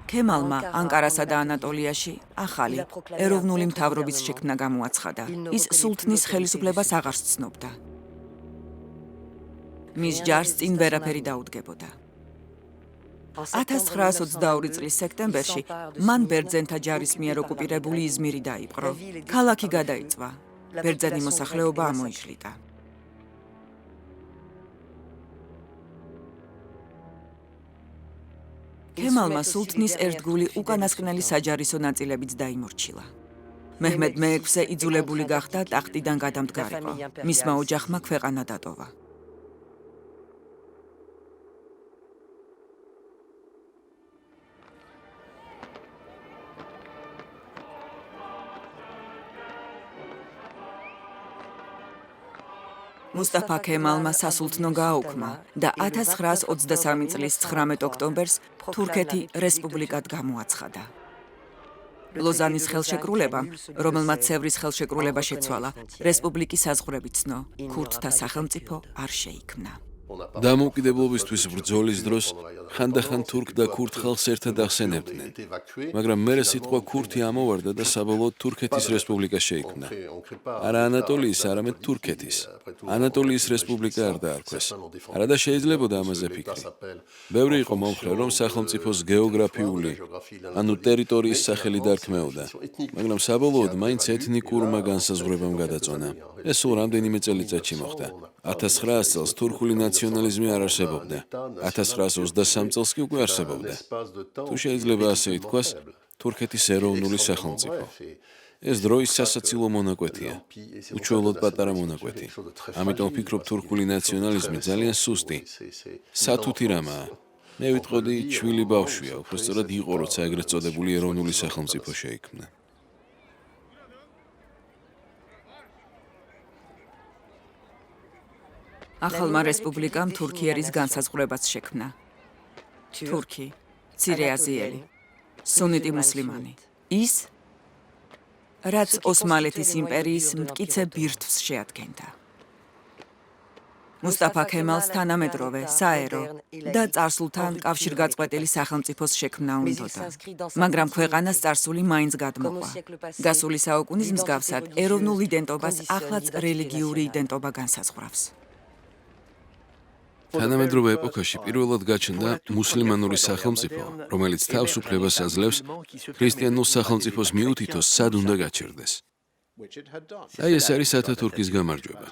ქემალმა ანკარასა და ანატოლიაში ახალი ეროვნული მთავრობის შექმნა გამოაცხადა. ის სულთნის ხელისუფლებას აღარ სცნობდა. მის ჯარს წინ ვერაფერი დაუდგებოდა. 1922 წლის სექტემბერში მან ბერძენთა ჯარის მიერ ოკუპირებული იზმირი დაიპყრო. ქალაქი გადაიწვა. ბერძენი მოსახლეობა ამოიშლიდა. ქემალმა სულთნის ერთგული უკანასკნელი საჯარისო ნაწილებიც დაიმორჩილა. მეჰმედ მე-6 იძულებული გახდა ტახტიდან გადამდგარიყო. მისმა ოჯახმა ქვეყანა დატოვა. მუსტაფა ქემალმა სასულთნო გააუქმა და 1923 წლის 19 ოქტომბერს თურქეთი რესპუბლიკად გამოაცხადა. ლოზანის ხელშეკრულებამ, რომელმაც სევრის ხელშეკრულება შეცვალა, რესპუბლიკის საზღვრები ცნო, ქურთთა სახელმწიფო არ შეიქმნა. დამოუკიდებლობისთვის ბრძოლის დროს ხანდახან თურქ და ქურთ ხალხს ერთად ახსენებდნენ, მაგრამ მერე სიტყვა ქურთი ამოვარდა და საბოლოოდ თურქეთის რესპუბლიკა შეიქმნა. არა ანატოლიის, არამედ თურქეთის. ანატოლიის რესპუბლიკა არ დაარქვეს. არადა შეიძლებოდა ამაზე ფიქრი. ბევრი იყო მომხრე, რომ სახელმწიფოს გეოგრაფიული, ანუ ტერიტორიის სახელი დარქმეოდა, მაგრამ საბოლოოდ მაინც ეთნიკურმა განსაზღვრებამ გადაწონა. ეს სულ რამდენიმე წელიწადში მოხდა. 1900 წელს თურქული ნაციონალიზმი არ არსებობდა. 1923 წელს კი უკვე არსებობდა. თუ შეიძლება ასე ითქვას, თურქეთის ეროვნული სახელმწიფო. ეს დროის სასაცილო მონაკვეთია, უჩვეულოდ პატარა მონაკვეთი. ამიტომ ვფიქრობ, თურქული ნაციონალიზმი ძალიან სუსტი, სათუთი რამაა. მე ვიტყოდი, ჩვილი ბავშვია, უბრალოდ იყო, როცა ეგრეთ წოდებული ეროვნული სახელმწიფო შეიქმნა. ახალმა რესპუბლიკამ თურქიერის განსაზღვრებაც შექმნა. თურქი, მცირე აზიელი, სუნიტი მუსლიმანი. ის, რაც ოსმალეთის იმპერიის მტკიცე ბირთვს შეადგენდა. მუსტაფა ქემალს თანამედროვე, საერო და წარსულთან კავშირგაწყვეტილი სახელმწიფოს შექმნა უნდოდა. მაგრამ ქვეყანას წარსული მაინც გადმოყვა. გასული საუკუნის მსგავსად, ეროვნულ იდენტობას ახლაც რელიგიური იდენტობა განსაზღვრავს. თანამედროვე ეპოქაში პირველად გაჩნდა მუსლიმანური სახელმწიფო, რომელიც თავისუფლებას აძლევს ქრისტიანულ სახელმწიფოს მიუთითოს, სად უნდა გაჩერდეს. აი ეს არის ათათურქის გამარჯვება.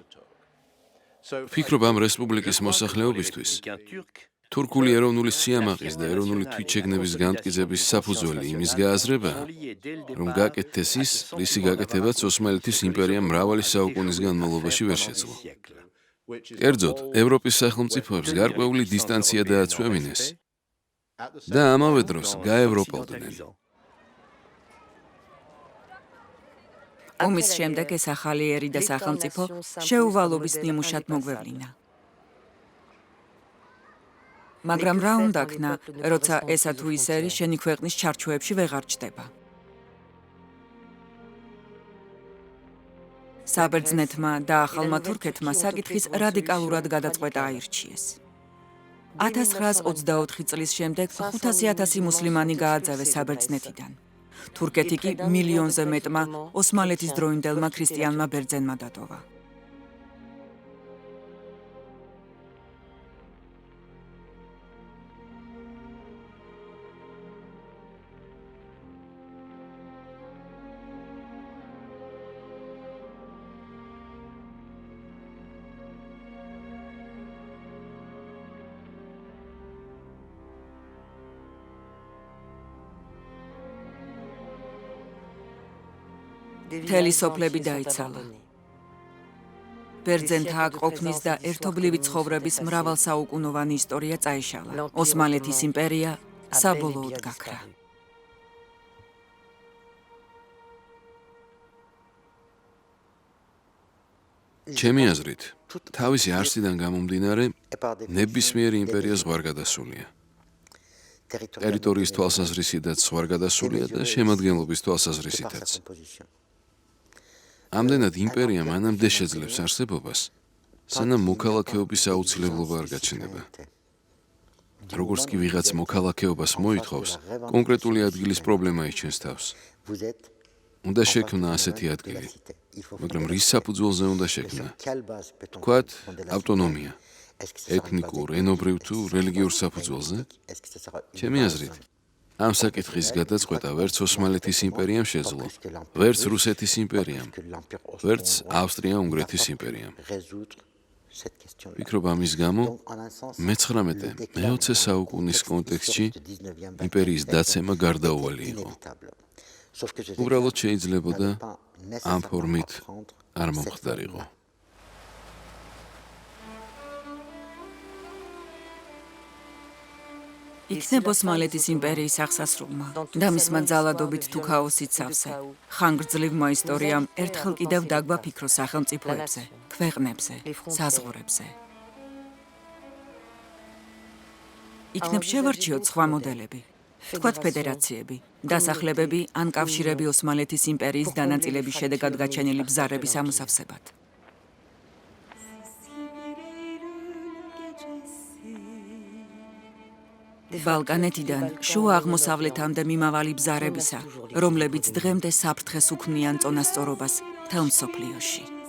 ვფიქრობ, ამ რესპუბლიკის მოსახლეობისთვის თურქული ეროვნული სიამაყის და ეროვნული თვითშეგნების განმტკიცების საფუძველი იმის გააზრებაა, რომ გაკეთდეს ის, რისი გაკეთებაც ოსმალეთის იმპერიამ მრავალი საუკუნის განმავლობაში ვერ შეძლო. კერძოდ, ევროპის სახელმწიფოებს გარკვეული დისტანცია დააცვევინეს და ამავე დროს გაევროპელდნენ. ომის შემდეგ ეს ახალი ერი და სახელმწიფო შეუვალობის ნიმუშად მოგვევლინა. მაგრამ რა უნდა ქნა, როცა ესა თუ ის ერი შენი ქვეყნის ჩარჩოებში ვეღარ ჩდება? საბერძნეთმა და ახალმა თურქეთმა საკითხის რადიკალურად გადაწყვეტა აირჩიეს. 1924 წლის შემდეგ 500,000 მუსლიმანი გააძევეს საბერძნეთიდან. თურქეთი კი მილიონზე მეტმა ოსმალეთის დროინდელმა ქრისტიანმა ბერძენმა დატოვა. მთელი სოფლები დაიცალა. ბერძენთა აკყოფნის და ერთობლივი ცხოვრების მრავალსაუკუნოვანი ისტორია წაიშალა. ოსმალეთის იმპერია საბოლოოდ გაქრა. ჩემი აზრით, თავისი არსიდან გამომდინარე, ნებისმიერი იმპერია ზღვარგადასულია. ტერიტორიის თვალსაზრისითაც ზღვარგადასულია და შემადგენლობის თვალსაზრისითაც. ამდენად იმპერია მანამდე შეძლებს არსებობას, სანამ მოქალაქეობის აუცილებლობა არ გაჩნდება. როგორც კი ვიღაც მოქალაქეობას მოითხოვს, კონკრეტული ადგილის პრობლემა იჩენს თავს. უნდა შექმნა ასეთი ადგილი, მაგრამ რის საფუძველზე უნდა შექმნა? თქვათ, ავტონომია, ეთნიკურ, ენობრივ თუ რელიგიურ საფუძველზე? ჩემი აზრით, ამ საკითხის გადაწყვეტა ვერც ოსმალეთის იმპერიამ შეძლო, ვერც რუსეთის იმპერიამ, ვერც ავსტრია-უნგრეთის იმპერიამ. ვფიქრობ ამის გამო, მე-19 საუკუნის კონტექსტში იმპერიის დაცემა გარდაუვალი იყო. უბრალოდ შეიძლებოდა ამ ფორმით არ მომხდარიყო. იქნებ ოსმალეთის იმპერიის აღსასრულმა და მისმა ძალადობით თუ ქაოსით სავსე. ხანგრძლივმა ისტორიამ ერთხელ კიდევ დაგვაფიქრო სახელმწიფოებზე, ქვეყნებზე, საზღვრებზე. იქნებ შევარჩიოთ სხვა მოდელები, თქვათ ფედერაციები, დასახლებები ან კავშირები ოსმალეთის იმპერიის დანაწილების შედეგად გაჩენილი ბზარების ამოსავსებად. ბალკანეთიდან შუა აღმოსავლეთამდე მიმავალი ბზარებისა, რომლებიც დღემდე საფრთხეს უქმნიან წონასწორობას მთელ მსოფლიოში.